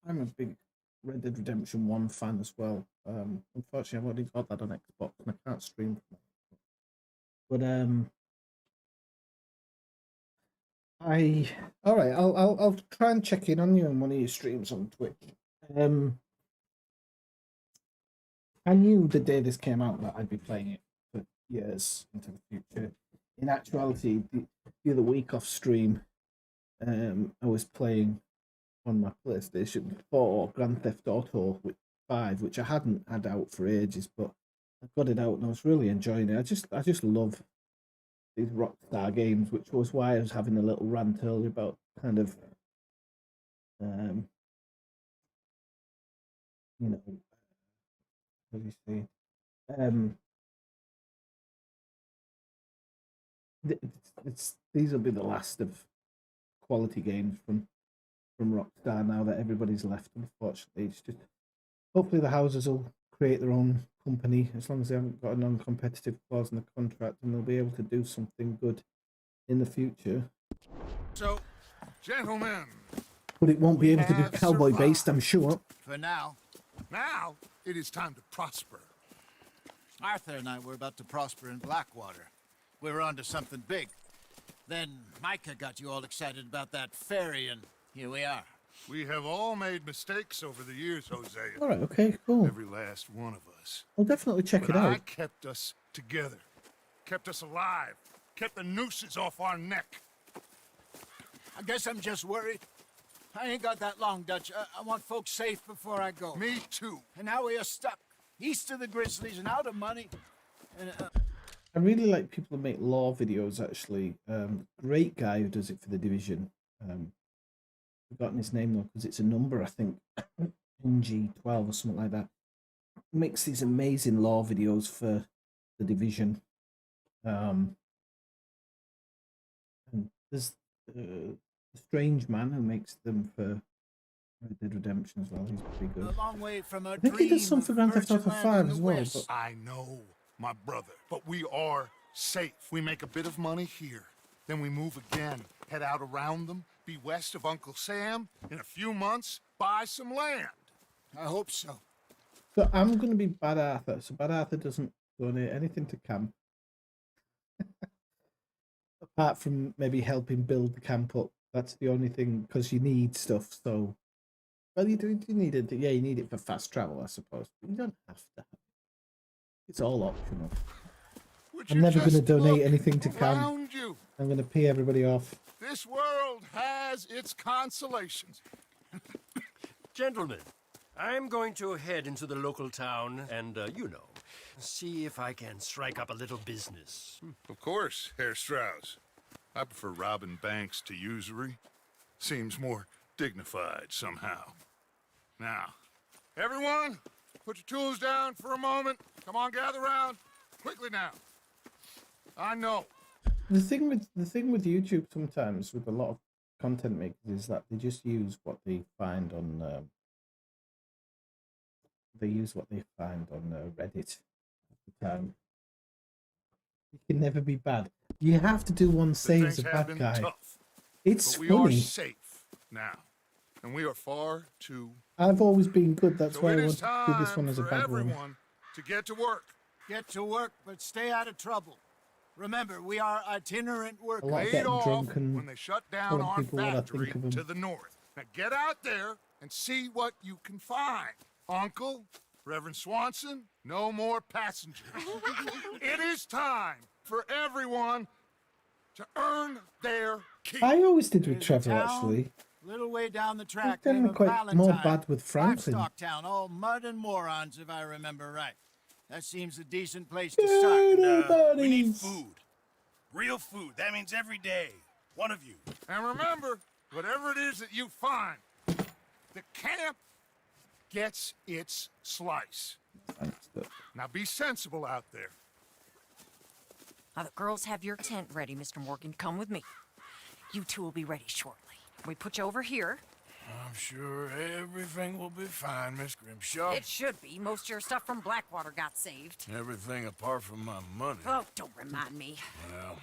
I'm a big Red Dead Redemption 1 fan as well. Unfortunately, I've already got that on Xbox and I can't stream from it. But all right, I'll try and check in on you on one of your streams on Twitch. I knew the day this came out that I'd be playing it for years into the future. In actuality, the other week off stream, I was playing on my PlayStation 4 Grand Theft Auto 5, which I hadn't had out for ages, but I got it out and I was really enjoying it. I just love these Rockstar games, which was why I was having a little rant earlier about kind of, you know, what do you say? These will be the last of quality games from Rockstar now that everybody's left. Unfortunately, it's just hopefully the houses will create their own company as long as they haven't got a non-competitive clause in the contract, and they'll be able to do something good in the future. So, gentlemen, but it won't be able to be cowboy based, I'm sure. For now. Now it is time to prosper. Arthur and I were about to prosper in Blackwater. We were onto something big. Then Micah got you all excited about that ferry, and here we are. We have all made mistakes over the years, Hosea. All right, okay, cool. Every last one of us. I'll definitely check but it out. I kept us together, kept us alive, kept the nooses off our neck. I guess I'm just worried. I ain't got that long, Dutch. I want folks safe before I go. Me too. And now we are stuck east of the Grizzlies and out of money. And, I really like people who make law videos, actually. Great guy who does it for The Division. Forgotten his name, though, because it's a number, I think. NG12 or something like that. Makes these amazing law videos for The Division. And there's a Strange Man who makes them for Red Dead Redemption as well. He's pretty good. a long way from a I think he does some for Grand Theft Auto 5 as well. But I know, my brother, but we are safe. We make a bit of money here, then we move again, head out around them, be west of Uncle Sam, in a few months, buy some land. I hope so. So I'm going to be Bad Arthur. So Bad Arthur doesn't donate anything to camp. Apart from maybe helping build the camp up. That's the only thing, because you need stuff, so... Well, you need it. Yeah, you need it for fast travel, I suppose. But you don't have to have it. It's all optional. I'm never going to donate anything to camp. I'm going to pay everybody off. This world has its consolations. Gentlemen, I'm going to head into the local town and, see if I can strike up a little business. Of course, Herr Strauss. I prefer robbing banks to usury. Seems more dignified somehow. Now, everyone, put your tools down for a moment. Come on, gather round. Quickly now. I know. The thing with YouTube sometimes with a lot of content makers is that they just use what they find on Reddit at the time. You can never be bad. You have to do one say as a bad guy. Tough, it's but we funny. are safe now, and we are far too. I've always been good. That's So why I it want is to do this one as a for bad everyone one. to get to work. Get to work, but stay out of trouble. Remember, we are itinerant workers. I like Laid getting off drunk and when they shut down telling our people what I factory think of 'em. to the north. Now get out there and see what you can find. Uncle, Reverend Swanson, no more passengers. It is time for everyone to earn their keep. I always did with There's a Trevor, town, actually. Little way down the track. I've done name of quite more Valentine. bad with Franklin. Livestock town, all mud and morons, if I remember right. That seems a decent place to start. We need food. Real food. That means every day. One of you. And remember, whatever it is that you find, the camp gets its slice. Now be sensible out there. Now the girls have your tent ready, Mr. Morgan. Come with me. You two will be ready shortly. We put you over here. I'm sure everything will be fine, Miss Grimshaw. It should be. Most of your stuff from Blackwater got saved. Everything apart from my money. Oh, don't remind me. Well,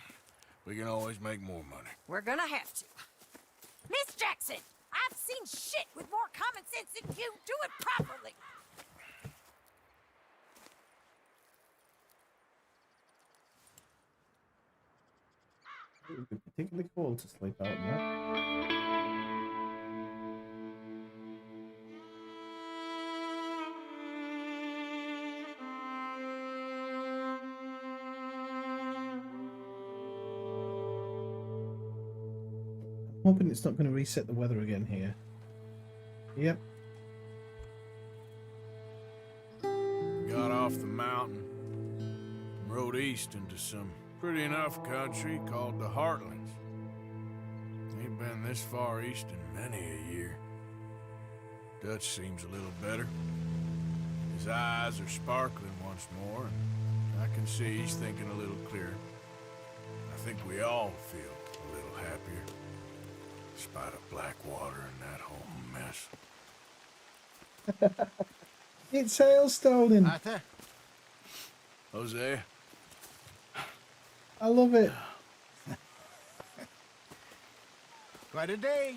we can always make more money. We're gonna have to. Mr. Swanson! I've seen shit with more common sense than you. Do it properly. It would be particularly cold to sleep out in that. I'm hoping it's not going to reset the weather again here. Yep. Got off the mountain, rode east into some pretty enough country called the Heartlands. Ain't been this far east in many a year. Dutch seems a little better. His eyes are sparkling once more, and I can see he's thinking a little clearer. I think we all feel a little happier, despite of Blackwater and that whole mess. It's hailstoning. Arthur? Hosea? I love it. Quite a day.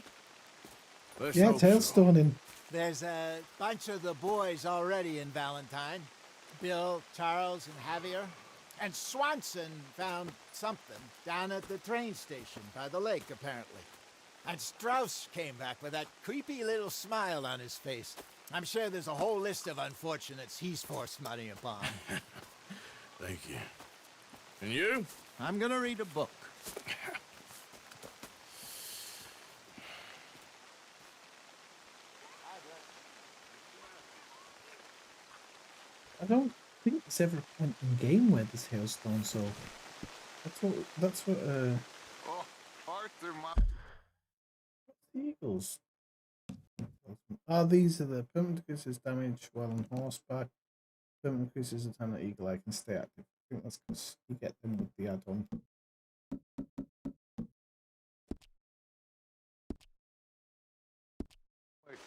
Yeah, it's hailstoning. There's a bunch of the boys already in Valentine. Bill, Charles, and Javier. And Swanson found something down at the train station by the lake, apparently. And Strauss came back with that creepy little smile on his face. I'm sure there's a whole list of unfortunates he's forced money upon. Thank you. And you? I'm gonna read a book. I don't think there's ever a point in game where there's hailstone, so that's what Oh, Arthur, my... the Eagles. Ah, these are the permanent increases damage while on horseback. Permanent increases the time that eagle eye can stay active. I think that's because you get them with the add-on. Wait,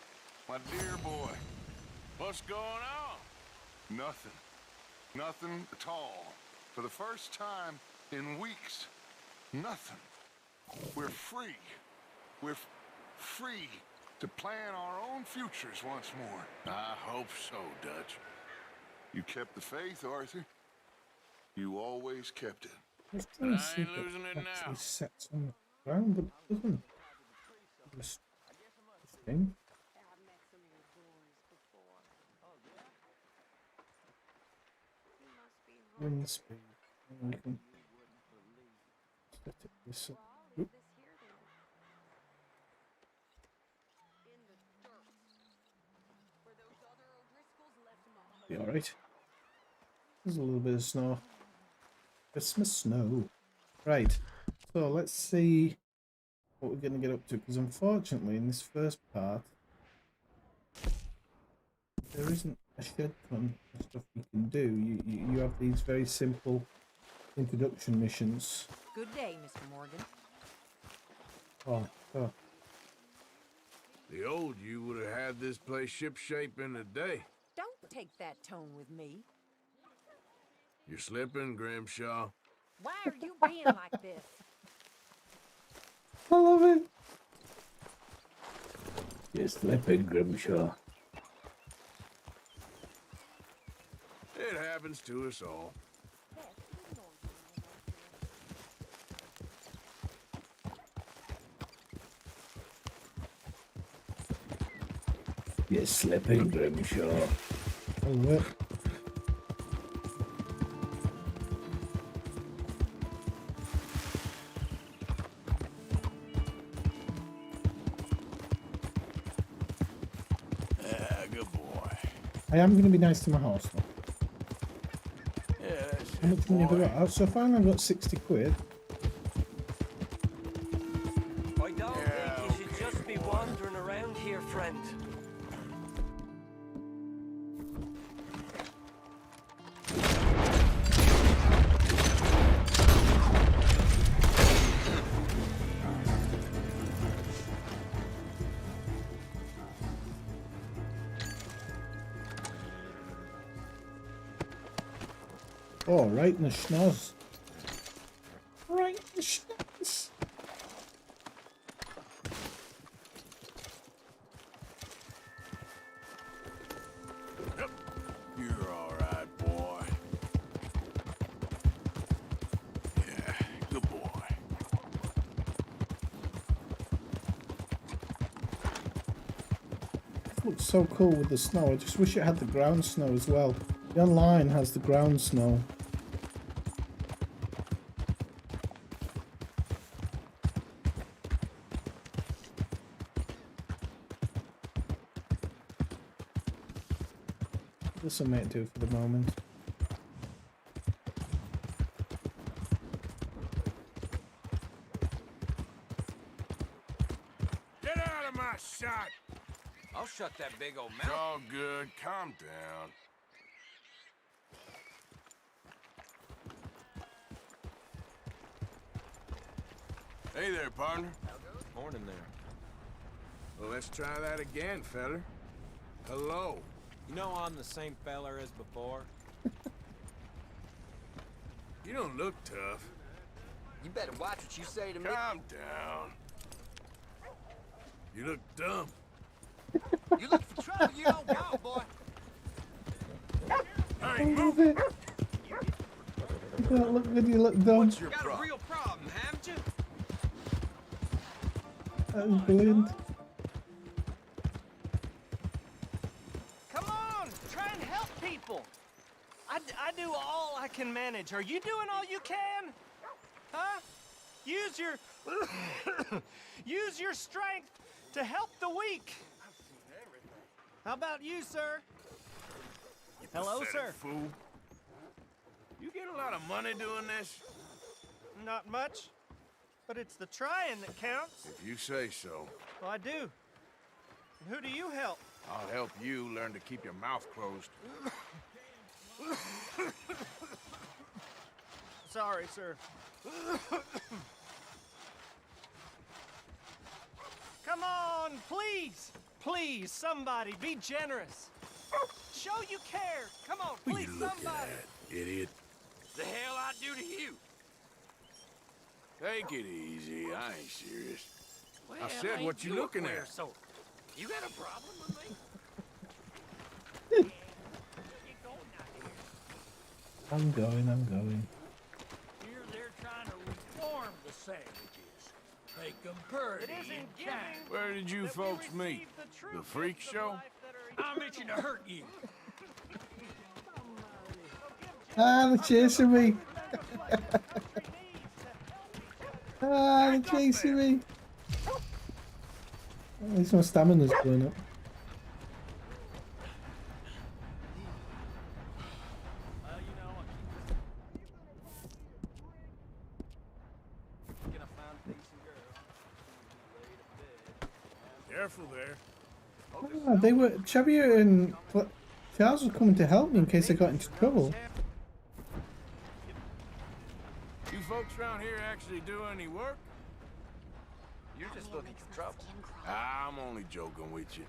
my dear boy. What's going on? Nothing. Nothing at all. For the first time in weeks. Nothing. We're free. We're free to plan our own futures once more. I hope so, Dutch. You kept the faith, Arthur. You always kept it. Let's try and see if I ain't losing it it actually now. sets on the ground, but it doesn't. Just this thing. Wind speed. And we can set it this up. Oop. Be alright. There's a little bit of snow. Christmas snow. Right. So let's see what we're going to get up to. Because unfortunately, in this first part, there isn't a shed ton of stuff you can do. You have these very simple introduction missions. Good day, Mr. Morgan. Oh. The old you would have had this place shipshape in a day. Don't take that tone with me. You're slipping, Grimshaw. Why are you being like this? I love it. You're slipping, Grimshaw. It happens to us all. You're slipping, Grimshaw. I love it. Good boy. I am going to be nice to my horse, though. Yeah, How much money have I got? So far I've got 60 quid. I don't think you should just be wandering around here, friend. Oh, right in the schnoz. Right in the schnoz. looks so cool with the snow. I just wish it had the ground snow as well. The online has the ground snow. This will make do for the moment. Get out of my shot! I'll shut that big old It's mouth. all good. Calm down. Hey there, partner. Morning there. Well, let's try that again, feller. Hello. You know I'm the same feller as before. You don't look tough. You better watch what you say to me. Calm down. You look dumb. You look for trouble, you don't go, boy. Hey, I move! love it. You don't look good, you look dumb. What's your Got a problem? real problem, haven't you? That was brilliant. Come on, try and help people. I do all I can manage. Are you doing all you can? Huh? Use your use your strength to help the weak. How about you, sir? You Hello, pathetic sir. Fool. You get a lot of money doing this? Not much, but it's the trying that counts. If you say so. Well, I do. And who do you help? I'll help you learn to keep your mouth closed. Sorry, sir. Come on, please. Please, somebody, be generous. Show you care. Come on, What please, you looking somebody. at, idiot? The hell I do to you? Take it easy. I ain't serious. Well, I said, ain't what you a looking queer at? soul. You got a problem with me? I'm going. Here they're trying to reform the savages. Make them purty and kind. Where did you folks meet? The freak show? I'm itching to hurt you. Ah, they're chasing me. Ah, they're chasing me. At least my stamina's going up. Careful there. Ah, they were Xavier and Charles were coming to help me in case I got into trouble. You folks around here actually do any work? You're just looking for trouble. I'm only joking with you.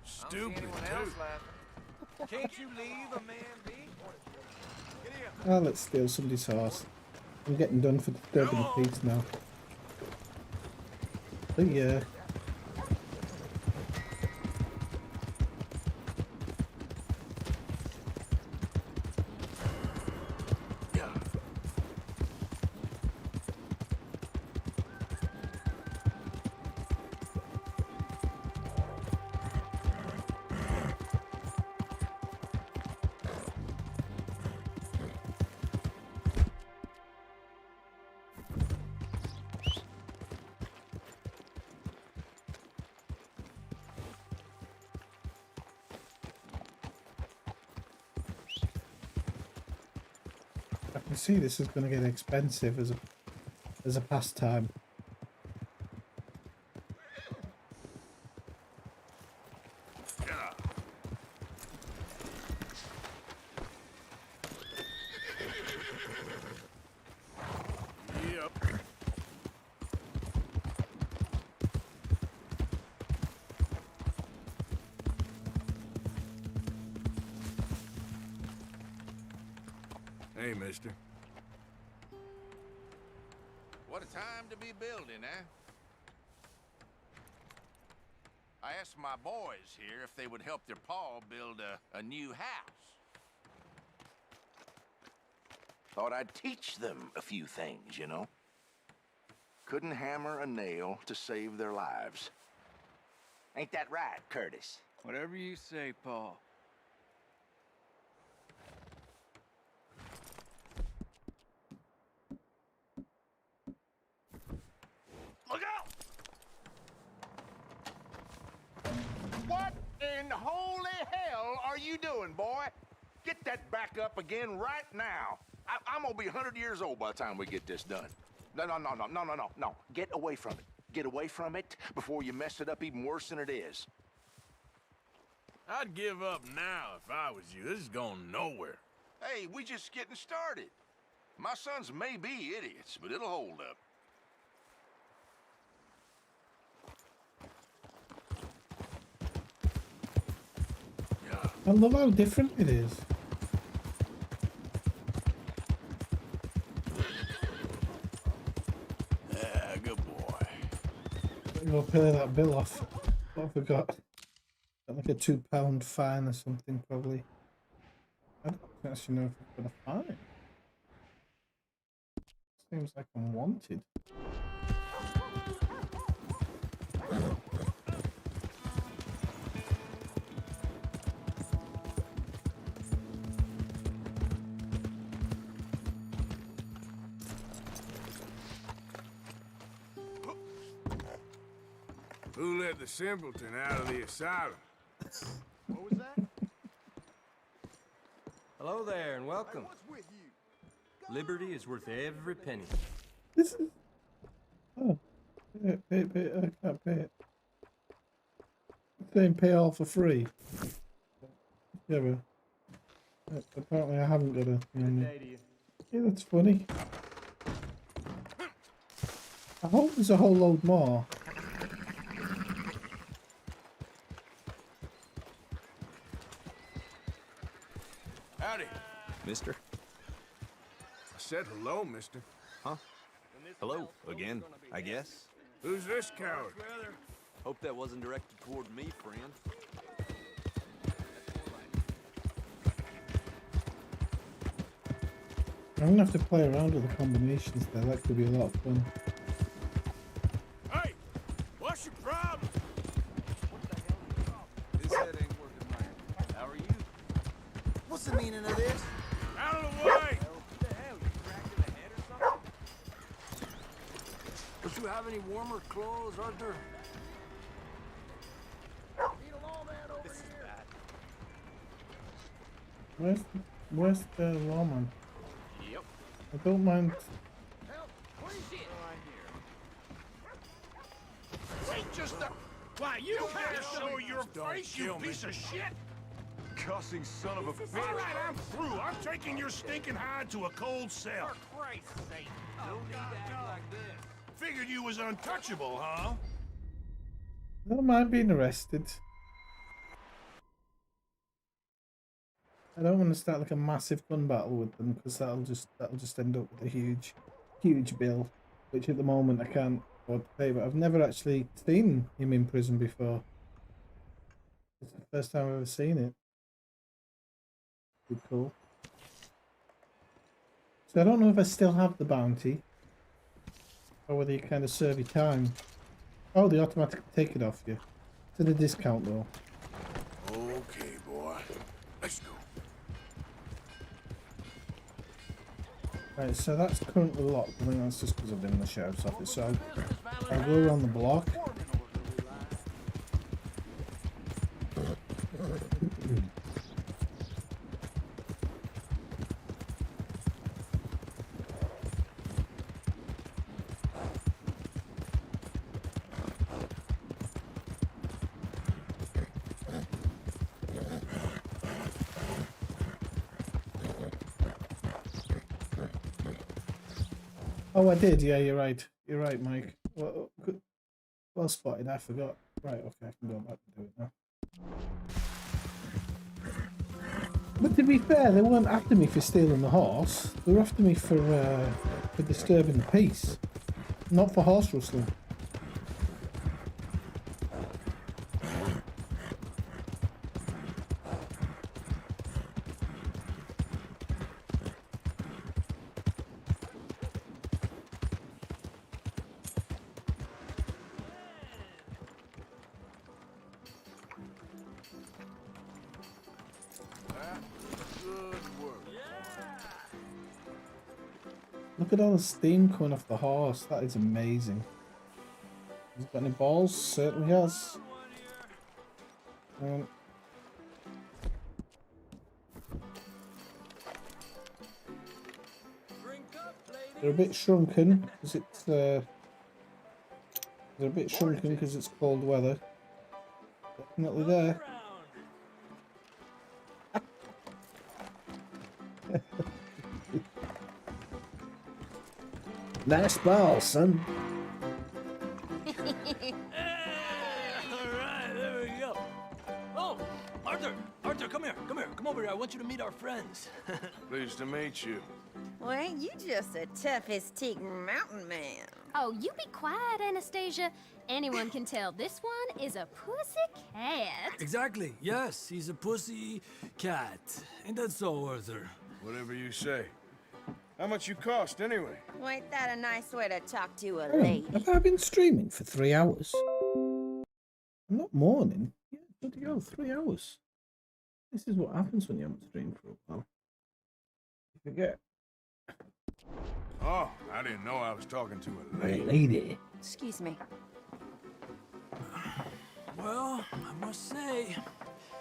Stupid, too. Can't you leave a man be? Get here. Ah, let's steal somebody's horse. I'm getting done for disturbing the peace now. But yeah. I can see this is going to get expensive as a pastime. Yep. Hey, mister. What a time to be building, eh? I asked my boys here if they would help their pa build a new house. Thought I'd teach them a few things, you know? Couldn't hammer a nail to save their lives. Ain't that right, Curtis? Whatever you say, Paul. Look out! What in holy hell are you doing, boy? Get that back up again right now. I'm gonna be 100 years old by the time we get this done. No. Get away from it. Get away from it before you mess it up even worse than it is. I'd give up now if I was you. This is going nowhere. Hey, we just getting started. My sons may be idiots, but it'll hold up. I love how different it is. Yeah, good boy. I'm gonna pay that bill off. I forgot. Like a £2 fine or something, probably. I don't actually know if I've got a fine. Seems like I'm wanted. Who let the simpleton out of the asylum? What was that? Hello there, and welcome. Liberty is worth every penny. This is... Oh. Pay it. I can't pay it. It's saying pay all for free. Yeah, but... Apparently I haven't got a... Yeah, that's funny. I hope there's a whole load more. Howdy. Mister? I said hello, mister. Huh? Hello, again, I guess. Who's this coward? Hope that wasn't directed toward me, friend. I'm gonna have to play around with the combinations there. That could be a lot of fun. Hey! What's your problem? This head ain't working, man. How are you? What's the meaning of this? Out of the way! What the hell? You cracked in the head or something? Don't you have any warmer clothes, Arthur? This is bad. Where's the lawman? Yep. I don't mind. Ain't just a... Why, you can't show your face, you piece of shit! Cussing son of a bitch. All right, I'm through. I'm taking your stinking hide to a cold cell. For Christ's sake. No need to act like this. Figured you was untouchable, huh? I don't mind being arrested. I don't want to start like a massive gun battle with them because that'll just end up with a huge bill, which at the moment I can't afford to pay. But I've never actually seen him in prison before. It's the first time I've ever seen it. Pretty cool. So I don't know if I still have the bounty or whether you kind of serve your time. Oh, they automatically take it off you. It's at a discount though. Okay, boy. Let's go. Right, so that's currently locked. I think that's just because I've been in the sheriff's office. So I'll go around the block. Oh, I did. Yeah, you're right. You're right, Mike. Well spotted. I forgot. Right, okay, I can go back and do it now. But to be fair, they weren't after me for stealing the horse. They were after me for disturbing the peace, not for horse rustling. Look at all the steam coming off the horse. That is amazing. Has he got any balls? Certainly has. They're a bit shrunken because it's cold weather. Definitely there. Nice ball, son. Alright, there we go. Oh, Arthur! Arthur, come here, come here. Come over here. I want you to meet our friends. Pleased to meet you. Well, ain't you just a tough-as-teak mountain man? Oh, you be quiet, Anastasia. Anyone can tell this one is a pussy cat. Exactly. Yes, he's a pussy cat. Ain't that so, Arthur? Whatever you say. How much you cost, anyway? Well, ain't that a nice way to talk to a Hang on, lady? have I been streaming for 3 hours? I'm not mourning. Yeah, bloody hell, 3 hours. This is what happens when you haven't streamed for a while. You forget. Oh, I didn't know I was talking to a lady. Lady. Excuse me. Well, I must say,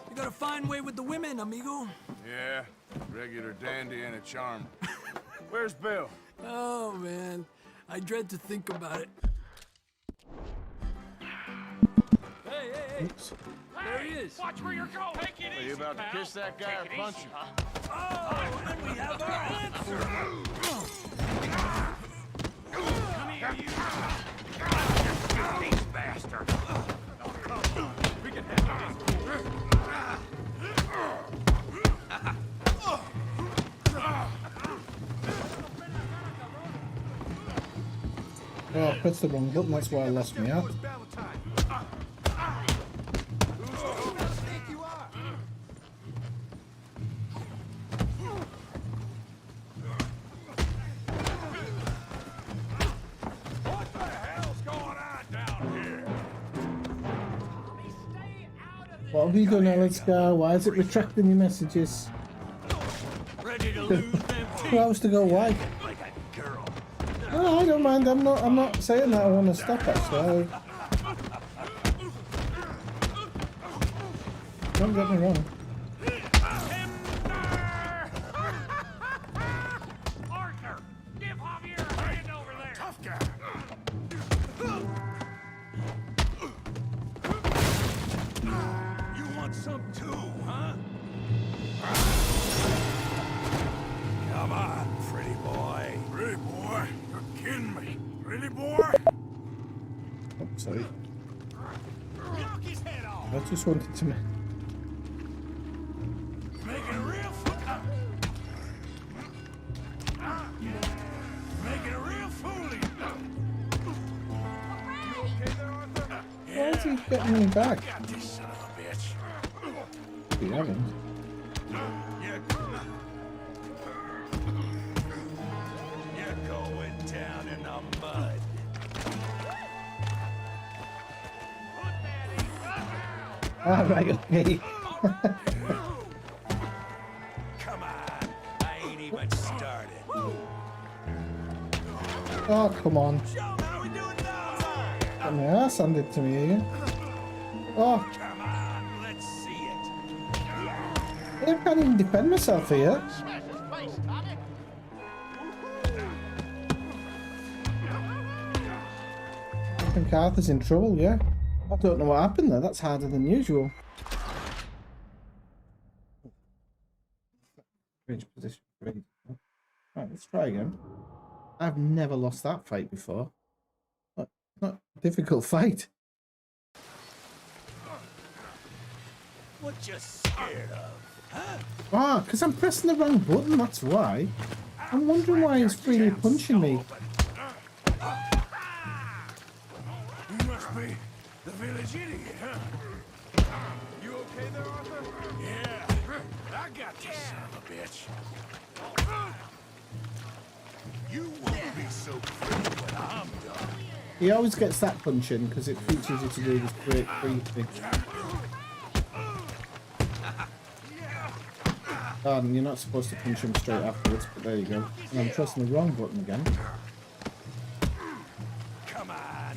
you got a fine way with the women, amigo. Yeah, regular dandy and a charm. Where's Bill? Oh, man. I dread to think about it. Hey, hey, hey. Oops. There he is. Watch where you're going. Take it Are easy, you about to pal. kiss that guy or punch him? Oh, and we have our answer. Come here, you. These bastards. We can handle this. Oh, I pressed the wrong button, that's why I lost me out. What have you done, Alistair? Why is it retracting your messages? Ready to lose them 2 hours to go, why? like a girl. No, I don't mind. I'm not saying that I want to stop actually. Don't get me wrong. Arthur, give Javier a hand over there. Tough guy. You want some too, huh? Come on, pretty boy. Pretty boy? You're kidding me. Pretty boy? Oh, sorry. Knock his head off. I just wanted to. Making a real making a real fool of you. You okay there, Arthur? Why is he getting me back? Got this son of a bitch. You haven't. You're going down in the mud. Ah, right, okay. Come on, I ain't even started. Oh, come on. Get my ass handed to me here. Oh, Come on, let's see it. I can't even defend myself here. Smash his face, Tommy. I think Arthur's in trouble, yeah. I don't know what happened there. That's harder than usual. Strange position. Right, let's try again. I've never lost that fight before. Not a difficult fight. What you scared of, huh? Ah, because I'm pressing the wrong button, that's why. I'm wondering why he's freely punching me. You must be the village idiot, huh? You okay there, Arthur? Yeah, I got this son of a bitch. You won't be so free when I'm done. He always gets that punch in because it features you to do this great free thing. And you're not supposed to punch him straight afterwards, but there you go. And I'm pressing the wrong button again. Come on.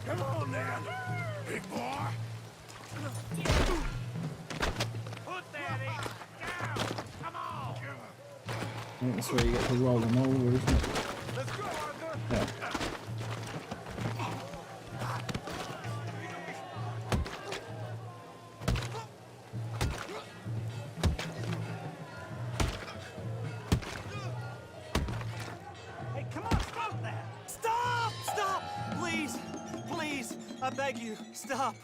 Come on, then. Big boy. Put that in. Down. Come on. I think that's where you get to roll them over, isn't it? Let's go, Arthur. Yeah. Hey, come on, stop that! Stop! Stop! Please! Please! I beg you, stop.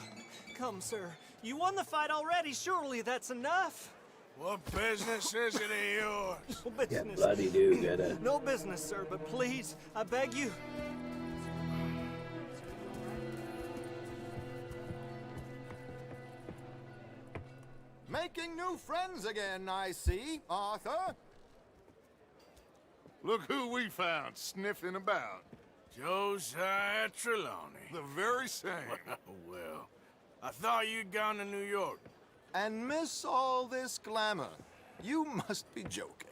Come, sir. You won the fight already. Surely that's enough. What business is it of yours? No business. bloody do get it. No business, sir, but please, I beg you. Making new friends again, I see, Arthur. Look who we found sniffing about. Josiah Trelawney. The very same. Well, I thought you'd gone to New York. And miss all this glamour. You must be joking.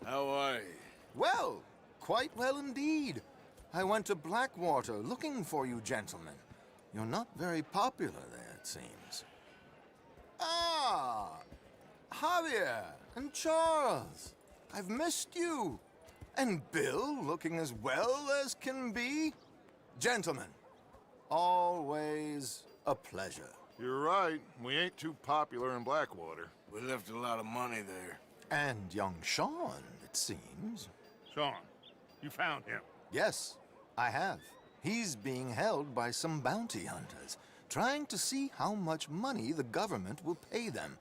How are you? Well, quite well indeed. I went to Blackwater looking for you gentlemen. You're not very popular there, it seems. Ah! Javier and Charles. I've missed you. And Bill looking as well as can be. Gentlemen, always a pleasure. You're right. We ain't too popular in Blackwater. We left a lot of money there. And young Sean, it seems. Sean, you found him. Yes, I have. He's being held by some bounty hunters, trying to see how much money the government will pay them.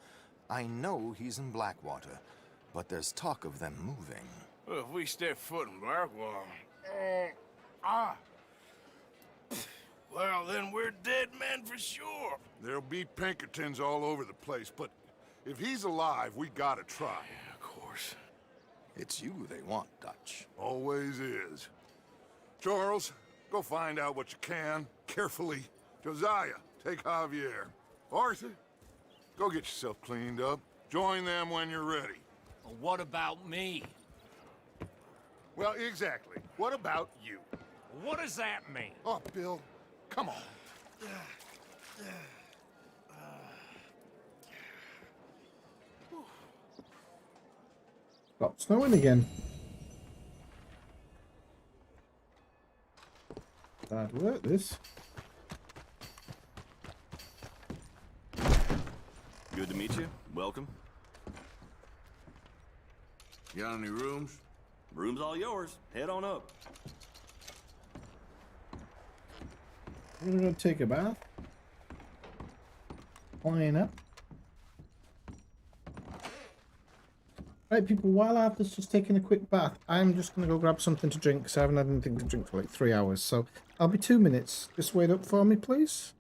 I know he's in Blackwater, but there's talk of them moving. Well, if we step foot in Blackwater... Well, then we're dead men for sure. There'll be Pinkertons all over the place, but if he's alive, we gotta try. Yeah, of course. It's you they want, Dutch. Always is. Charles, go find out what you can, carefully. Josiah, take Javier. Arthur, go get yourself cleaned up. Join them when you're ready. Well, what about me? Well, exactly. What about you? What does that mean? Oh, Bill, come on. Stop snowing again. Bad work, this. Good to meet you. Welcome. Got any rooms? Room's all yours. Head on up. I'm gonna go take a bath. Line up. Right, people, while Arthur's just taking a quick bath, I'm just gonna go grab something to drink because I haven't had anything to drink for like 3 hours. So I'll be 2 minutes. Just wait up for me, please.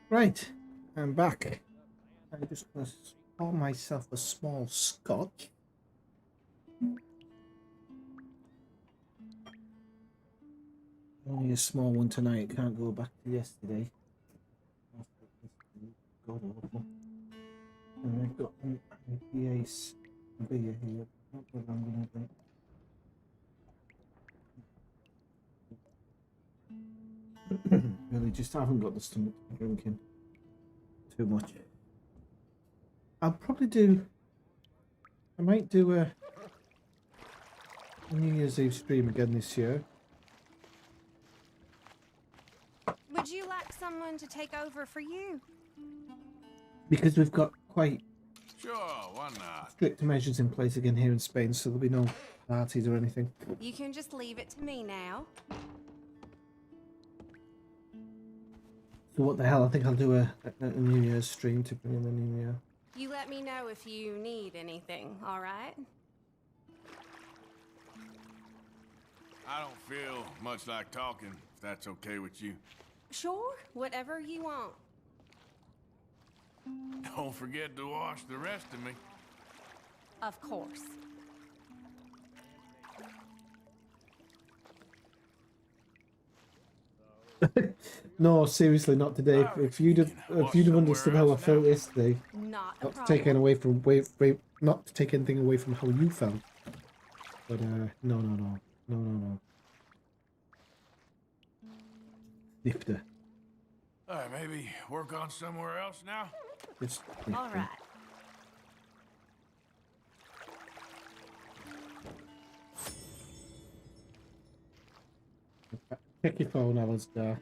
Right, I'm back. I'm just going to pour myself a small scotch. Only a small one tonight, can't go back to yesterday. God awful. And I've got an IPA beer here. Not what I'm going to drink. Really, just haven't got the stomach for drinking too much. I'll probably do. I might do a New Year's Eve stream again this year. Would you like someone to take over for you? Because we've got quite Sure, why not? strict measures in place again here in Spain, so there'll be no parties or anything. You can just leave it to me now. So what the hell? I think I'll do a New Year's stream to bring in the New Year. You let me know if you need anything, all right? I don't feel much like talking, if that's okay with you. Sure, whatever you want. Don't forget to wash the rest of me. Of course. No, seriously, not today. If you'd have understood how I felt yesterday, Not a not to problem. take not to take anything away from how you felt. But no. Nifter. Alright, maybe work on somewhere else now? Just All right. Check your phone, Alistair.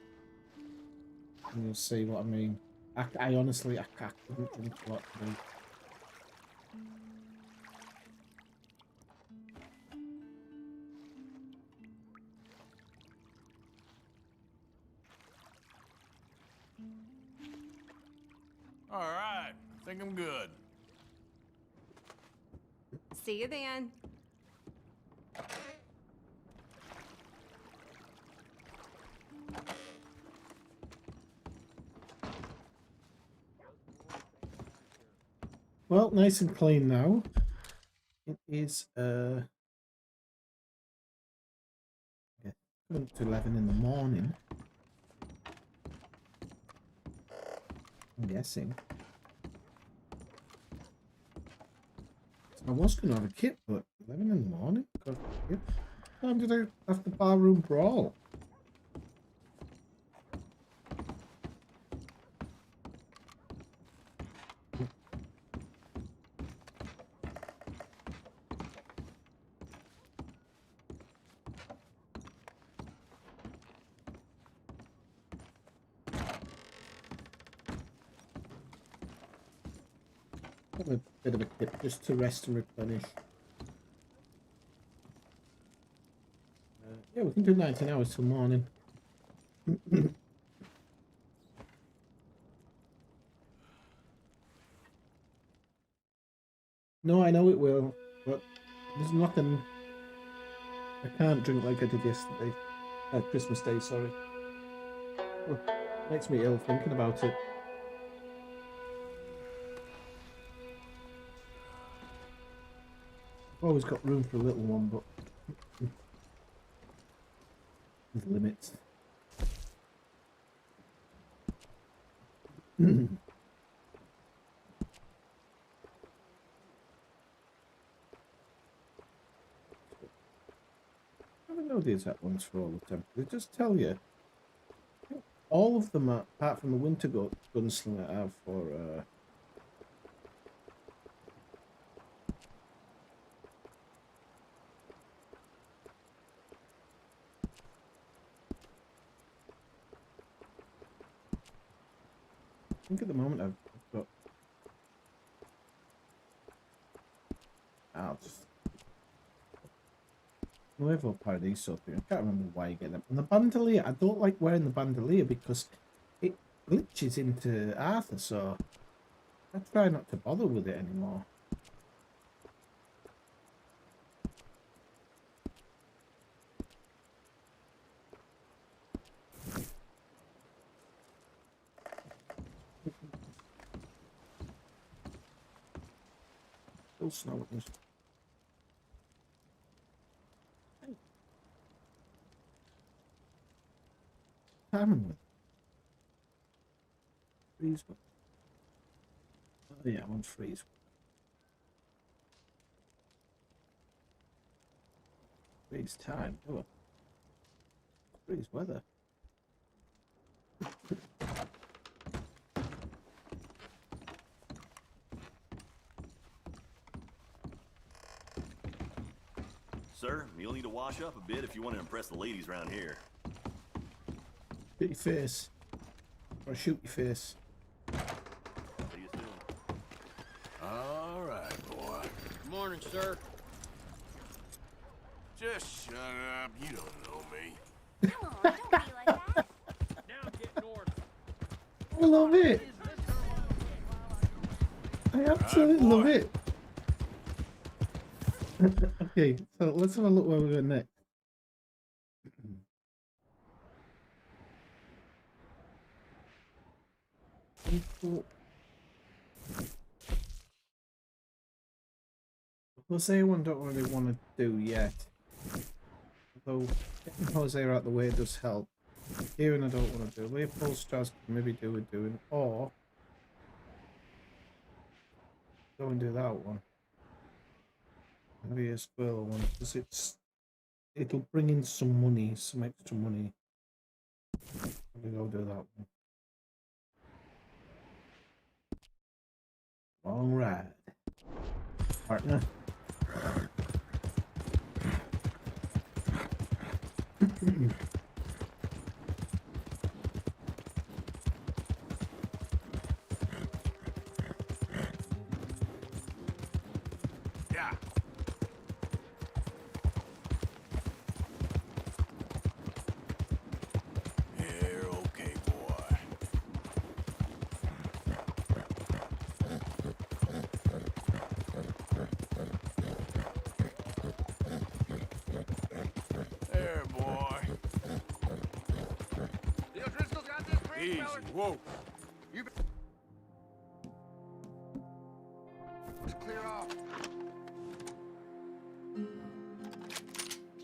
And you'll see what I mean. I honestly, I couldn't think what to do. Alright, I think I'm good. See you then. Well, nice and clean now. It is coming up to 11 in the morning. I'm guessing. I was going to have a kip, but 11 in the morning? God, what time did I have the barroom brawl? Have a bit of a kip just to rest and replenish. Yeah, we can do 19 hours till morning. No, I know it will, but there's nothing. I can't drink like I did yesterday. Christmas Day, sorry. Oh, makes me ill thinking about it. I've always got room for a little one, but with limits. I don't know the exact ones for all the temples. They just tell you. All of them, apart from the Winter Gunslinger, have for I think at the moment I've got. I'll just. Nuevo Paradiso thing. I can't remember why you get them. And the bandolier, I don't like wearing the bandolier because it glitches into Arthur, so I try not to bother with it anymore. Still snow. Cameron. Freeze. Oh yeah, I want freeze. Freeze time. Oh, freeze weather. Sir, you'll need to wash up a bit if you want to impress the ladies around here. Shoot your face. Or shoot your face. See you soon. All right, boy. Good morning, sir. Just shut up. You don't know me. Come on, don't be like that. Now get north. I love it. I absolutely love it. Okay, so let's have a look where we're going next. Hosea one don't really want to do yet. Although getting Hosea out the way does help. Kieran I don't want to do. Leopold Strauss can maybe do with doing, or go and do that one. Maybe a spoiler one, because it'll bring in some money, some extra money. We'll go do that one. Long ride, partner. Yeah. You're okay, boy. There, boy. The O'Driscoll's got this bridge, Easy. feller. Whoa. You just clear off.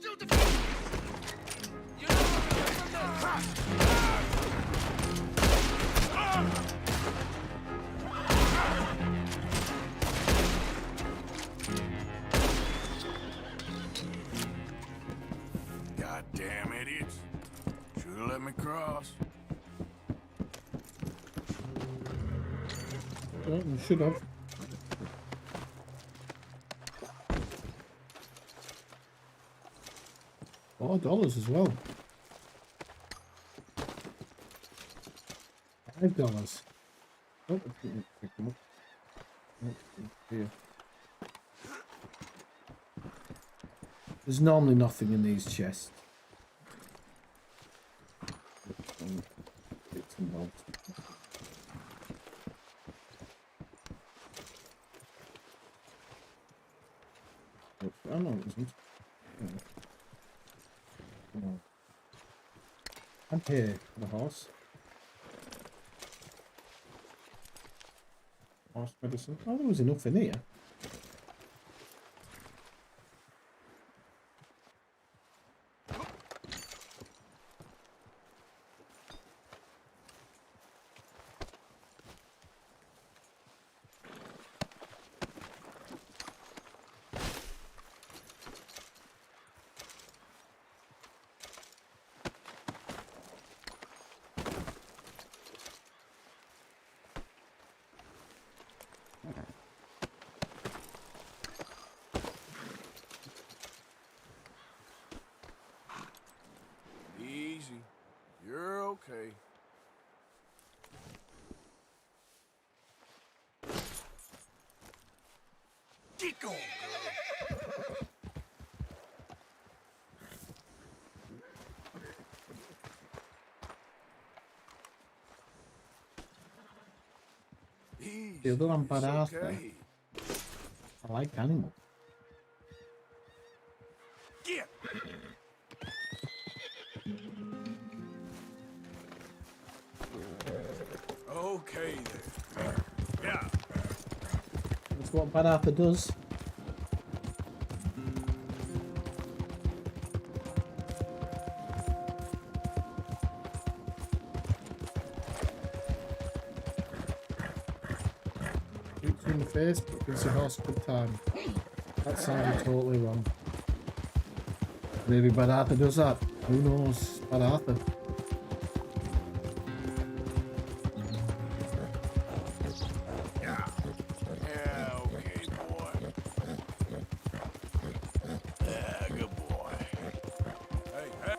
Shoot the You know Goddamn idiots. Should have let me cross. Oh, you should have. $4 as well. $5. Oh, I didn't pick them up. Oh, here. There's normally nothing in these chests. Bits and bobs. Oh, no, it isn't. Oh. I'm here for the horse. Horse medicine. Oh, there was enough in here. Easy. You're okay. Get going, girl. Easy. The other one It's badass okay. thing. I like animals. Get. Okay there. Yeah. That's what Bad Arthur does. Shoots you in the face, but gives the horse a good time. That sounded totally wrong. Maybe Bad Arthur does that. Who knows? Bad Arthur. Yeah, okay, boy. Yeah, good boy. Hey, hey.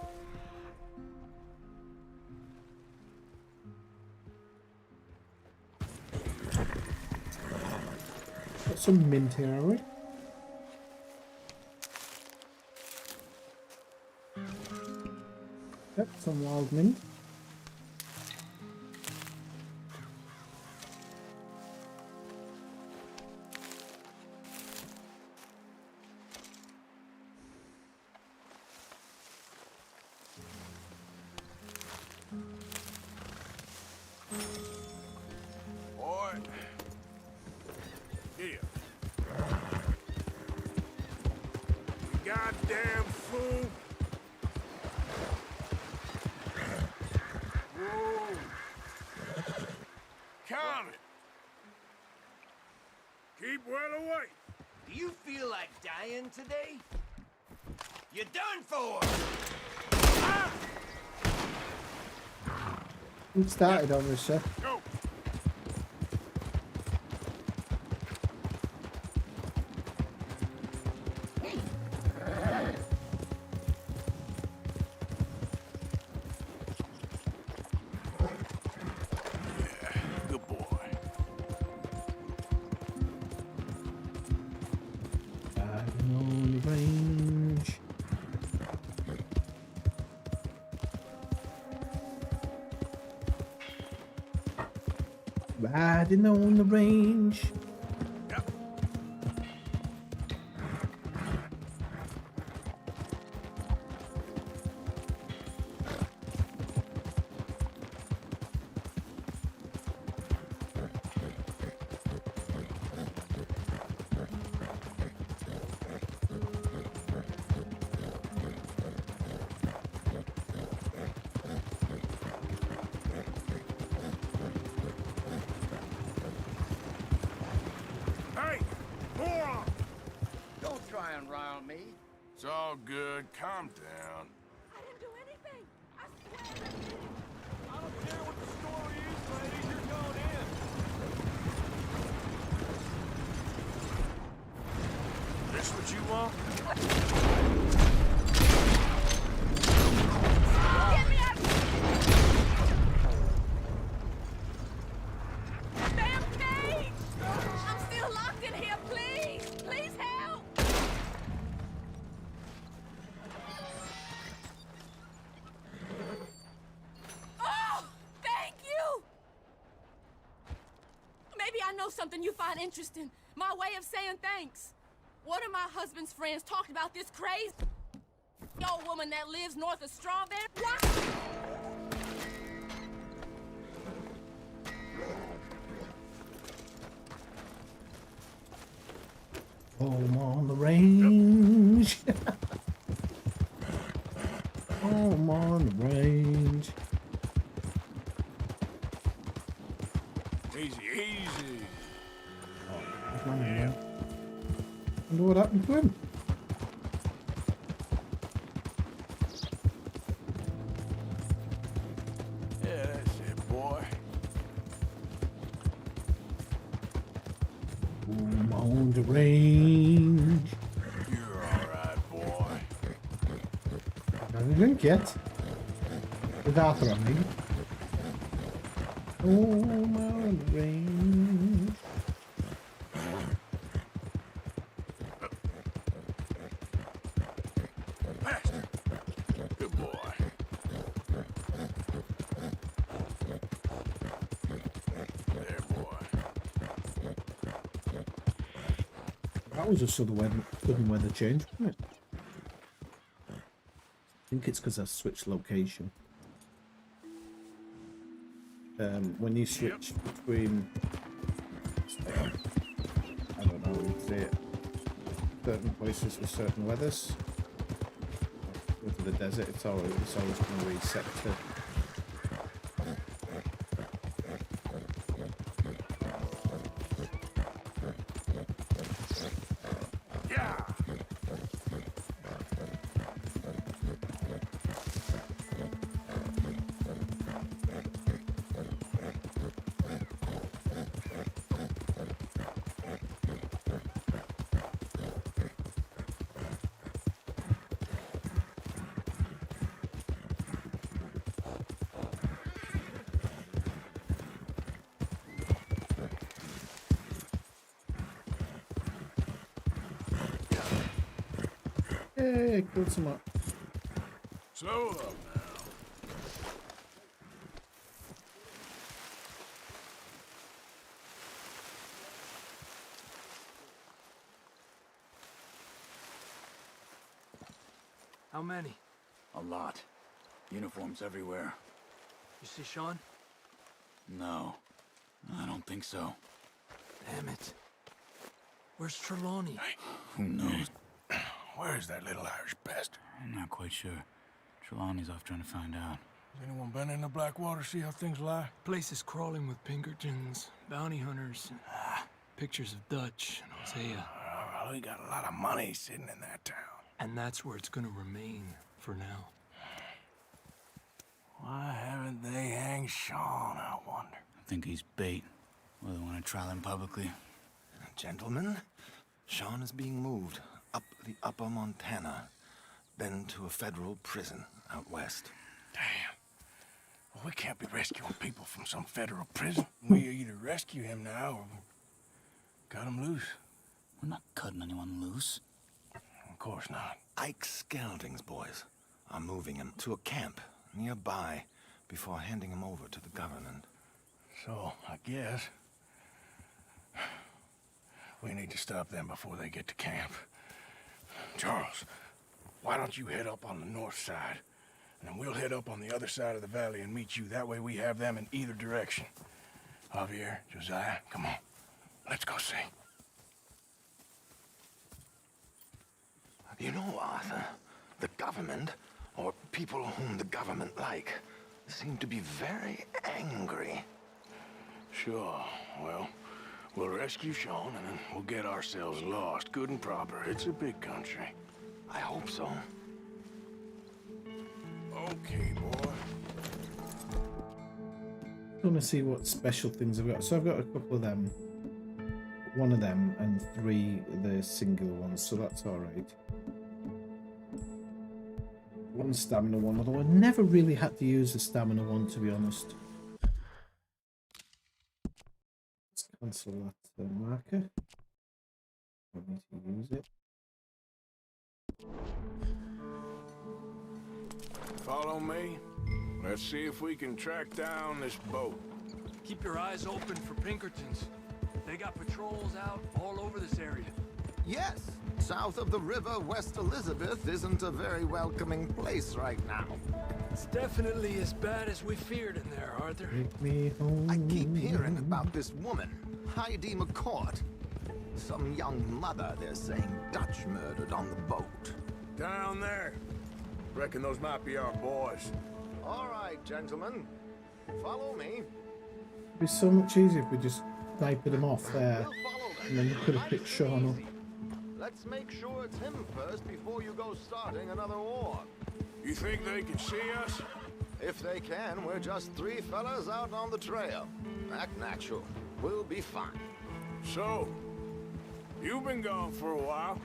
Got some mint here, have we? Yep, some wild mint. Boy. Here. You goddamn fool. Whoa. Coming. Keep well away. Do you feel like dying today? You're done for! Who started on this, sir? Go. Good boy. Riding on the range. Riding on the range. Hey, moron! Don't try and rile me. It's all good. Calm down. I didn't do anything. I swear. I don't care what the story is, ladies. You're going in. This what you want? Get me out! Damn cage! I'm still locked in here, please! Please help! Oh! Thank you! Maybe I know something you find interesting. My way of saying thanks. One of my husband's friends talked about this crazy old woman that lives north of Strawberry. What? Home on the range. Home on the range. Easy, easy. Yeah. Wonder what happened to him. Yeah, that's it, boy. Home on the range. You're all right, boy. Haven't drink yet. With Arthur, I mean. Home on the range. Good boy. There, boy. That was a sudden weather change, wasn't it? I think it's because I switched location. When you switch between, I don't know how you'd say it, certain places with certain weathers, go to the desert, it's always going to reset to. Hey, killed someone. Slow up now. How many? A lot. Uniforms everywhere. You see Sean? No, I don't think so. Damn it. Where's Trelawney? Who knows? Where's that little Irish bastard? I'm not quite sure. Trelawney's off trying to find out. Has anyone been in the Blackwater, see how things lie? Place is crawling with Pinkertons, bounty hunters, pictures of Dutch and Hosea. Well, we got a lot of money sitting in that town. And that's where it's gonna remain for now. Why haven't they hanged Sean, I wonder? I think he's bait. Well, they want to trial him publicly. Gentlemen, Sean is being moved up the upper Montana, then to a federal prison out west. Damn. Well, we can't be rescuing people from some federal prison. We either rescue him now or cut him loose. We're not cutting anyone loose. Of course not. Ike Skelding's boys are moving him to a camp nearby before handing him over to the government. So, I guess we need to stop them before they get to camp. Charles, why don't you head up on the north side, and then we'll head up on the other side of the valley and meet you. That way we have them in either direction. Javier, Josiah, come on. Let's go see. You know, Arthur, the government, or people whom the government like, seem to be very angry. Sure. Well, we'll rescue Sean, and then we'll get ourselves lost, good and proper. It's a big country. I hope so. Okay, boy. I want to see what special things I've got. So I've got a couple of them. One of them and 3 the singular ones, so that's alright. 1 stamina one, although I never really had to use the stamina one, to be honest. Let's cancel that marker. I need to use it. Follow me. Let's see if we can track down this boat. Keep your eyes open for Pinkertons. They got patrols out all over this area. Yes, south of the river, West Elizabeth isn't a very welcoming place right now. It's definitely as bad as we feared in there, Arthur. Take me home. I keep hearing about this woman, Heidi McCourt. Some young mother, they're saying, Dutch murdered on the boat. Down there. Reckon those might be our boys. All right, gentlemen. Follow me. It'd be so much easier if we just sniped them off there, and then we could have picked Sean up. Let's make sure it's him first before you go starting another war. You think they can see us? If they can, we're just 3 fellas out on the trail. Act natural. We'll be fine. So, you've been gone for a while.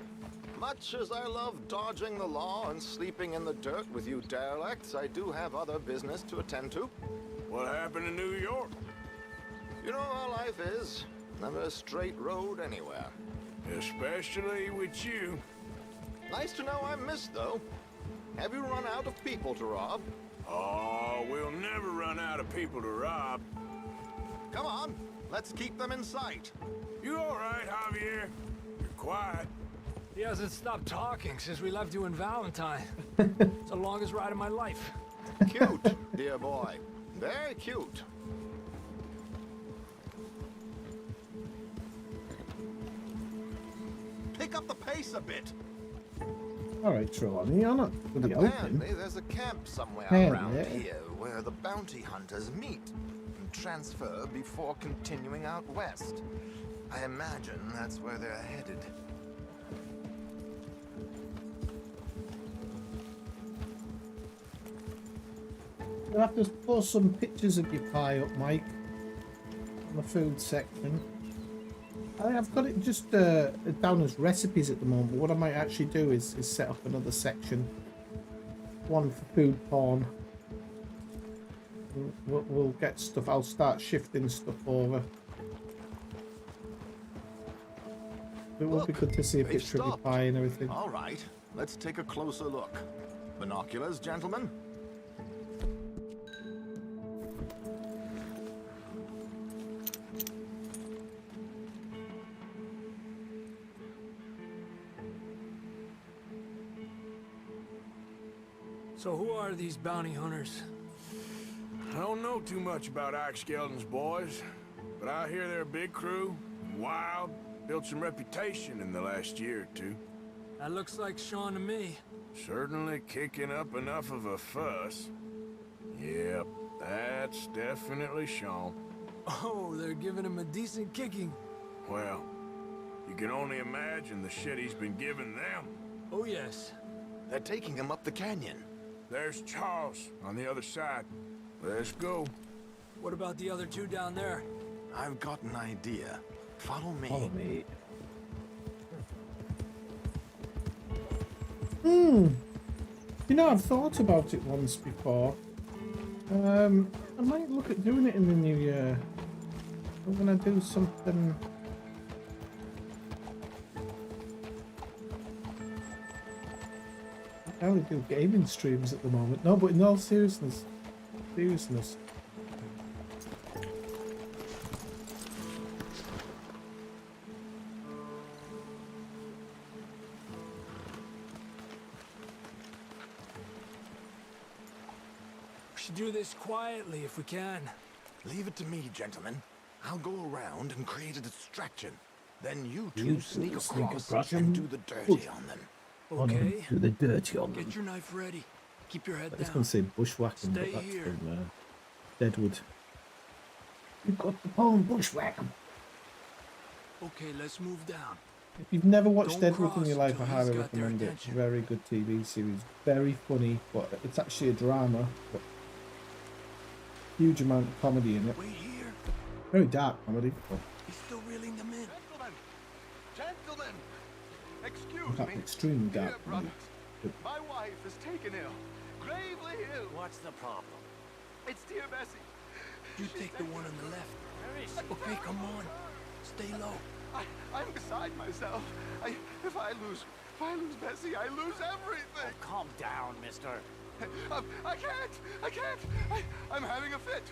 Much as I love dodging the law and sleeping in the dirt with you derelicts, I do have other business to attend to. What happened in New York? You know how life is. Never a straight road anywhere. Especially with you. Nice to know I'm missed, though. Have you run out of people to rob? Oh, we'll never run out of people to rob. Come on, let's keep them in sight. You all right, Javier? You're quiet. He hasn't stopped talking since we left you in Valentine. It's the longest ride of my life. Cute, dear boy. Very cute. Pick up the pace a bit. Alright, Trelawney, you're not bloody open. Apparently, there's a camp somewhere Hey, around yeah. here where the bounty hunters meet and transfer before continuing out west. I imagine that's where they're headed. You'll have to post some pictures of your pie up, Mike, on the food section. I've got it just down as recipes at the moment, but what I might actually do is set up another section. One for food porn. We'll get stuff, I'll start shifting stuff over. It would be good to see a they've picture of your stopped. pie and everything. All right, let's take a closer look. Binoculars, gentlemen? So who are these bounty hunters? I don't know too much about Ike Skeldon's boys, but I hear they're a big crew, wild, built some reputation in the last year or two. That looks like Sean to me. Certainly kicking up enough of a fuss. Yep, that's definitely Sean. Oh, they're giving him a decent kicking. Well, you can only imagine the shit he's been giving them. Oh, yes. They're taking him up the canyon. There's Charles on the other side. Let's go. What about the other two down there? I've got an idea. Follow me. Follow me. You know, I've thought about it once before. I might look at doing it in the new year. I'm gonna do something. I only do gaming streams at the moment. No, but in all seriousness. We should do this quietly if we can. Leave it to me, gentlemen. I'll go around and create a distraction. Then you two sneak across and do the dirty on them. Okay. Do the dirty on them. Get your knife ready. Keep your head I was down. going to say bushwhacking, but Stay that's here. from Deadwood. You've got the poem bushwhacking. Okay, let's move down. If you've never watched Don't Deadwood in cross your life, I till highly he's got their recommend it. attention. Very good TV series. Very funny, but it's actually a drama. But huge amount of comedy in it. Wait here. Very dark comedy. But He's still reeling them in. Gentlemen, excuse in fact, me. extremely Dear dark comedy. brothers, my wife is taken ill. Gravely ill. What's the problem? It's dear Bessie. You take the one on the left. Okay, come on. Stay low. I'm beside myself. If I lose Bessie, I lose everything. Oh, calm down, mister. I can't. I'm having a fit.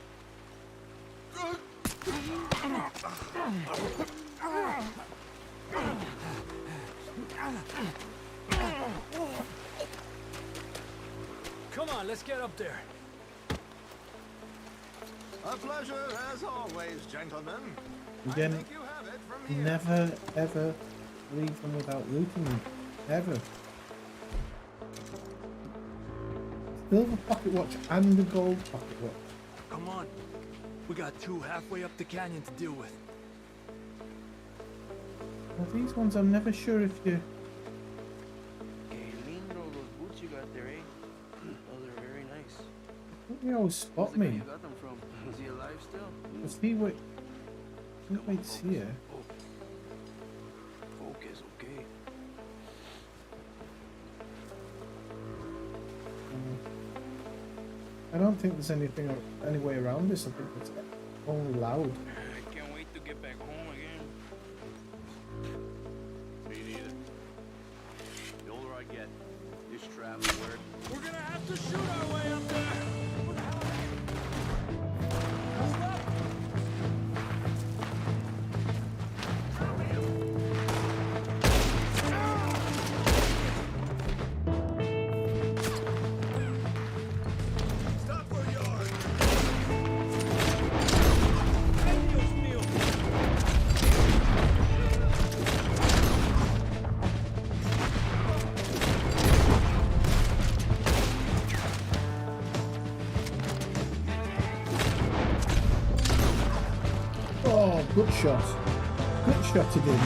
Come on, let's get up there. A pleasure as always, gentlemen. Again, I think you have it from here. never ever leave them without looting them. Ever. Silver pocket watch and a gold pocket watch. Come on. We got two halfway up the canyon to deal with. Now these ones, I'm never sure if you... Que lindo those boots you got there, eh? Oh, they're very nice. You always spot Where's the guy me. you got them from? Is he alive still? Because he wait... He waits here. Focus, okay. I don't think there's anything, any way around this. I think it's only loud. I can't wait to get back home again. Me neither. The older I get, this travel where We're gonna have to shoot our way up there. Stop where you are. Ay, Dios mío. Oh, good shot. Good shot again.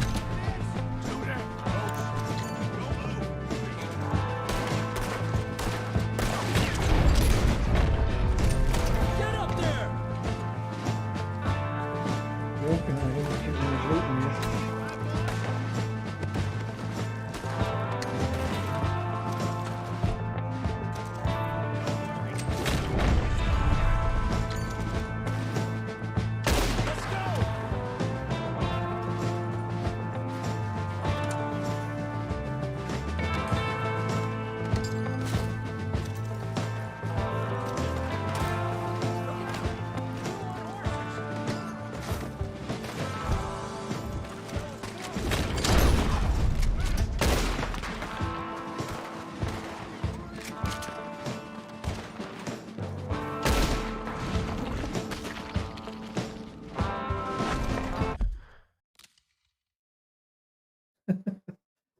Get up there. Walking at him, getting him looting you.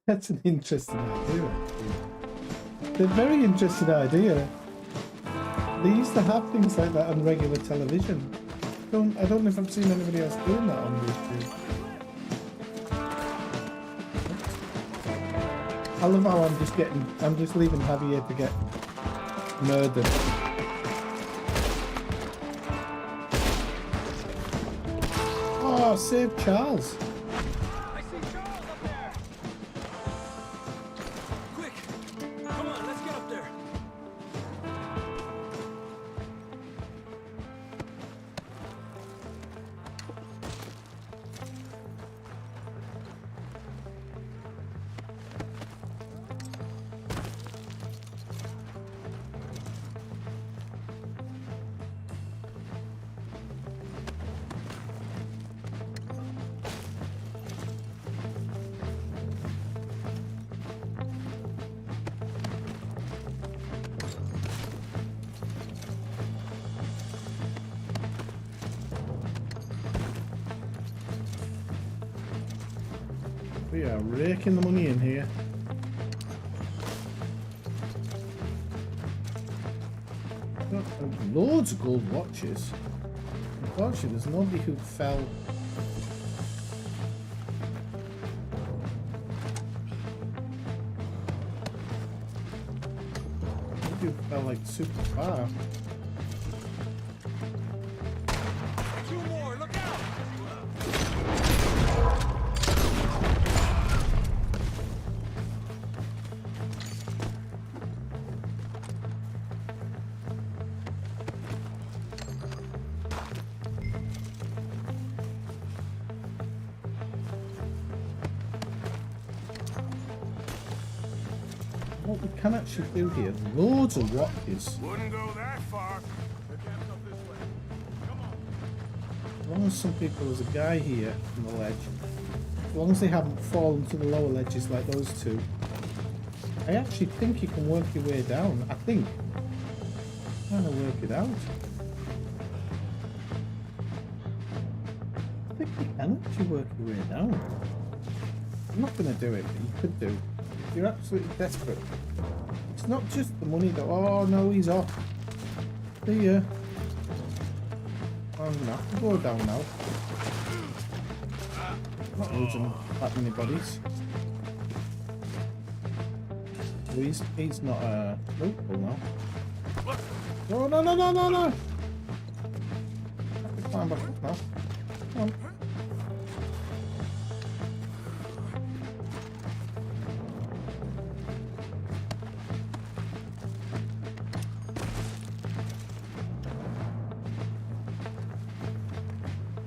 That's an interesting idea. They're a very interesting idea. They used to have things like that on regular television. I don't know if I've seen anybody else doing that on YouTube. I love how I'm just leaving Javier to get murdered. Oh, save Charles. I see Charles up there. Quick, come on, let's get up there. We are raking the money in here. Got loads of gold watches. Unfortunately, there's nobody who fell. Nobody who fell like super far. Two more, look out! What we can actually do here, loads of watches. Wouldn't go that far. As long as some people, there's a guy here on the ledge. As long as they haven't fallen to the lower ledges like those two. I actually think you can work your way down. I think. I'm trying to work it out. I think you can actually work your way down. I'm not going to do it, but you could do. If you're absolutely desperate. It's not just the money though. Oh no, he's off. See ya. I'm gonna have to go down now. Not losing that many bodies. Oh, he's not local now. Oh no! I have to climb back up now. Come on.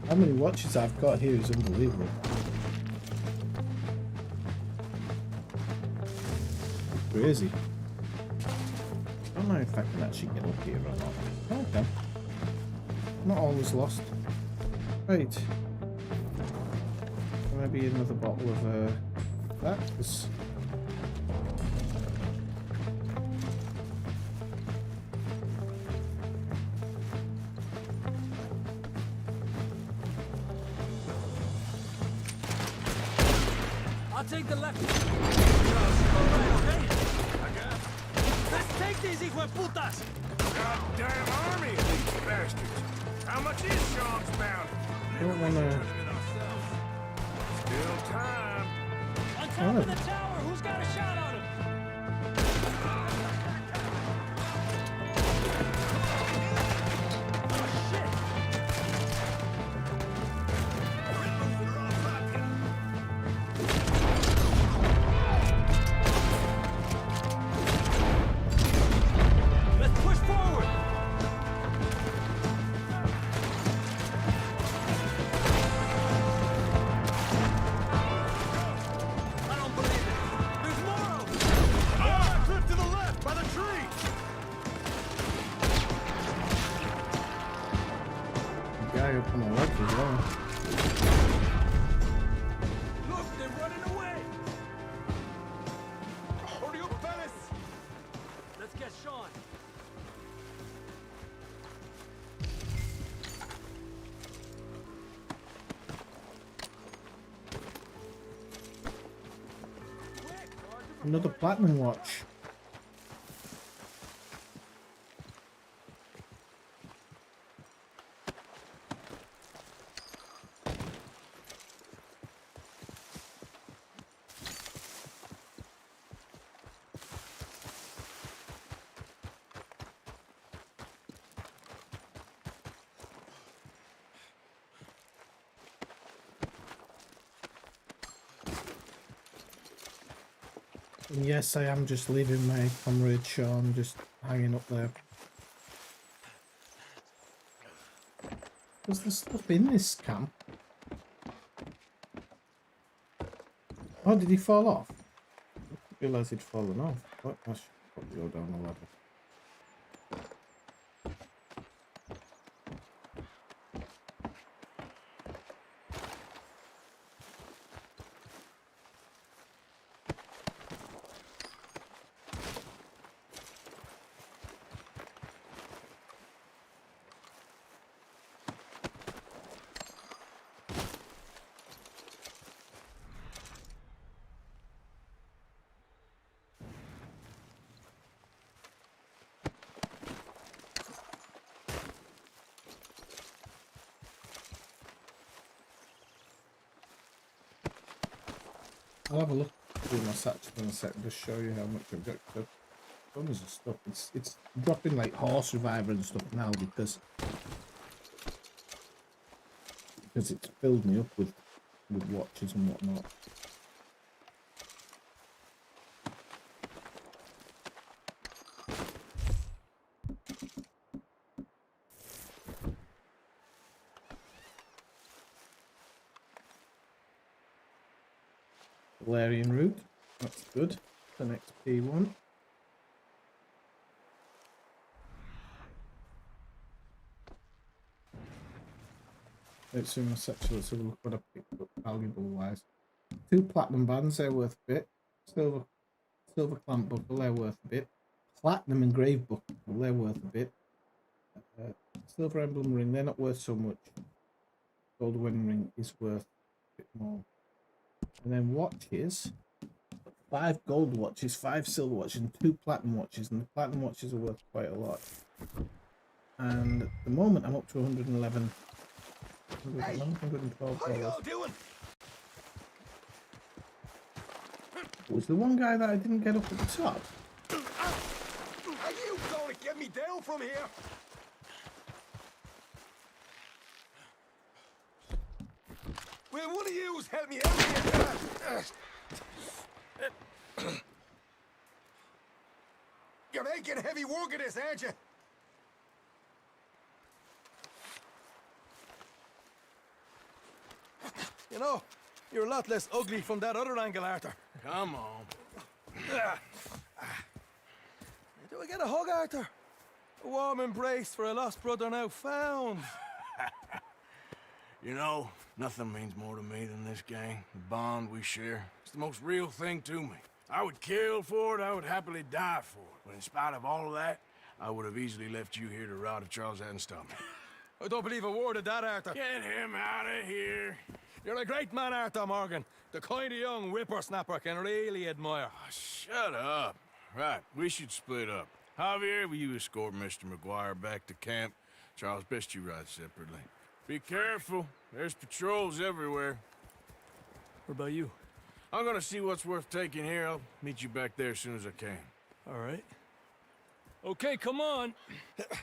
How many watches I've got here is unbelievable. Crazy. I don't know if I can actually get up here or not. Oh, I can. Not always lost. Right. Maybe another bottle of that. I'll take the left. Charles, go right, okay? I got it. Let's take these hijueputas! Goddamn army of these bastards! How much is Sean's bounty? I don't wanna... Still time. On top of the tower, who's got a shot on him? Another platinum watch. And yes, I am just leaving my comrade Sean just hanging up there. Was there stuff in this camp? Oh, did he fall off? I didn't realise he'd fallen off. Oh, I should probably go down the ladder. I'll have a look through my satchel in a second to show you how much I've got. Tons of stuff. It's dropping like horse reviver and stuff now because it's filled me up with watches and whatnot. Valerian route, that's good. The next P1. Let's see my satchel. Let's have a look what I picked up valuable wise. 2 platinum bands, they're worth a bit. Silver clamp buckle, they're worth a bit. Platinum engraved buckle, they're worth a bit. Silver emblem ring, they're not worth so much. Gold wedding ring is worth a bit more. And then watches, 5 gold watches, 5 silver watches, and 2 platinum watches. And the platinum watches are worth quite a lot. And at the moment, I'm up to 111. 112 What are you all doing? It was the one guy that I didn't get up at the top. Are you going to get me down from here? Will one of you help me out here? You're making heavy work of this, aren't you? You know, you're a lot less ugly from that other angle, Arthur. Come on. Do I get a hug, Arthur? A warm embrace for a lost brother now found. You know, nothing means more to me than this gang. The bond we share. It's the most real thing to me. I would kill for it, I would happily die for it. But in spite of all of that, I would have easily left you here to rot if Charles hadn't stopped me. I don't believe a word of that, Arthur. Get him out of here. You're a great man, Arthur Morgan. The kind of young whippersnapper can really admire. Oh, shut up. Right, we should split up. Javier, will you escort Mr. McGuire back to camp? Charles, best you ride separately. Be careful. There's patrols everywhere. What about you? I'm gonna see what's worth taking here. I'll meet you back there as soon as I can. All right. Okay, come on.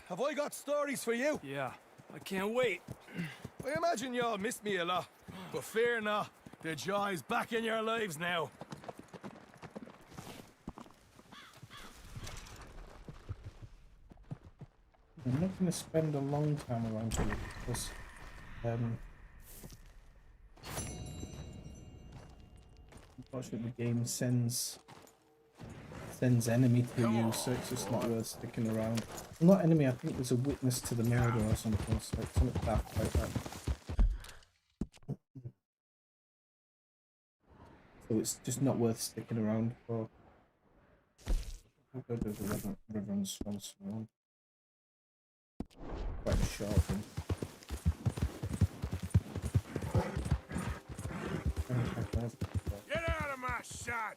Have I got stories for you? Yeah, I can't wait. I imagine y'all missed me a lot, but fear not. The joy's back in your lives now. I'm not going to spend a long time around here because unfortunately the game sends enemy to you, so it's just not worth sticking around. Well, not enemy, I think there's a witness to the murder or something, so like something daft like that. So it's just not worth sticking around for. I'll go to the Reverend Swanson. Quite a short one. Get out of my shot!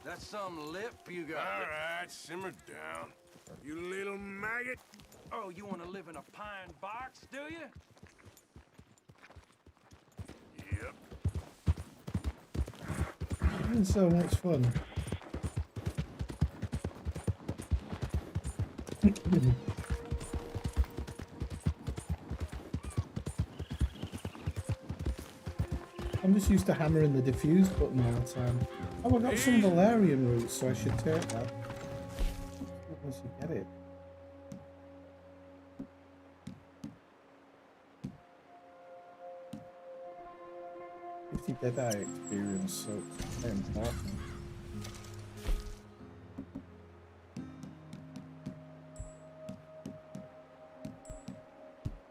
That's some lip you got. All right, simmer down. You little maggot. Oh, you want to live in a pine box, do you? Yep. It's so much fun. I'm just used to hammering the diffuse button all the time. Oh, I got some valerian roots, so I should take that. Once you get it. 50 Deadeye experience, so it's very important.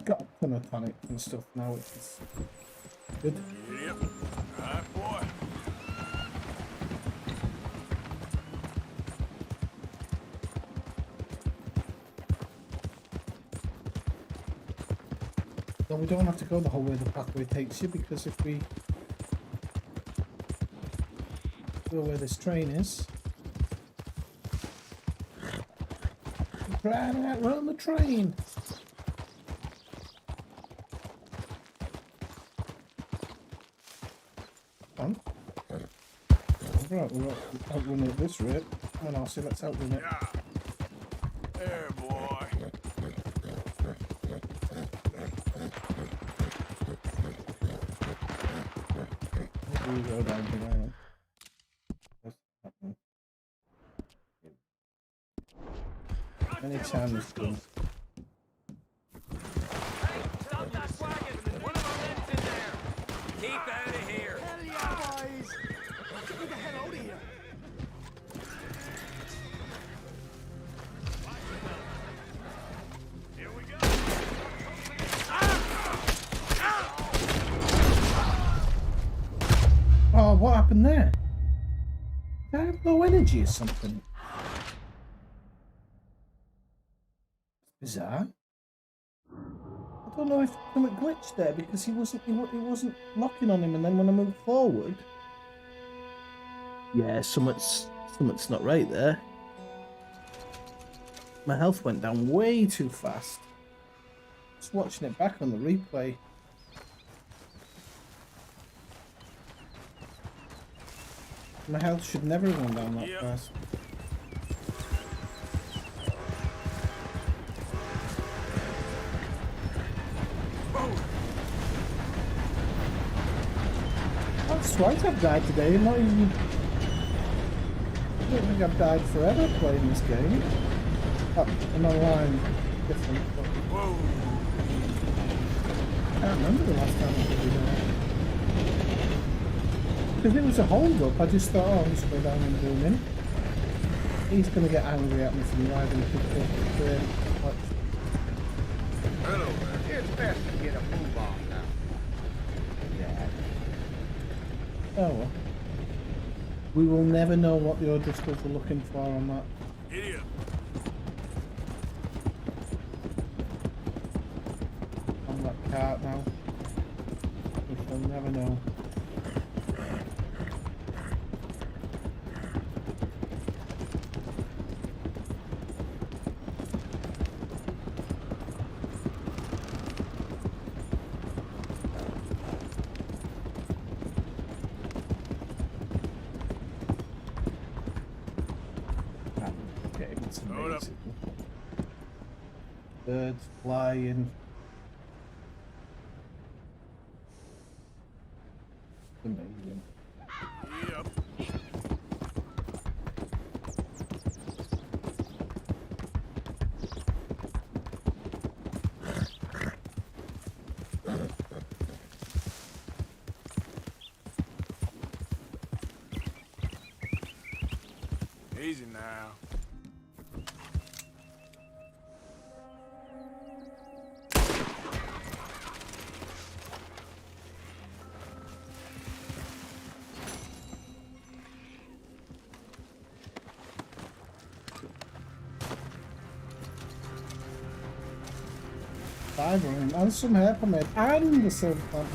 Got a ton of tonic and stuff now, which is good. Yep. Right, boy. No, we don't have to go the whole way the pathway takes you, because if we go where this train is, right out, run the train. On. Right, we're outrun it at this rate. Come on, Arcee, let's outrun it. There, boy. We go down here. Anytime is good. Stop that wagon! One of our men's in there! Keep out of here! Hell yeah, boys! Get me the hell out of here! Here we go. Oh, what happened there? Did I have low energy or something? Bizarre. I don't know if something glitched there, because he wasn't locking on him, and then when I moved forward, yeah, something's not right there. My health went down way too fast. Just watching it back on the replay. My health should never have gone down that fast. That's twice I've died today, not even... I don't think I've died forever playing this game. Oh, I'm online, different, but... Whoa. I can't remember the last time I did that. Because it was a hold up, I just thought, oh, I'm just going down and zoom in. He's going to get angry at me for driving the train. Hello there. It's best to get a move on now. Yeah. Oh well. We will never know what the O'Driscolls were looking for on that. Idiot. On that cart now. We shall never know. Birds flying. Amazing. Yep. Easy now. And some hair pomade and the silver plant.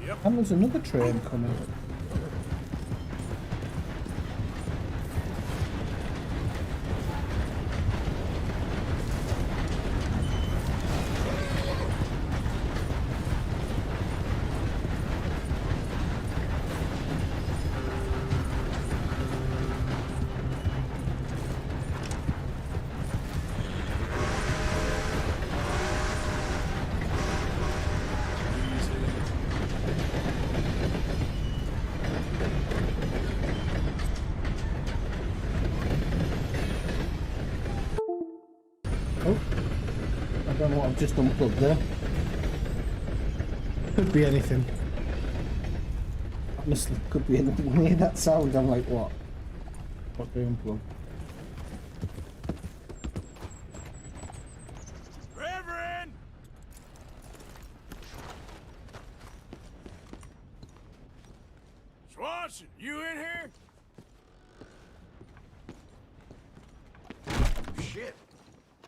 Yep. And there's another train coming. what I've just unplugged there. Could be anything. Honestly, could be anything. When I hear that sound, I'm like, what? What do I unplug? Reverend! Swanson, you in here? Shit.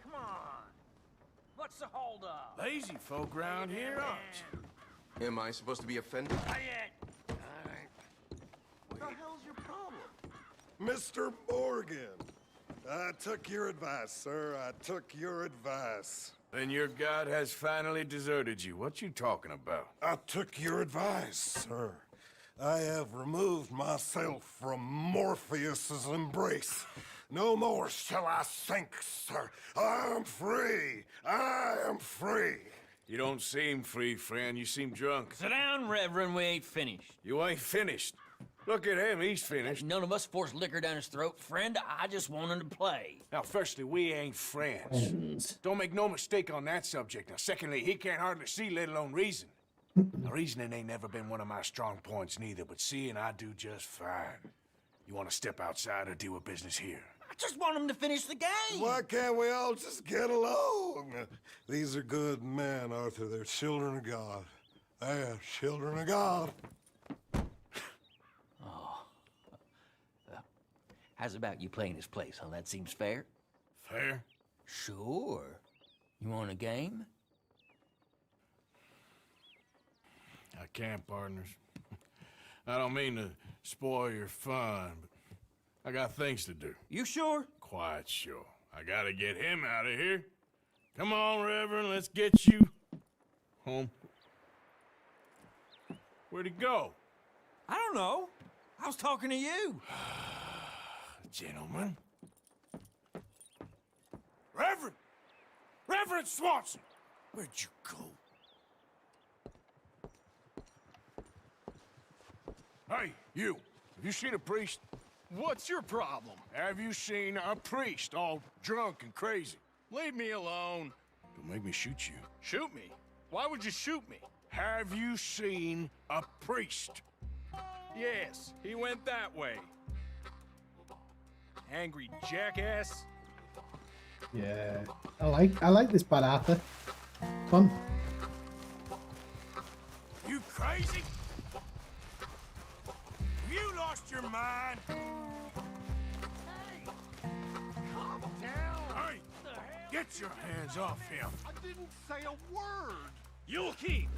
Come on. What's the holdup? Lazy folk around here, aren't you? Am I supposed to be offended? Not yet. What the hell's your problem? Mr. Morgan, I took your advice, sir. I took your advice. Then your god has finally deserted you. What you talking about? I took your advice, sir. I have removed myself from Morpheus's embrace. No more shall I sink, sir. I am free. I am free. You don't seem free, friend. You seem drunk. Sit down, Reverend. We ain't finished. You ain't finished. Look at him. He's finished. None of us forced liquor down his throat. Friend, I just want him to play. Now, firstly, we ain't friends. Don't make no mistake on that subject. Now, secondly, he can't hardly see, let alone reason. Now, reasoning ain't never been one of my strong points neither, but seeing I do just fine. You want to step outside or deal with business here? I just want him to finish the game. Why can't we all just get along? These are good men, Arthur. They're children of God. They're children of God. How's about you playing his place, huh? That seems fair? Fair? Sure. You want a game? I can't, partners. I don't mean to spoil your fun, but I got things to do. You sure? Quite sure. I gotta get him out of here. Come on, Reverend, let's get you home. Where'd he go? I don't know. I was talking to you. Gentlemen. Reverend! Reverend Swanson! Where'd you go? Hey, you. Have you seen a priest? What's your problem? Have you seen a priest all drunk and crazy? Leave me alone. Don't make me shoot you. Shoot me? Why would you shoot me? Have you seen a priest? Yes, he went that way. Angry jackass. Yeah. I like this part, Arthur. Fun. You crazy? You lost your mind? Hey! Calm down! Hey! Get your hands off him! I didn't say a word! You'll keep.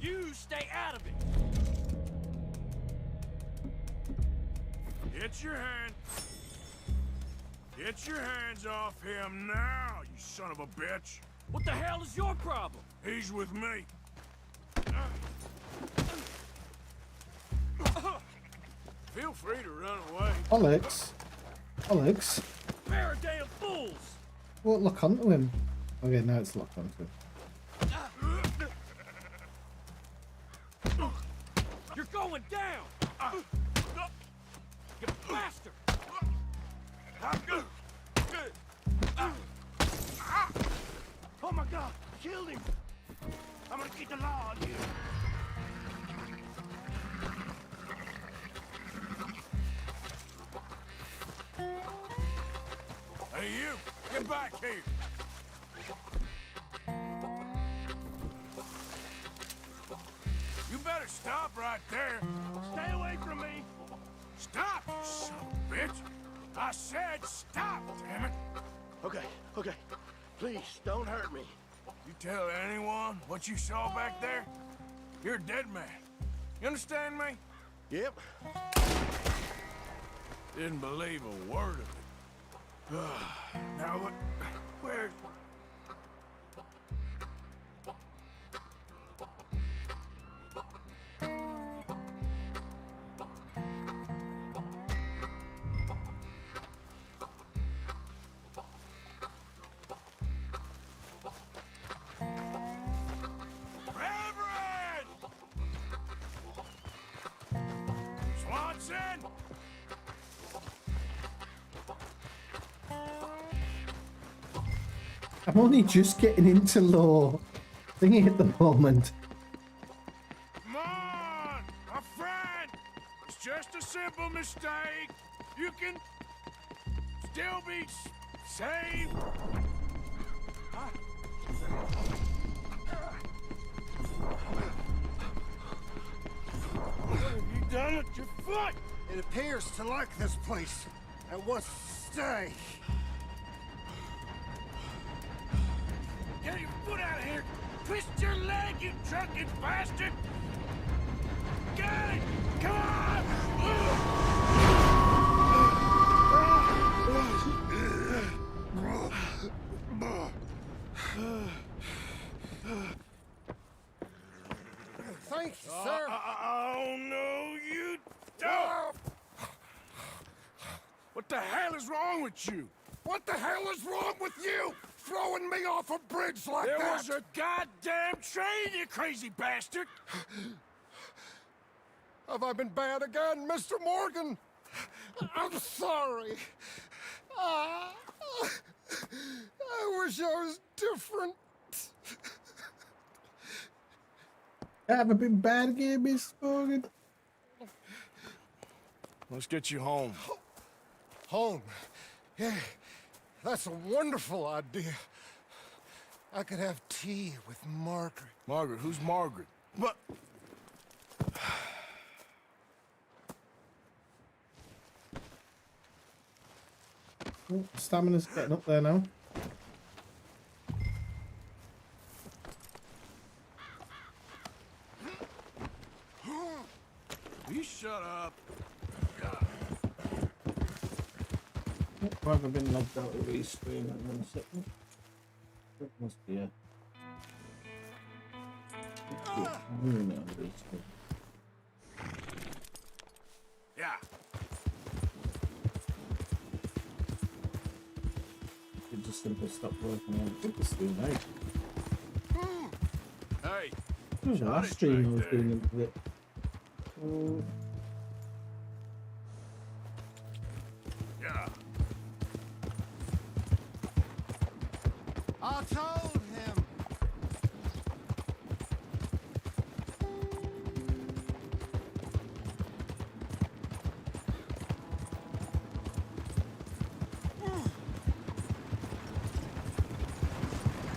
You stay out of it. Get your hands off him now, you son of a bitch! What the hell is your problem? He's with me. Feel free to run away. Alex. Pair of damn fools! What, lock onto him? Okay, now it's locked onto him. You're going down! You bastard! Oh my God! Killed him! I'm gonna keep the law on you! Hey, you! Get back here! You better stop right there! Stay away from me! Stop, you son of a bitch! I said stop, damn it! Okay. Please, don't hurt me. You tell anyone what you saw back there, you're a dead man. You understand me? Yep. Didn't believe a word of it. Now what? Where? I'm only just getting into law thingy at the moment. Come on, my friend. It's just a simple mistake. You can still be saved. What have you done with your foot? It appears to like this place and wants to stay. Get your foot out of here! Twist your leg, you drunken bastard! Got it! Come on! Thank you, sir. Oh, no, you don't! What the hell is wrong with you? What the hell is wrong with you? Throwing me off a bridge like There that? was a goddamn train, you crazy bastard! Have I been bad again, Mr. Morgan? I'm sorry. I wish I was different. Have I been bad again, Miss Morgan? Let's get you home. Home? Yeah, that's a wonderful idea. I could have tea with Margaret. Margaret? Who's Margaret? But... Oh, stamina's getting up there now. You shut up. Why have I been logged out of Restream in 1 second? It must be a... Yeah. It just simply stopped working on it. This stream, mate. Hey. It was the last stream I was doing into it. Yeah. I told him.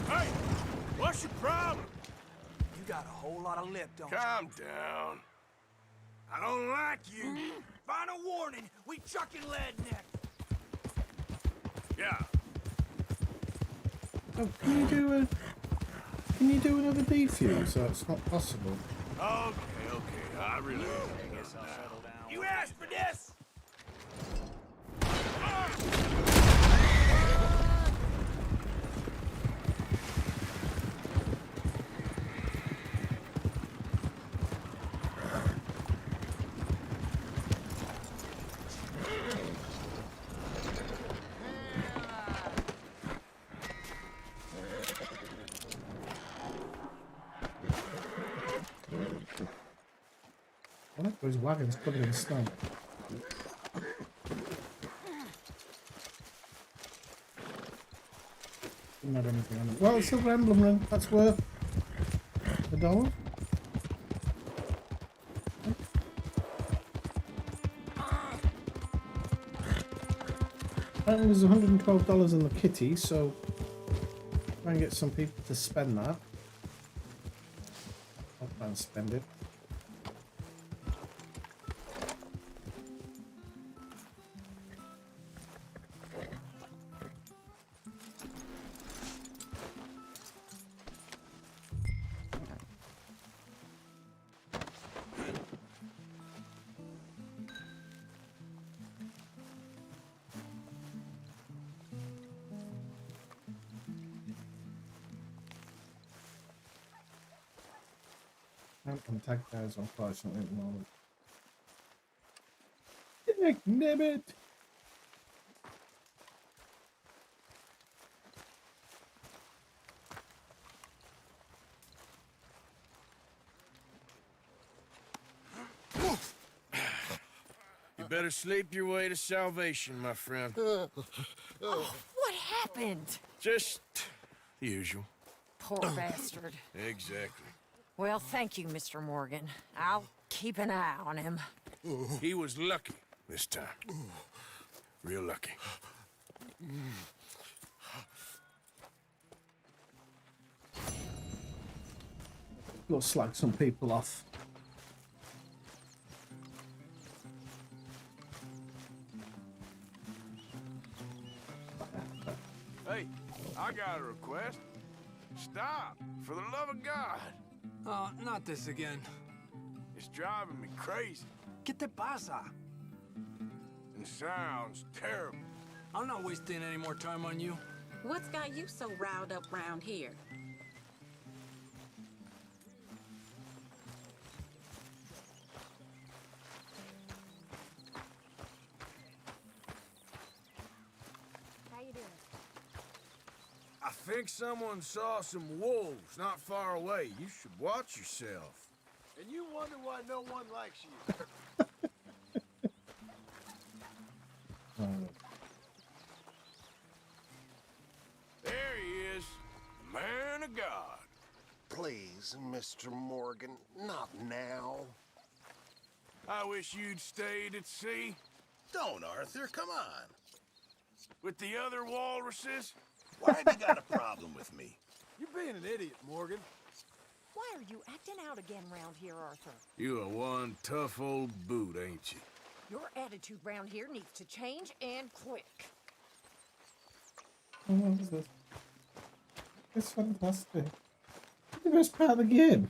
Hey, what's your problem? You got a whole lot of lip, don't you? Calm down. I don't like you. Final warning, we chucking lead neck. Yeah. Oh, can you do another defuse? So it's not possible. Okay. I really guess I'll settle down. You asked for this! I like those wagons covered in snow. Didn't have anything on it. Well, silver emblem ring, that's worth $1. Apparently there's $112 in the kitty, so try and get some people to spend that. I'll try and spend it. Can't contact guys, unfortunately, at the moment. Damn it! You better sleep your way to salvation, my friend. Oh, what happened? Just The usual. Poor bastard. Exactly. Well, thank you, Mr. Morgan. I'll keep an eye on him. He was lucky this time. Real lucky. Got to slag some people off. Hey, I got a request. Stop, for the love of God. Oh, not this again. It's driving me crazy. ¿Qué te pasa? It sounds terrible. I'm not wasting any more time on you. What's got you so riled up round here? How you doing? I think someone saw some wolves not far away. You should watch yourself. And you wonder why no one likes you. There he is, man of God. Please, Mr. Morgan, not now. I wish you'd stayed at sea. Don't, Arthur, come on. With the other walruses? Why have you got a problem with me? You're being an idiot, Morgan. Why are you acting out again round here, Arthur? You are one tough old boot, ain't you? Your attitude round here needs to change, and quick. Oh, what is this? It's fantastic. It's the best part of the game.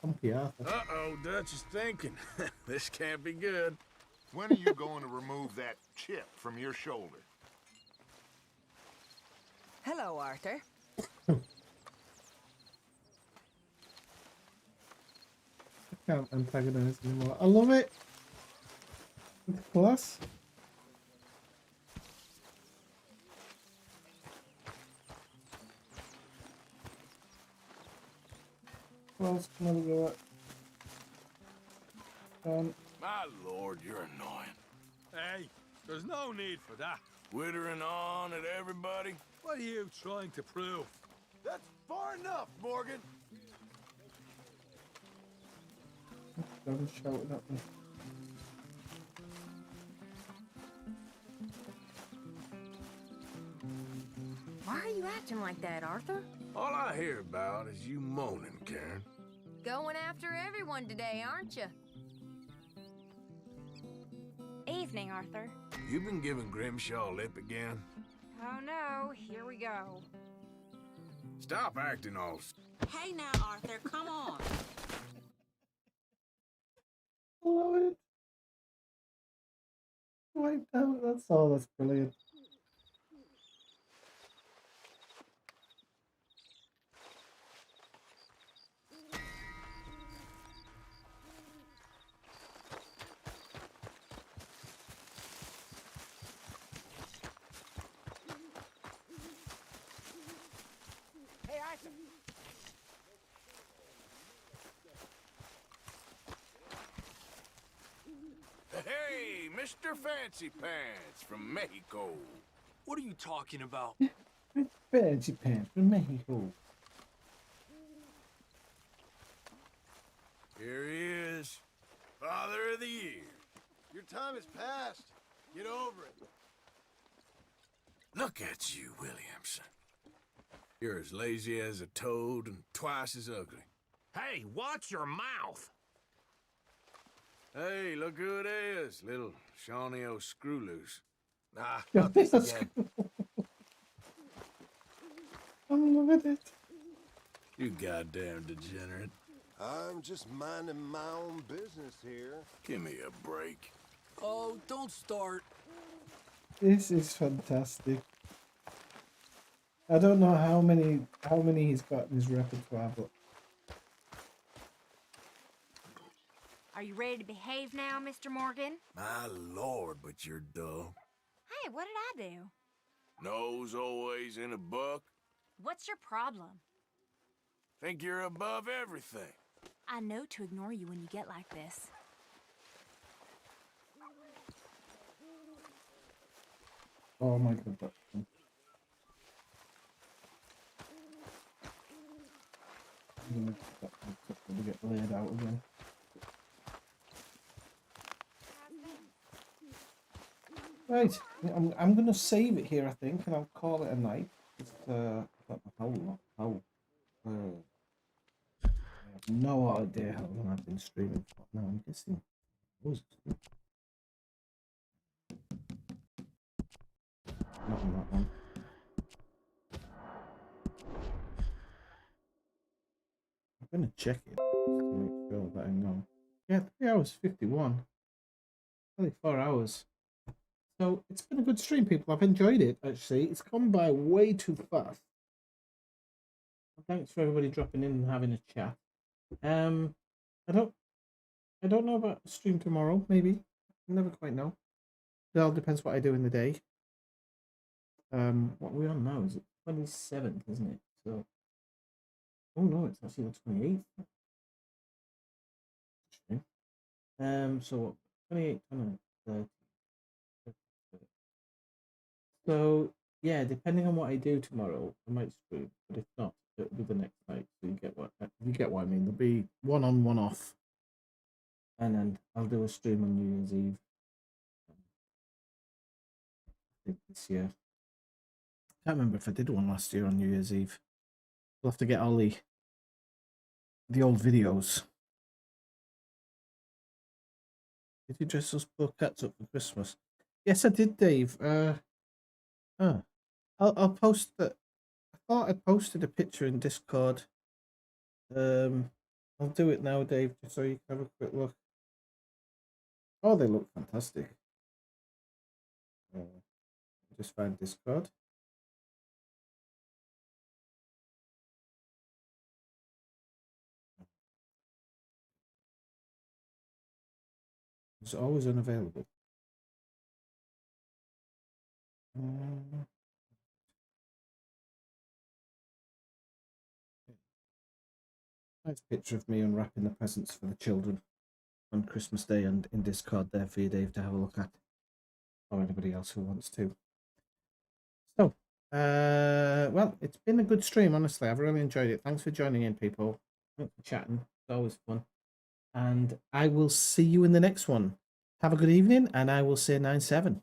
Humpy Arthur. Uh-oh, Dutch is thinking. This can't be good. When are you going to remove that chip from your shoulder? Hello, Arthur. I can't antagonize anymore. I love it. It's class. What else can I do? My lord, you're annoying. Hey, there's no need for that. Wittering on at everybody. What are you trying to prove? That's far enough, Morgan. Don't shouting at me. Why are you acting like that, Arthur? All I hear about is you moaning, Karen. Going after everyone today, aren't you? Evening, Arthur. You been giving Grimshaw lip again? Oh no, here we go. Stop acting all... Hey now, Arthur, come on. I love it. Wiped out. That's all. That's brilliant. Hey, Isaac. Hey, Mr. Fancy Pants from Mexico. What are you talking about? Fancy Pants from Mexico. Here he is, Father of the Year. Your time is past. Get over it. Look at you, Williamson. You're as lazy as a toad and twice as ugly. Hey, watch your mouth! Hey, look who it is, little Shawnee O'Screwloose. Nah, not this again. I'm loving it. You goddamn degenerate. I'm just minding my own business here. Give me a break. Oh, don't start. This is fantastic. I don't know how many he's got in his repertoire, but Are you ready to behave now, Mr. Morgan? My lord, but you're dull. Hey, what did I do? Nose always in a book. What's your problem? Think you're above everything. I know to ignore you when you get like this. Oh my god, that's fun. I'm gonna get laid out again. Right, I'm gonna save it here, I think, and I'll call it a night. Just, I don't know how I have no idea how long I've been streaming for. No, I'm guessing. Not on that one. I'm gonna check it just to make sure that I know. Yeah, 3 hours 51. Only 4 hours. So it's been a good stream, people. I've enjoyed it. Actually, it's gone by way too fast. Thanks for everybody dropping in and having a chat. I don't know about the stream tomorrow. Maybe, I never quite know. It all depends what I do in the day. What are we on now? Is it 27th, isn't it? So, oh no, it's actually the 28th. So what? 28th, 30. So yeah, depending on what I do tomorrow, I might stream. But if not, it'll be the next night. So you get what I mean. There'll be one on, one off, and then I'll do a stream on New Year's Eve. I think this year. I can't remember if I did one last year on New Year's Eve. We'll have to get all the old videos. Did you dress those poor cats up for Christmas? Yes, I did, Dave. I'll post that. I thought I posted a picture in Discord. I'll do it now, Dave, just so you can have a quick look. Oh, they look fantastic. Just find Discord. It's always unavailable. Nice picture of me unwrapping the presents for the children on Christmas Day, and in Discord there for you, Dave, to have a look at, or anybody else who wants to. So, well, it's been a good stream, honestly. I've really enjoyed it. Thanks for joining in, people. Thanks for chatting. It's always fun. And I will see you in the next one. Have a good evening, and I will say 9-7.